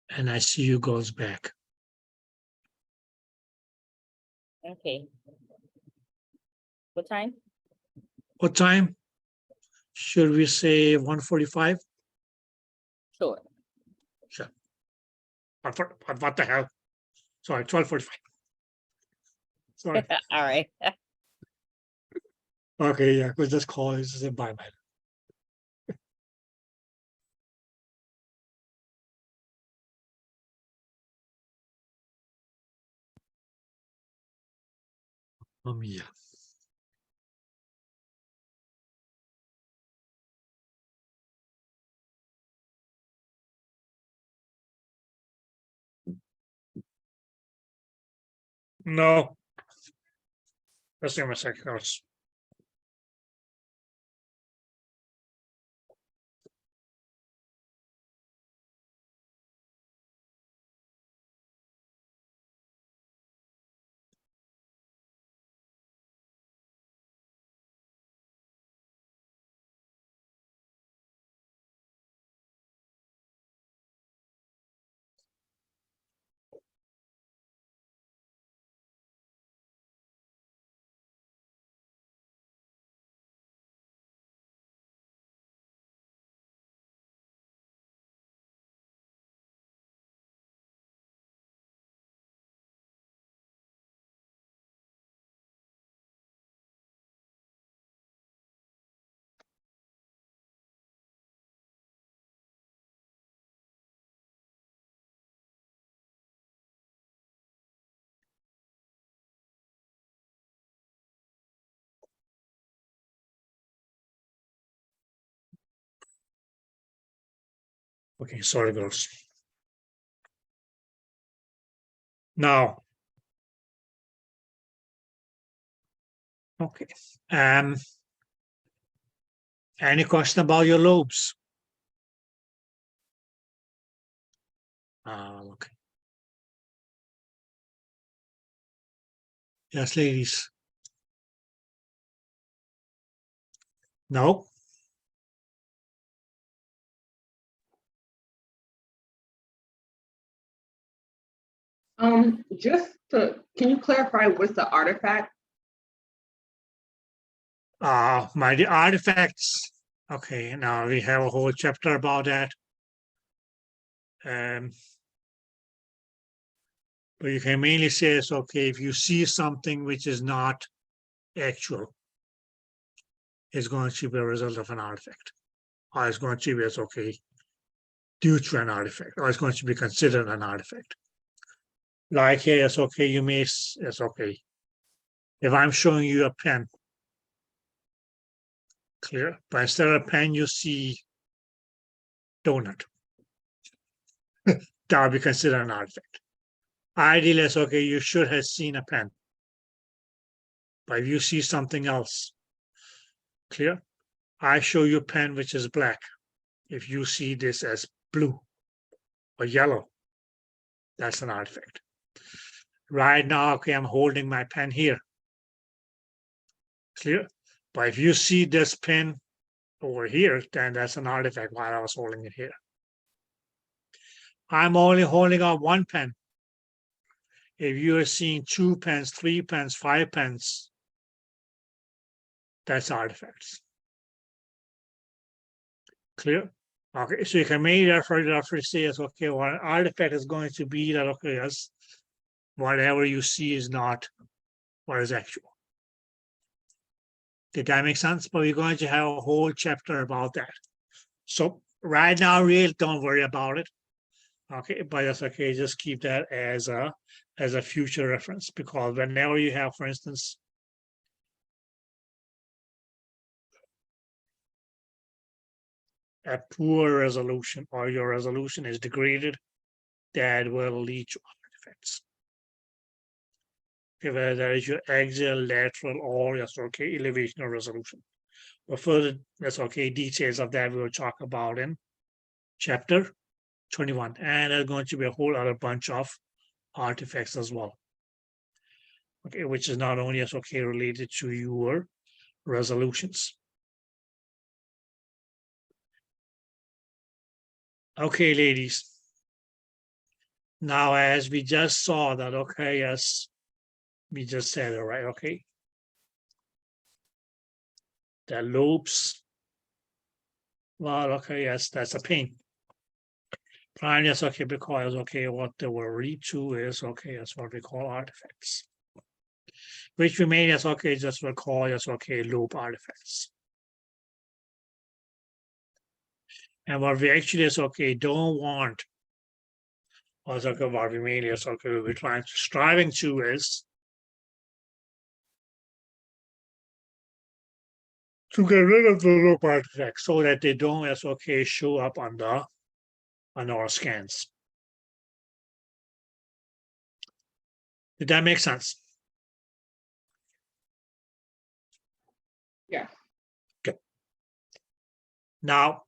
And I see you girls back.
Okay. What time?
What time? Should we say 1:45?
Sure.
Sure. What the hell? Sorry, 12:45. Sorry.
All right.
Okay, yeah, we'll just call it, just say bye bye. Yeah. No. Let's see my second. Okay, sorry, girls. Now, okay. Any question about your lobes? Okay. Yes, ladies. No?
Can you clarify what's the artifact?
The artifacts. Okay, now we have a whole chapter about that. But you can mainly say it's okay if you see something which is not actual, it's going to be a result of an artifact, or it's going to be it's okay due to an artifact, or it's going to be considered an artifact. Like here, it's okay, you may, it's okay. If I'm showing you a pen, clear, but instead of a pen, you see donut. That would be considered an artifact. Ideally, it's okay, you should have seen a pen. But if you see something else, clear? I show you a pen which is black. If you see this as blue or yellow, that's an artifact. Right now, okay, I'm holding my pen here. Clear? But if you see this pen over here, then that's an artifact while I was holding it here. I'm only holding on one pen. If you are seeing 2 pens, 3 pens, 5 pens, that's artifacts. Clear? Okay, so you can make that for say is okay, well, an artifact is going to be that okay, yes, whatever you see is not what is actual. Did that make sense? But we're going to have a whole chapter about that. So right now, really don't worry about it. Okay, but that's okay. Just keep that as a future reference, because whenever you have, for instance, a poor resolution or your resolution is degraded, that will lead to artifacts. Okay, whether that is your axial, lateral, or yes, okay, elevation or resolution. But further, that's okay, details of that we will talk about in chapter 21. And there's going to be a whole other bunch of artifacts as well. Okay, which is not only as okay related to your resolutions. Okay, ladies. Now, as we just saw that, okay, yes, we just said it, right? Okay. The lobes. Well, okay, yes, that's a pain. Prime, yes, okay, because okay, what they will read to is okay, that's what we call artifacts. Which we may as okay, just will call as okay, lobe artifacts. And what we actually is okay, don't want, or okay, what we mainly is okay, we're striving to is to get rid of the lobe artifacts so that they don't as okay show up on our scans. Did that make sense?
Yes.
Okay. Now,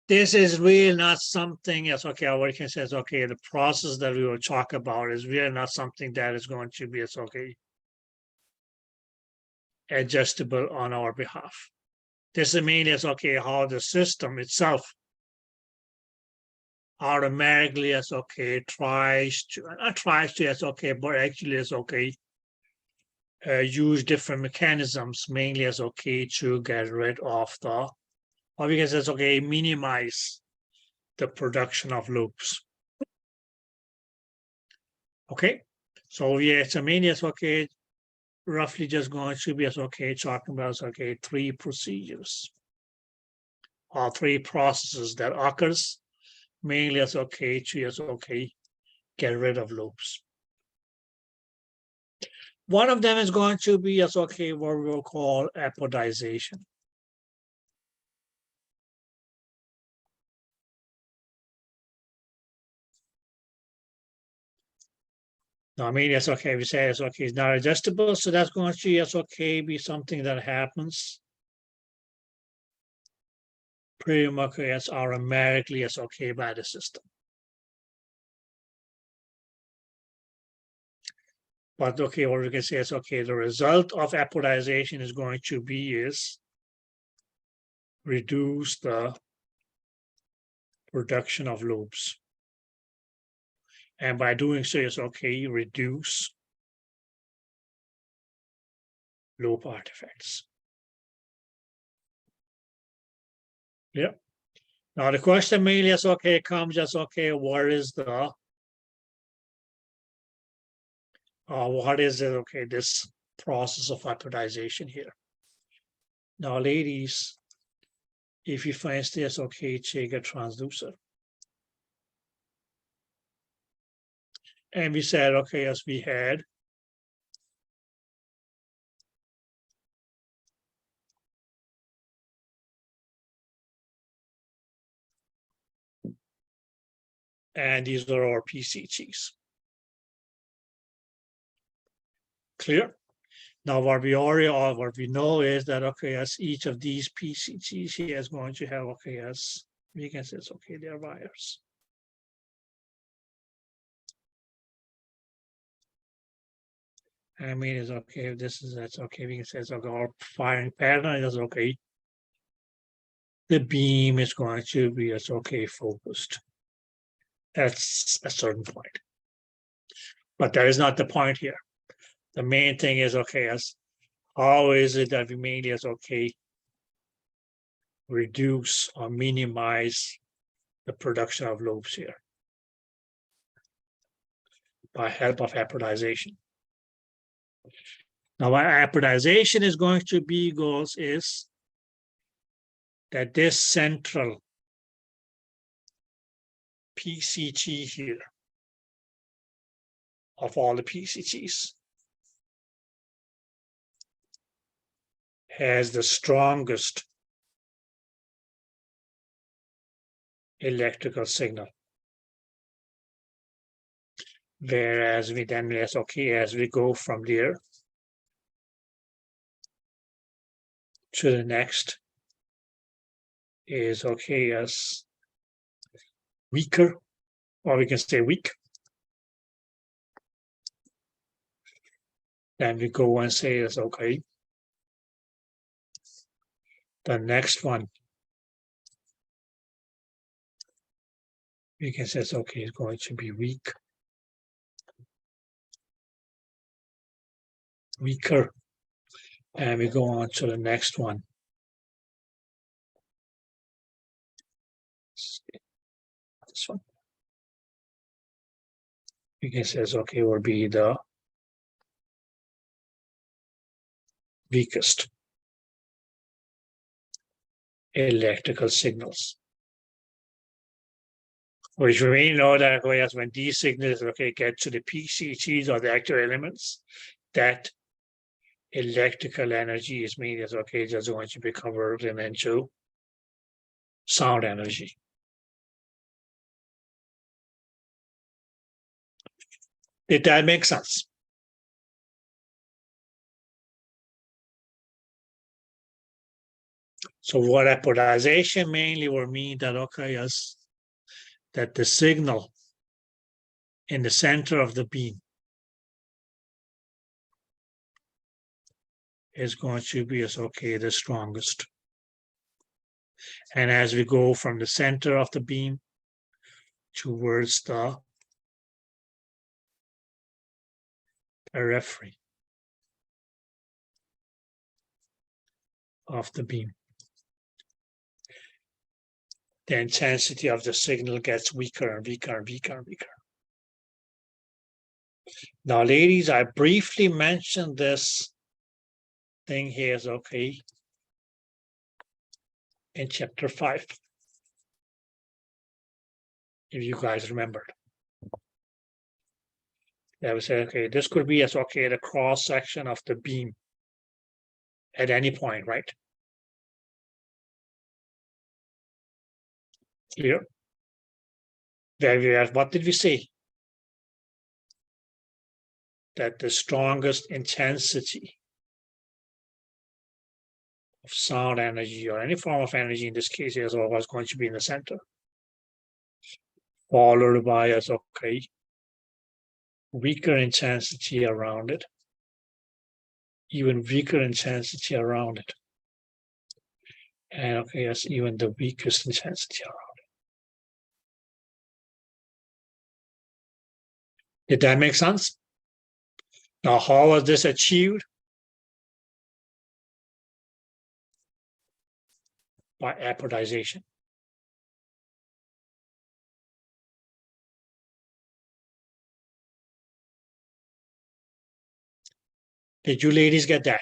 this is really not something as okay, what you can say is okay, the process that we will talk about is really not something that is going to be as okay adjustable on our behalf. This is mainly as okay, how the system itself automatically as okay tries to, not tries to as okay, but actually as okay use different mechanisms, mainly as okay to get rid of the, or we can say it's okay, minimize the production of loops. Okay, so yeah, it's a mainly as okay, roughly just going to be as okay, talking about okay, 3 procedures or 3 processes that occurs mainly as okay to as okay, get rid of loops. One of them is going to be as okay, what we will call apodization. Now, I mean, it's okay. We say it's okay. It's not adjustable, so that's going to yes, okay, be something that happens pretty much as automatically as okay by the system. But okay, what we can say is okay, the result of apodization is going to be is reduce the production of loops. And by doing so, it's okay, reduce loop artifacts. Yeah. Now the question mainly is okay, comes just okay, what is the what is it? Okay, this process of apodization here. Now, ladies, if you find this okay, take a transducer. And we said, okay, as we had and these are our PCGs. Clear? Now, what we know is that okay, as each of these PCGs here is going to have okay, as we can say, it's okay, they're wires. I mean, it's okay. This is that's okay. We can say it's okay. Our firing pattern is okay. The beam is going to be as okay focused. That's a certain point. But that is not the point here. The main thing is okay, as how is it that we mainly as okay reduce or minimize the production of loops here by help of apodization. Now, what apodization is going to be goals is that this central PCG here of all the PCGs has the strongest electrical signal. Whereas we then, yes, okay, as we go from there to the next is okay as weaker, or we can say weak. Then we go and say it's okay. The next one, we can say it's okay, it's going to be weak. Weaker. And we go on to the next one. This one. We can say it's okay, will be the weakest electrical signals. Which we may know that when these signals okay get to the PCGs or the active elements, that electrical energy is mainly as okay just going to be converted into sound energy. Did that make sense? So what apodization mainly will mean that okay, yes, that the signal in the center of the beam is going to be as okay the strongest. And as we go from the center of the beam towards the periphery of the beam, the intensity of the signal gets weaker and weaker and weaker and weaker. Now, ladies, I briefly mentioned this thing here is okay in chapter 5. If you guys remembered. That we say, okay, this could be as okay the cross section of the beam at any point, right? Clear? There we are. What did we say? that the strongest intensity of sound energy or any form of energy in this case is always going to be in the center, followed by as okay, weaker intensity around it, even weaker intensity around it, and okay, yes, even the weakest intensity around it. Did that make sense? Now, how was this achieved? By apodization. Did you ladies get that?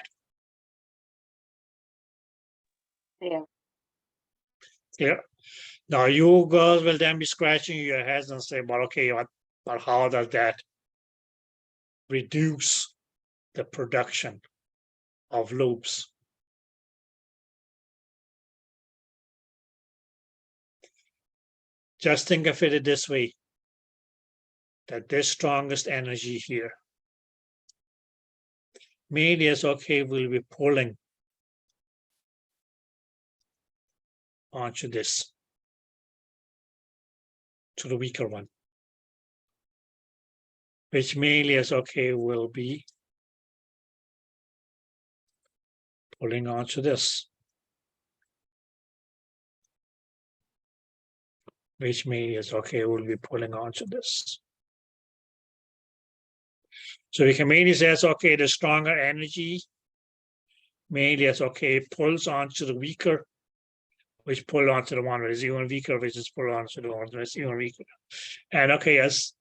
Yeah.
Yeah. Now you girls will then be scratching your heads and say, "But okay, but how does that reduce the production of loops?" Just think of it this way: that this strongest energy here, mainly as okay, will be pulling onto this, to the weaker one, which mainly as okay will be pulling onto this, which mainly as okay will be pulling onto this. So we can mainly say, okay, the stronger energy mainly as okay pulls onto the weaker, which pull onto the one that is even weaker, which is pull onto the one that is even weaker. And okay, as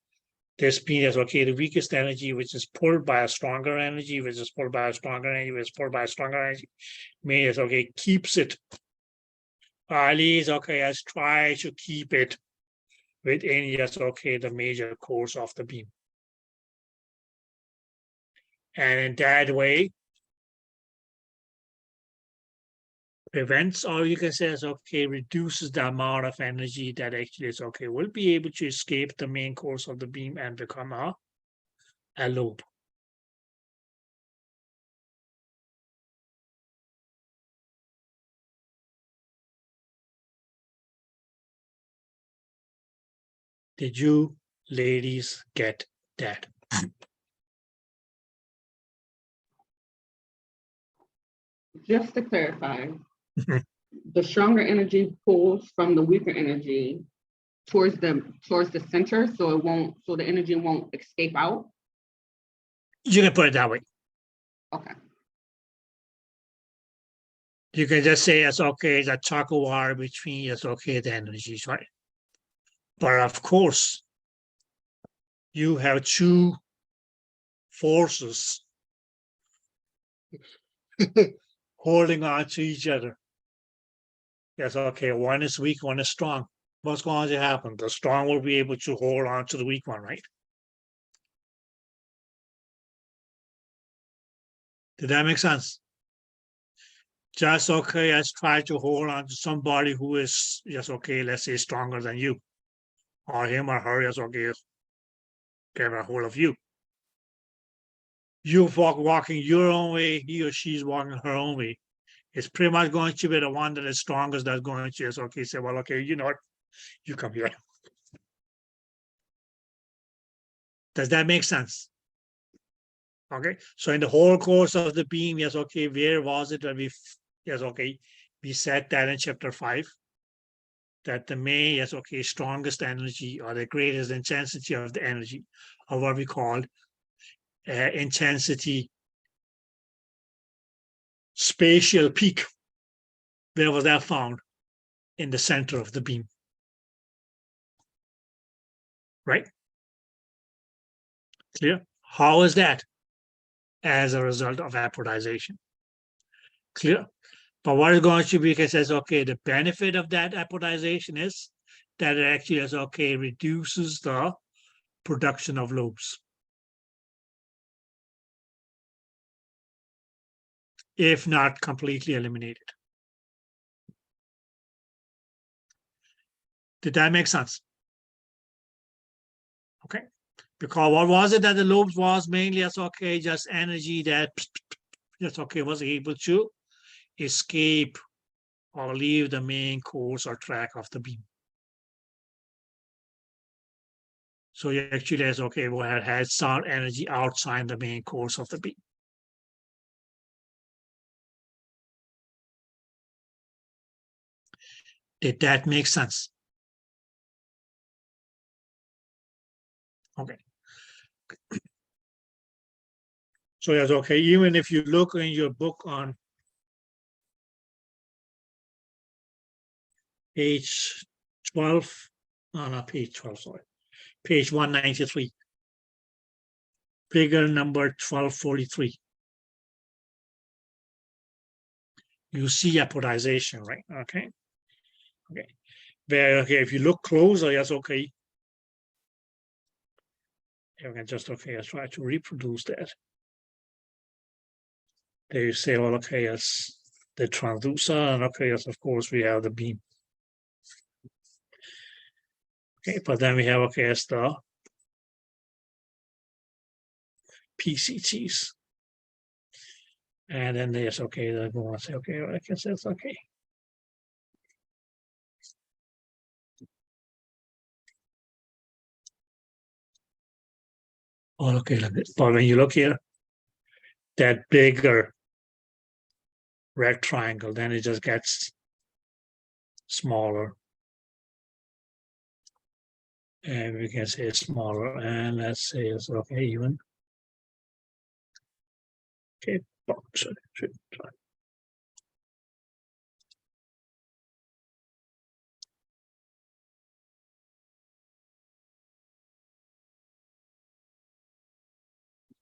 this being as okay, the weakest energy, which is pulled by a stronger energy, which is pulled by a stronger energy, which is pulled by a stronger energy, mainly as okay, keeps it. At least okay, as try to keep it within yes, okay, the major course of the beam. And in that way, prevents, or you can say is okay, reduces the amount of energy that actually is okay, will be able to escape the main course of the beam and become a loop. Did you ladies get that?
Just to clarify, the stronger energy pulls from the weaker energy towards the center, so the energy won't escape out.
You can put it that way.
Okay.
You can just say it's okay, the tug of war between it's okay, the energies, right? But of course, you have two forces holding on to each other. Yes, okay, one is weak, one is strong. What's going to happen? The strong will be able to hold on to the weak one, right? Did that make sense? Just okay, let's try to hold on to somebody who is, yes, okay, let's say stronger than you. Or him or her, yes, okay, get a hold of you. You walking your own way, he or she's walking her own way. It's pretty much going to be the one that is strongest that's going to, yes, okay, say, well, okay, you know what? You come here. Does that make sense? Okay, so in the whole course of the beam, yes, okay, where was it that yes, okay, we said that in chapter 5, that the main, yes, okay, strongest energy or the greatest intensity of the energy, or what we call intensity spatial peak. Where was that found? In the center of the beam. Right? Clear? How is that? As a result of apodization. Clear? But what is going to be, it says, okay, the benefit of that apodization is that it actually is okay, reduces the production of loops. If not completely eliminated. Did that make sense? Okay. Because what was it that the lobes was mainly as okay, just energy that just okay was able to escape or leave the main course or track of the beam. So you actually has okay, well, had some energy outside the main course of the beam. Did that make sense? Okay. So that's okay. Even if you look in your book on page 12, no, not page 12, sorry, page 193, figure number 1243. You see apodization, right? Okay. Okay. Where, okay, if you look closer, yes, okay. You can just, okay, let's try to reproduce that. There you say, well, okay, yes, the transducer, and okay, yes, of course, we have the beam. Okay, but then we have, okay, as the PCTs. And then there's, okay, they're going to say, okay, I guess that's okay. Oh, okay, but when you look here, that bigger red triangle, then it just gets smaller. And we can say smaller, and let's say it's okay, even. Okay, sorry.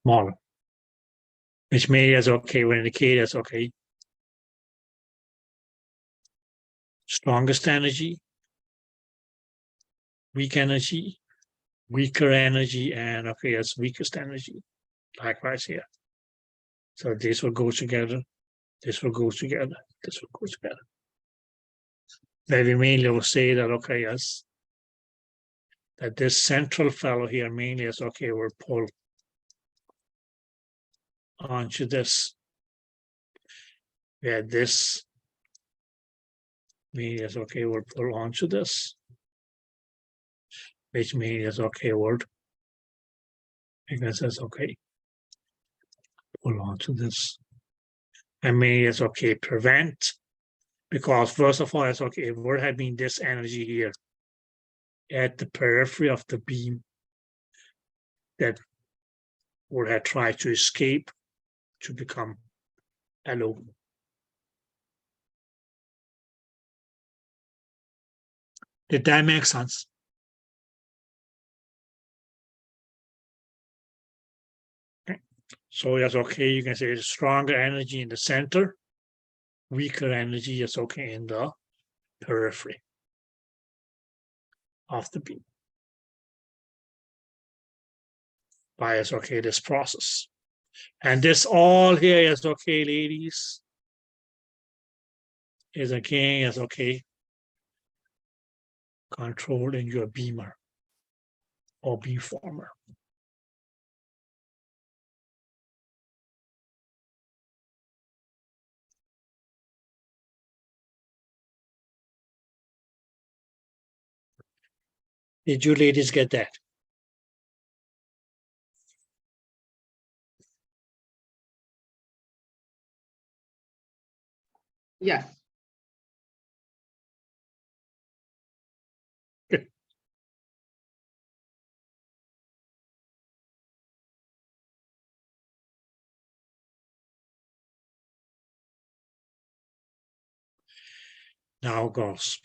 Smaller. Which may as okay, will indicate as okay. Strongest energy, weak energy, weaker energy, and okay, it's weakest energy. Likewise here. So this will go together, this will go together, this will go together. Then we mainly will say that okay, yes, that this central fellow here mainly is okay, will pull onto this. Yeah, this mainly is okay, will pull onto this. Which means okay word because it's okay. Pull on to this. And maybe it's okay prevent because first of all it's okay if there had been this energy here at the periphery of the beam that would have tried to escape to become a lobe. Did that make sense? So that's okay. You can say stronger energy in the center, weaker energy is okay in the periphery of the beam. By it's okay, this process. And this all here is okay, ladies. Is again is okay. Controlled in your beamer or beamformer. Did you ladies get that?
Yes.
Now goes.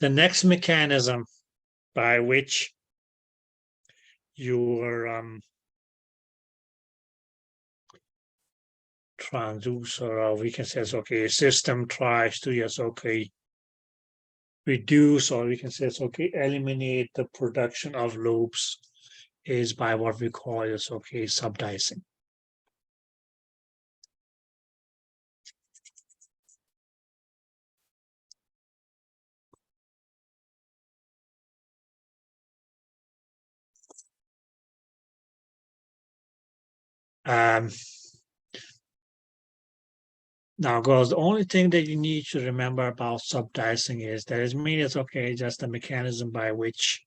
The next mechanism by which your transducer, or we can say, okay, system tries to, yes, okay, reduce, or we can say, okay, eliminate the production of lobes is by what we call, yes, okay, subdicing. Now, girls, the only thing that you need to remember about subdicing is that it means it's okay, just a mechanism by which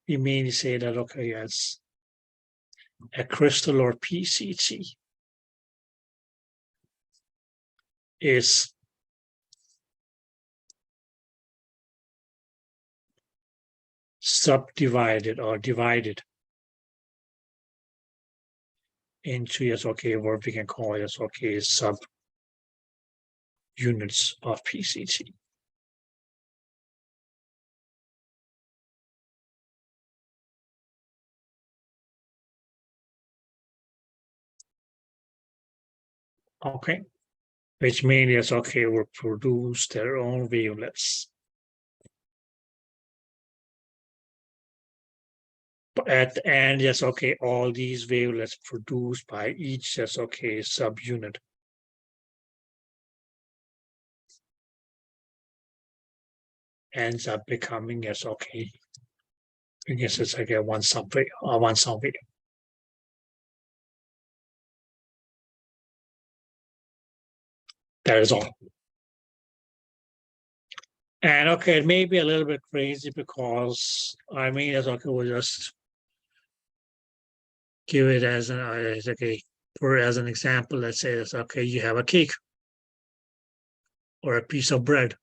we mainly say that, okay, yes, a crystal or PCT is subdivided or divided into, yes, okay, what we can call, yes, okay, sub units of PCT. Okay, which means, yes, okay, will produce their own wavelets. But at the end, yes, okay, all these wavelets produced by each, yes, okay, subunit ends up becoming, yes, okay, I guess it's like a one subwave or one subwave. That is all. And okay, it may be a little bit crazy because I mean, yes, okay, we'll just give it as an okay, for as an example. Let's say it's okay, you have a cake or a piece of bread.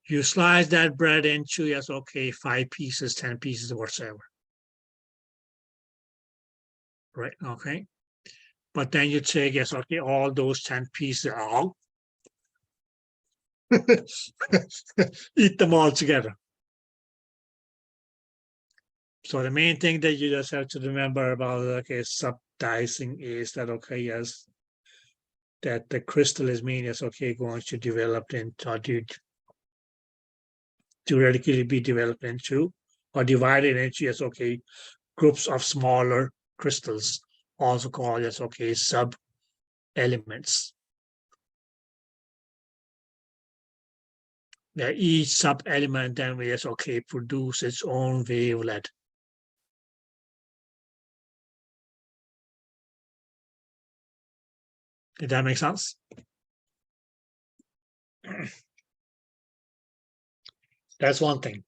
You slice that bread into, yes, okay, 5 pieces, 10 pieces, whatsoever. Right, okay. But then you take, yes, okay, all those 10 pieces out. Eat them all together. So the main thing that you just have to remember about, okay, subdicing is that, okay, yes, that the crystal is mean is okay, going to develop into, or theoretically be developed into, or divided into, yes, okay, groups of smaller crystals, also called, yes, okay, sub elements. Where each sub element then, yes, okay, produce its own wavelet. Did that make sense? That's one thing.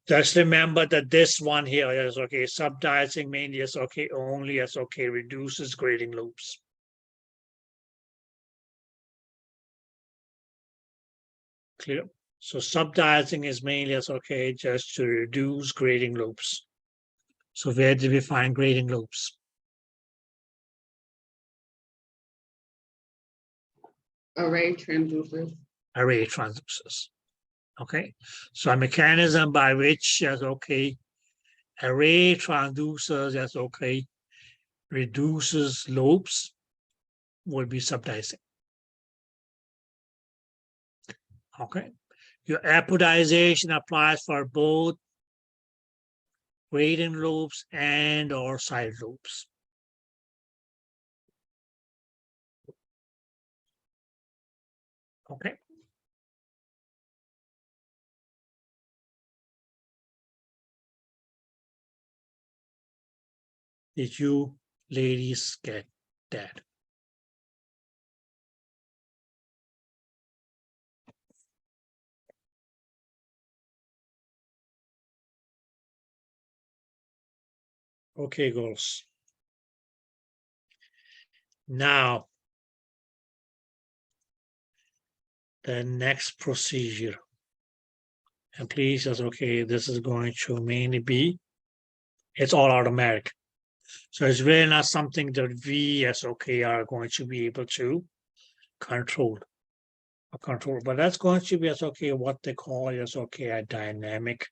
Just remember that this one here is okay, subdicing mainly is okay, only as okay, reduces grading loops. Clear? So subdicing is mainly as okay, just to reduce grading loops. So where do we find grading loops?
Array transducers.
Array transducers. Okay, so a mechanism by which, yes, okay, array transducers, yes, okay, reduces loops would be subdicing. Okay, your apodization applies for both gradient loops and or side loops. Okay. Did you ladies get that? Okay, girls. Now, the next procedure. And please, that's okay, this is going to mainly be, it's all automatic. So it's really not something that we as okay are going to be able to control. But that's going to be as okay what they call as okay a dynamic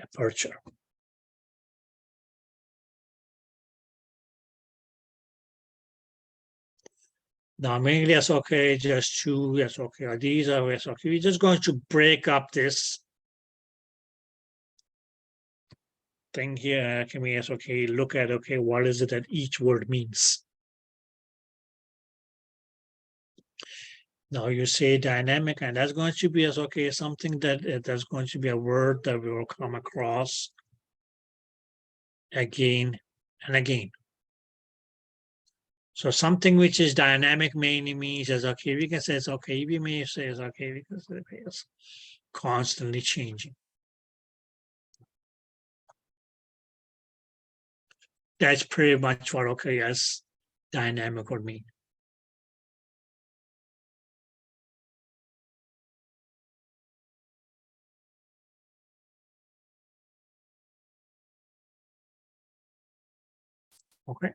aperture. Now mainly as okay, just two, yes, okay, these are yes, okay. We're just going to break up this thing here. Can we yes, okay, look at okay, what is it that each word means? Now you say dynamic, and that's going to be as okay, something that that's going to be a word that we will come across again and again. So something which is dynamic mainly means as okay, we can say it's okay, we may say it's okay, we can say it's constantly changing. That's pretty much what okay as dynamic would mean. Okay.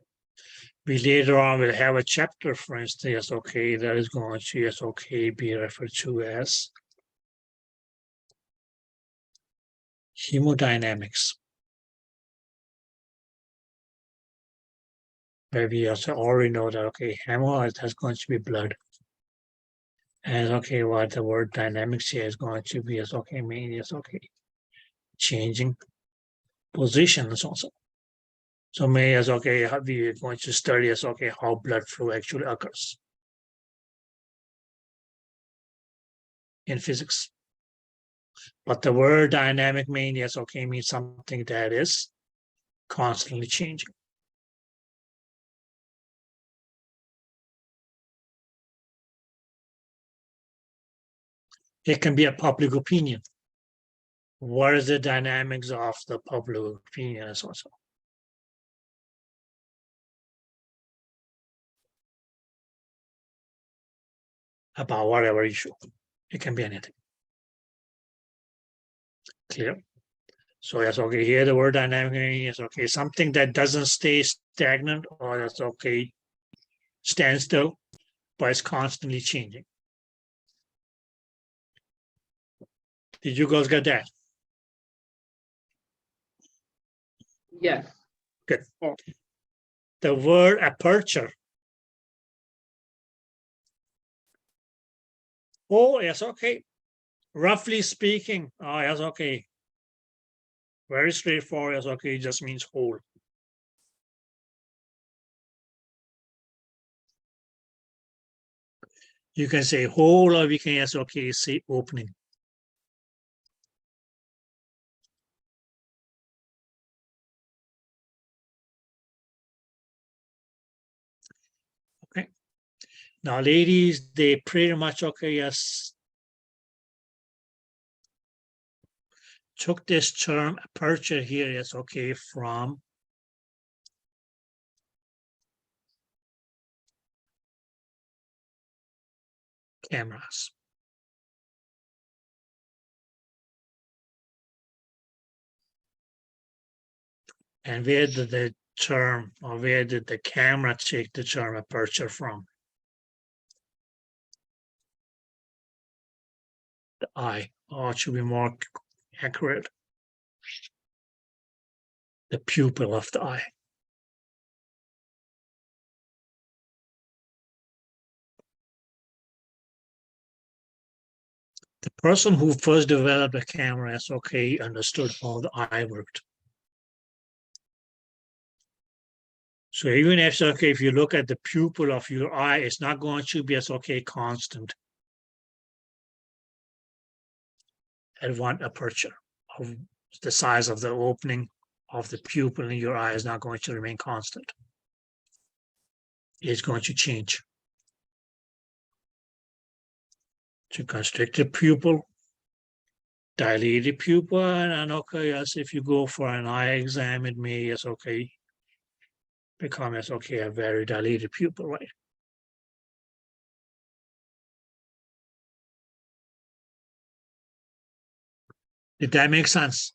We later on will have a chapter, for instance, yes, okay, that is going to yes, okay, be referred to as hemodynamics. Where we also already know that okay, hemorrhoid has going to be blood. And okay, what the word dynamics here is going to be is okay, mean is okay, changing positions also. So may as okay, we are going to study as okay how blood flow actually occurs in physics. But the word dynamic mean yes, okay, means something that is constantly changing. It can be a public opinion. What is the dynamics of the public opinion as also? About whatever issue. It can be anything. Clear? So yes, okay, here the word dynamic is okay, something that doesn't stay stagnant or that's okay, stand still, but it's constantly changing. Did you guys get that?
Yes.
Good. The word aperture. Oh, yes, okay. Roughly speaking, oh, yes, okay. Very straightforward, yes, okay, it just means hole. You can say hole, or we can, yes, okay, say opening. Okay. Now, ladies, they pretty much, okay, yes, took this term aperture here, yes, okay, from cameras. And where did the term, or where did the camera take the term aperture from? The eye, or it should be more accurate, the pupil of the eye. The person who first developed the camera as okay understood how the eye worked. So even if okay, if you look at the pupil of your eye, it's not going to be as okay constant at one aperture. Of the size of the opening of the pupil in your eye is not going to remain constant. It's going to change. To constrict the pupil, dilate the pupil, and okay, yes, if you go for an eye exam, it may yes, okay, become as okay a very dilated pupil, right? Did that make sense?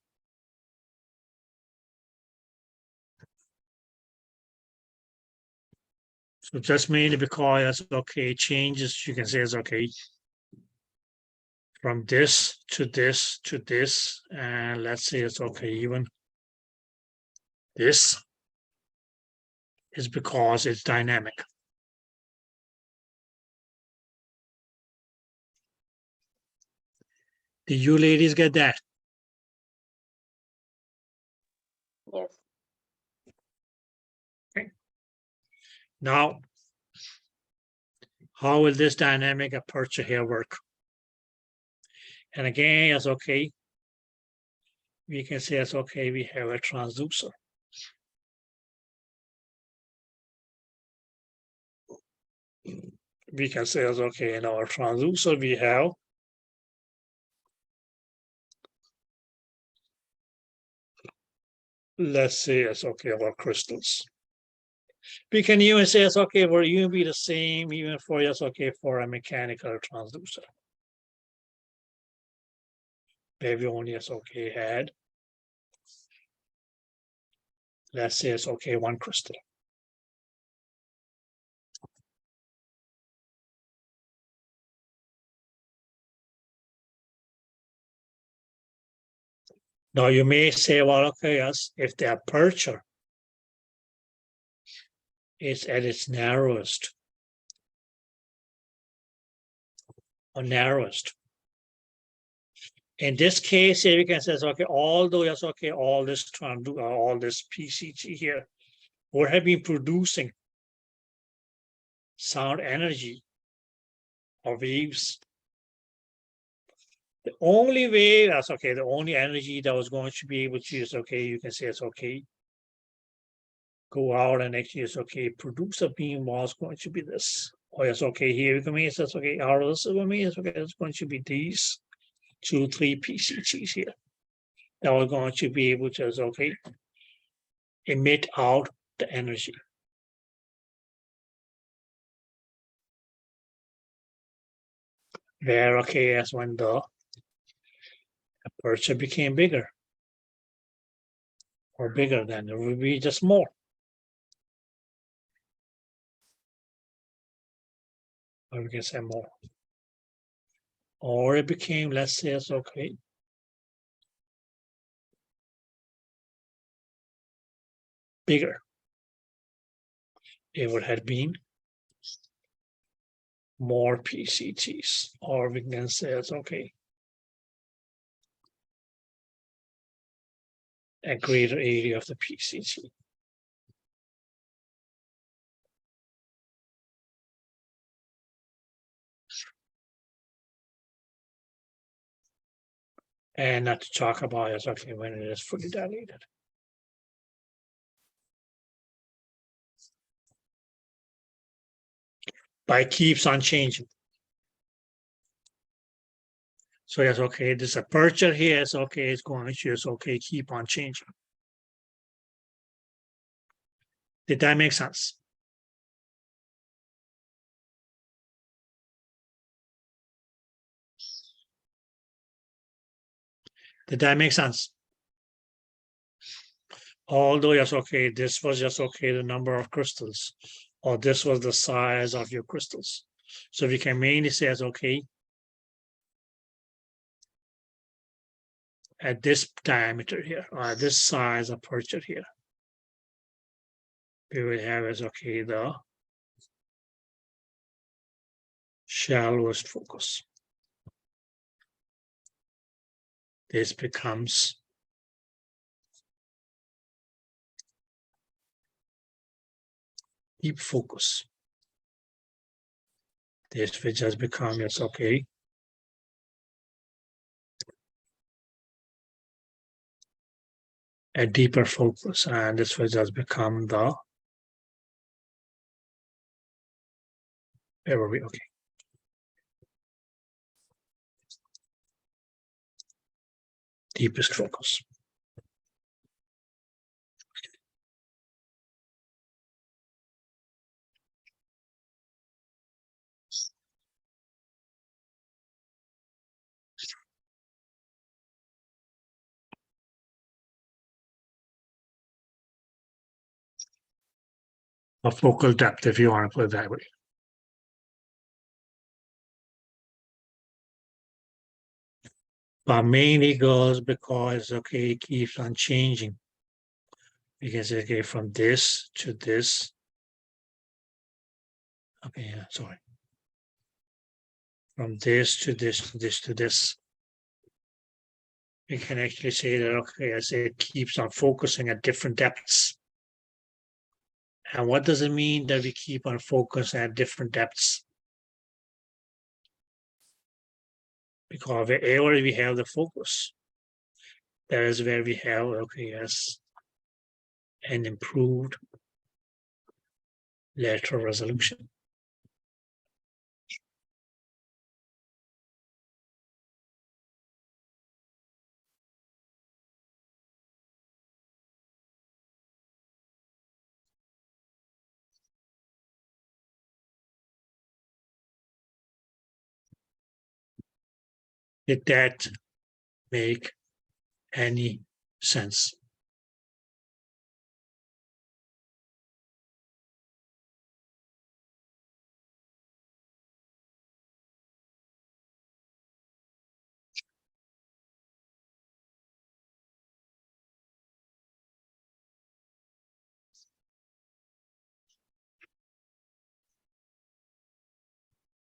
So just mainly because it's okay, changes, you can say it's okay from this to this to this, and let's say it's okay, even this is because it's dynamic. Did you ladies get that?
Yes.
Now, how will this dynamic aperture here work? And again, it's okay. We can say it's okay, we have a transducer. we can say, as okay, in our transducer, we have let's say it's okay our crystals. We can even say it's okay, will even be the same even for yes, okay, for a mechanical transducer. Where we only yes, okay, had let's say it's okay, one crystal. Now you may say, well, okay, yes, if the aperture is at its narrowest or narrowest. In this case, here we can say, okay, although yes, okay, all this PCG here would have been producing sound energy or waves. The only way that's okay, the only energy that was going to be able to use, okay, you can say it's okay, go out and actually it's okay, produce a beam was going to be this. Oh, yes, okay, here we can mean it's okay, out of this will mean it's okay, it's going to be these 2, 3 PCGs here. That was going to be able to, okay, emit out the energy. Where, okay, as when the aperture became bigger or bigger, then there will be just more. Or we can say more. Or it became, let's say, it's okay, bigger. It would have been more PCGs, or we can say it's okay, a greater area of the PCG. And not to talk about it's okay when it is fully dilated. But it keeps on changing. So yes, okay, this aperture here is okay, it's going to just okay, keep on changing. Did that make sense? Did that make sense? Although yes, okay, this was just okay, the number of crystals, or this was the size of your crystals. So we can mainly say as okay, at this diameter here, or this size aperture here, we will have as okay the shallowest focus. This becomes deep focus. This will just become yes, okay, a deeper focus, and this will just become the where were we? Okay. Deepest focus. A focal depth, if you want to put it that way. But mainly goes because okay, it keeps on changing. Because okay, from this to this. Okay, yeah, sorry. From this to this to this to this. We can actually say that okay, as it keeps on focusing at different depths. And what does it mean that we keep on focusing at different depths? Because wherever we have the focus, that is where we have, okay, yes, an improved lateral resolution. Did that make any sense?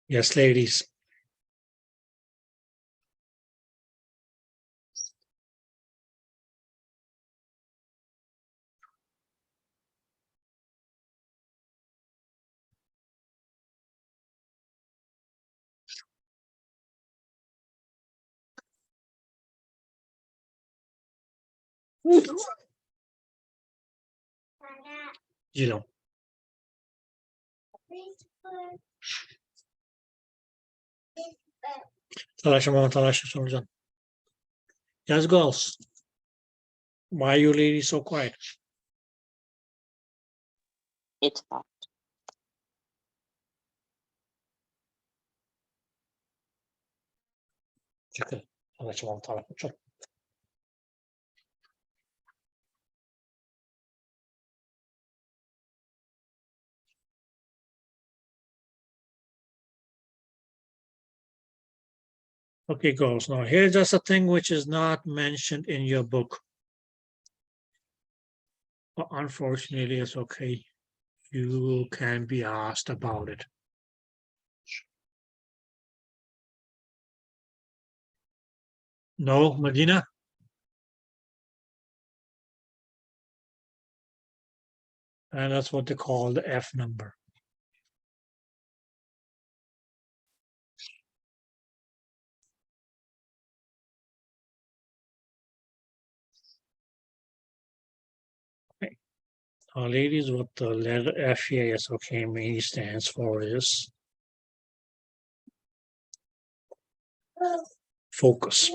Yes, ladies. Gino. Talaşa soracağım. Yes, girls. Why are you ladies so quiet?
It's hot.
Çıkın. Talaşa. Okay, girls. Now here's just a thing which is not mentioned in your book. But unfortunately, it's okay. You can be asked about it. No, Medina? And that's what they call the F number. Okay. Now, ladies, what the letter F here is okay mainly stands for is focus.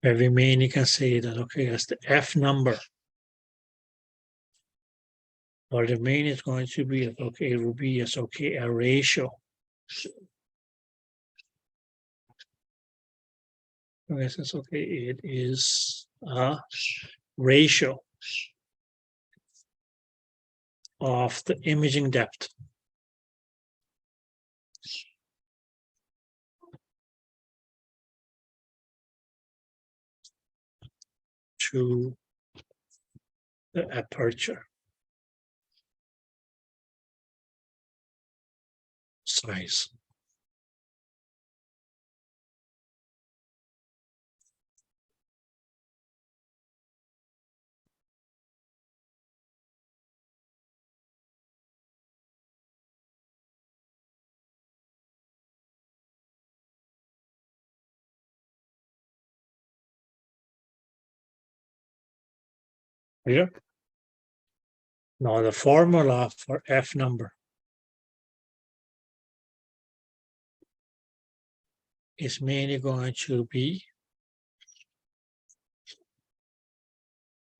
Every man you can say that okay, that's the F number. Or the main is going to be okay, it will be yes, okay, a ratio. Okay, so it's okay, it is a ratio of the imaging depth to the aperture size. Here. Now the formula for F number is mainly going to be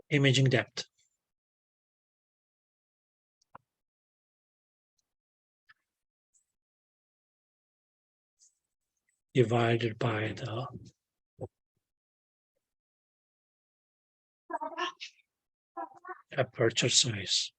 imaging depth divided by the aperture size.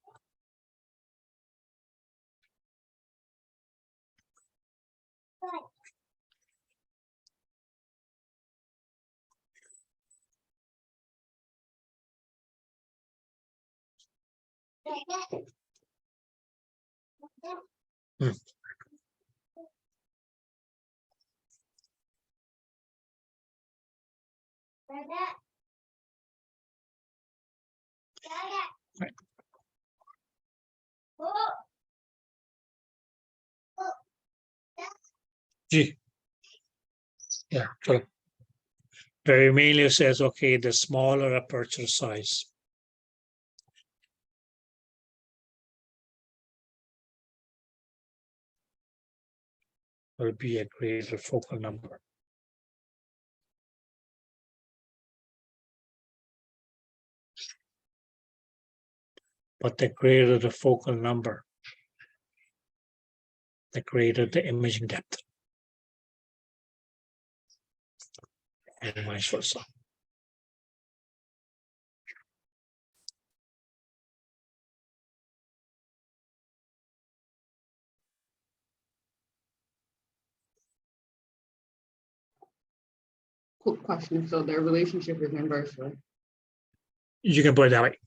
Hmm. Right. G. Yeah, sure. Very mainly says, okay, the smaller aperture size will be a greater focal number. but the greater the focal number, the greater the imaging depth, and vice versa.
Quick question, so their relationship is inverse, right?
You can put it that way.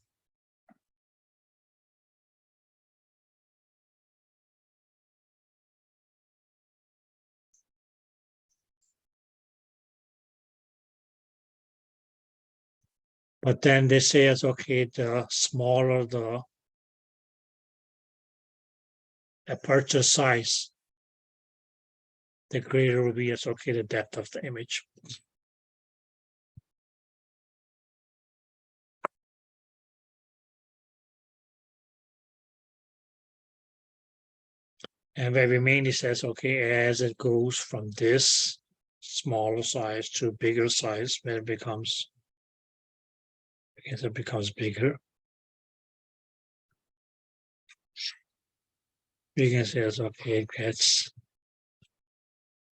But then they say it's okay, the smaller the aperture size, the greater will be, it's okay, the depth of the image. And where we mainly says, okay, as it goes from this smaller size to bigger size, where it becomes, as it becomes bigger, we can say it's okay, it gets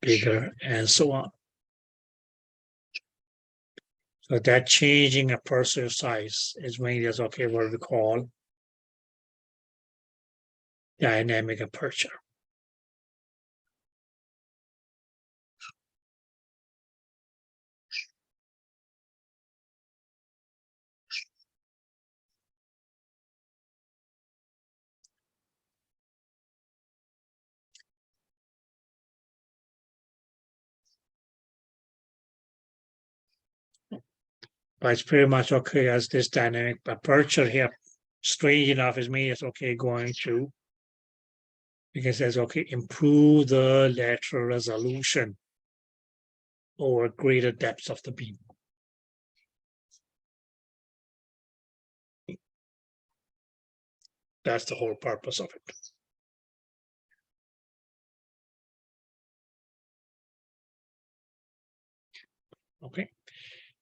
bigger and so on. So that changing aperture size is mainly as okay, what we call dynamic aperture. But it's pretty much okay as this dynamic aperture here, strange enough, is me, it's okay going to, because it's okay, improve the lateral resolution or greater depths of the beam. That's the whole purpose of it. Okay.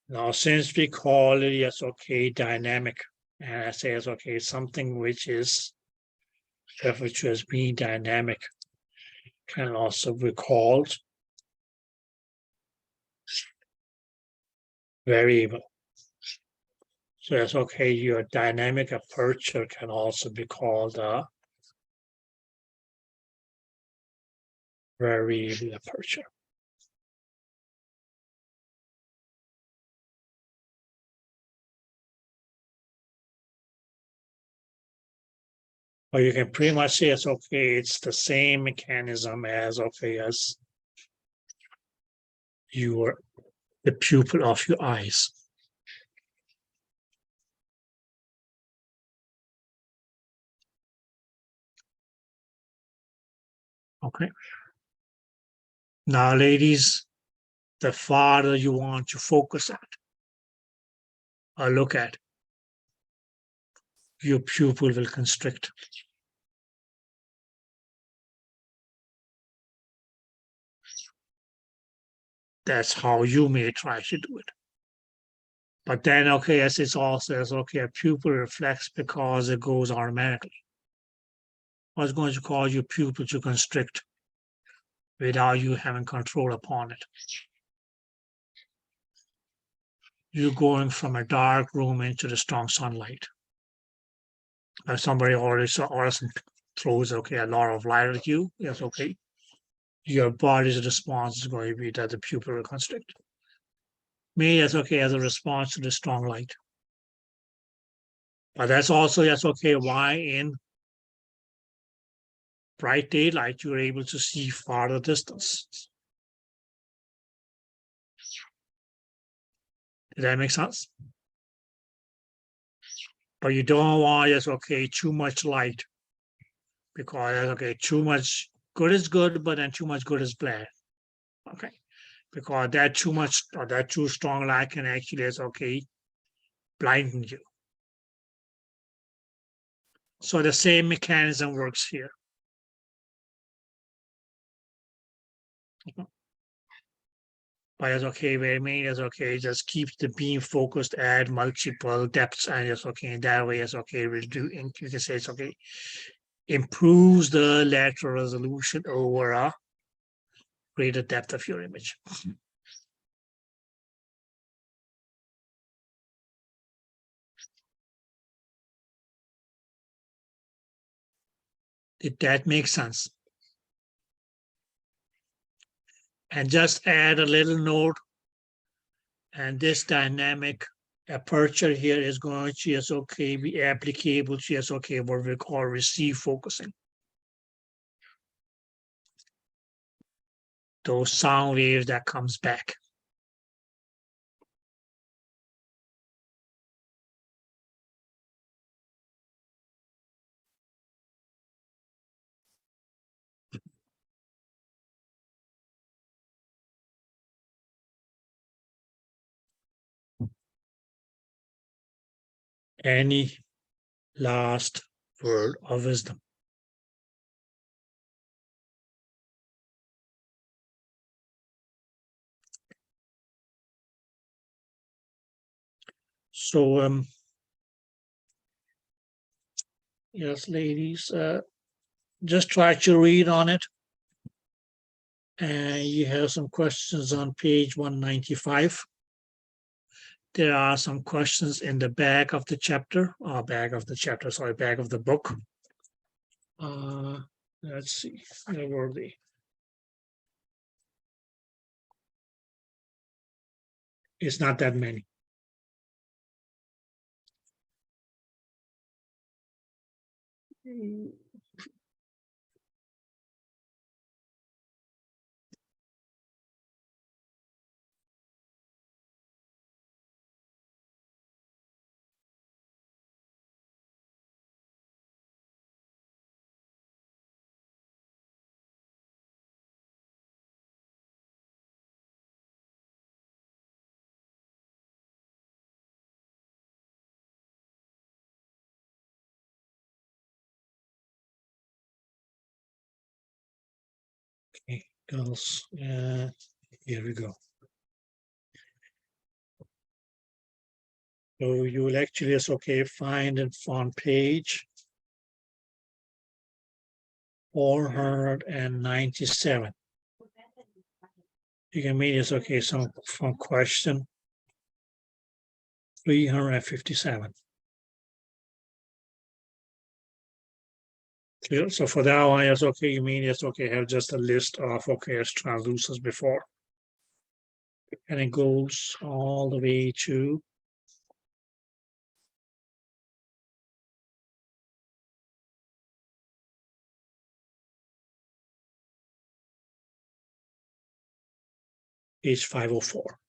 Now, since we call it, yes, okay, dynamic, and I say it's okay, something which is referred to as being dynamic can also be called variable. So that's okay, your dynamic aperture can also be called a variable aperture. Or you can pretty much say it's okay, it's the same mechanism as okay as the pupil of your eyes. Okay. Now, ladies, the farther you want to focus at or look at, your pupil will constrict. That's how you may try to do it. But then, okay, as it's also as okay, a pupil reflects because it goes automatically. What's going to cause your pupil to constrict without you having control upon it? You're going from a dark room into the strong sunlight. If somebody already throws okay a lot of light at you, yes, okay. Your body's response is going to be that the pupil will constrict. Me, that's okay as a response to the strong light. But that's also, that's okay, why in bright daylight you're able to see farther distance. Does that make sense? But you don't want, yes, okay, too much light. Because, okay, too much good is good, but then too much good is bad. Okay. Because that too much or that too strong light can actually, is okay, blinden you. So the same mechanism works here. But it's okay, where main is okay, just keeps the beam focused at multiple depths, and it's okay. In that way, it's okay. Will do. You can say it's okay. Improves the lateral resolution over a greater depth of your image. Did that make sense? And just add a little note. And this dynamic aperture here is going to just okay be applicable to just okay what we call receive focusing. Those sound waves that comes back. Any last word of wisdom? So yes, ladies, just try to read on it. And you have some questions on page 195. There are some questions in the back of the chapter, back of the book. Let's see, where were they? It's not that many. Okay, girls, here we go. So you will actually, it's okay, find it on page 497. You can mean it's okay, some from question 357. Clear? So for that one, it's okay, you mean it's okay, have just a list of okay as transducers before. And it goes all the way to page 504.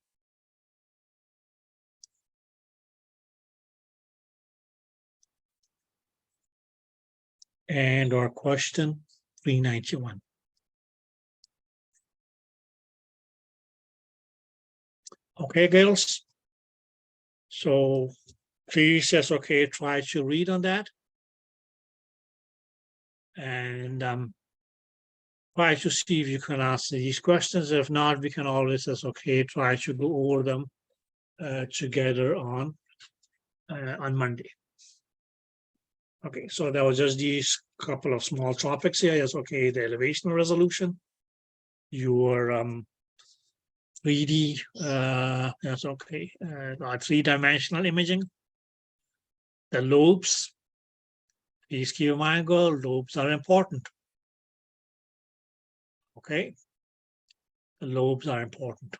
And our question 391. Okay, girls. So please just okay, try to read on that. And try to see if you can answer these questions. If not, we can always just okay, try to go over them together on Monday. Okay, so that was just these couple of small topics here. Yes, okay, the elevation resolution, your 3D, that's okay, 3-dimensional imaging, the lobes. Please keep in mind, girl, lobes are important. Okay, the lobes are important.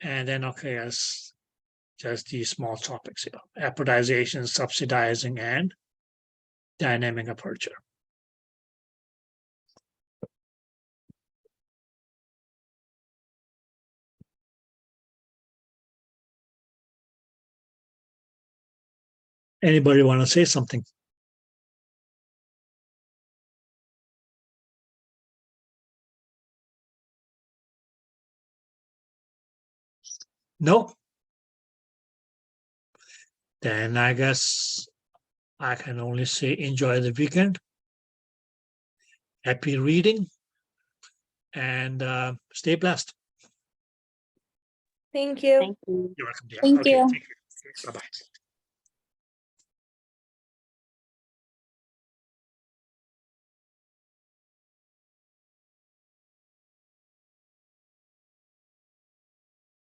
And then, okay, as just these small topics here, apodization, subsidizing, and dynamic aperture. Anybody want to say something? No? Then I guess I can only say enjoy the weekend. Happy reading and stay blessed.
Thank you.
Thank you.
You're welcome. Dear.
Thank
Okay,
you.
take care. Bye-bye.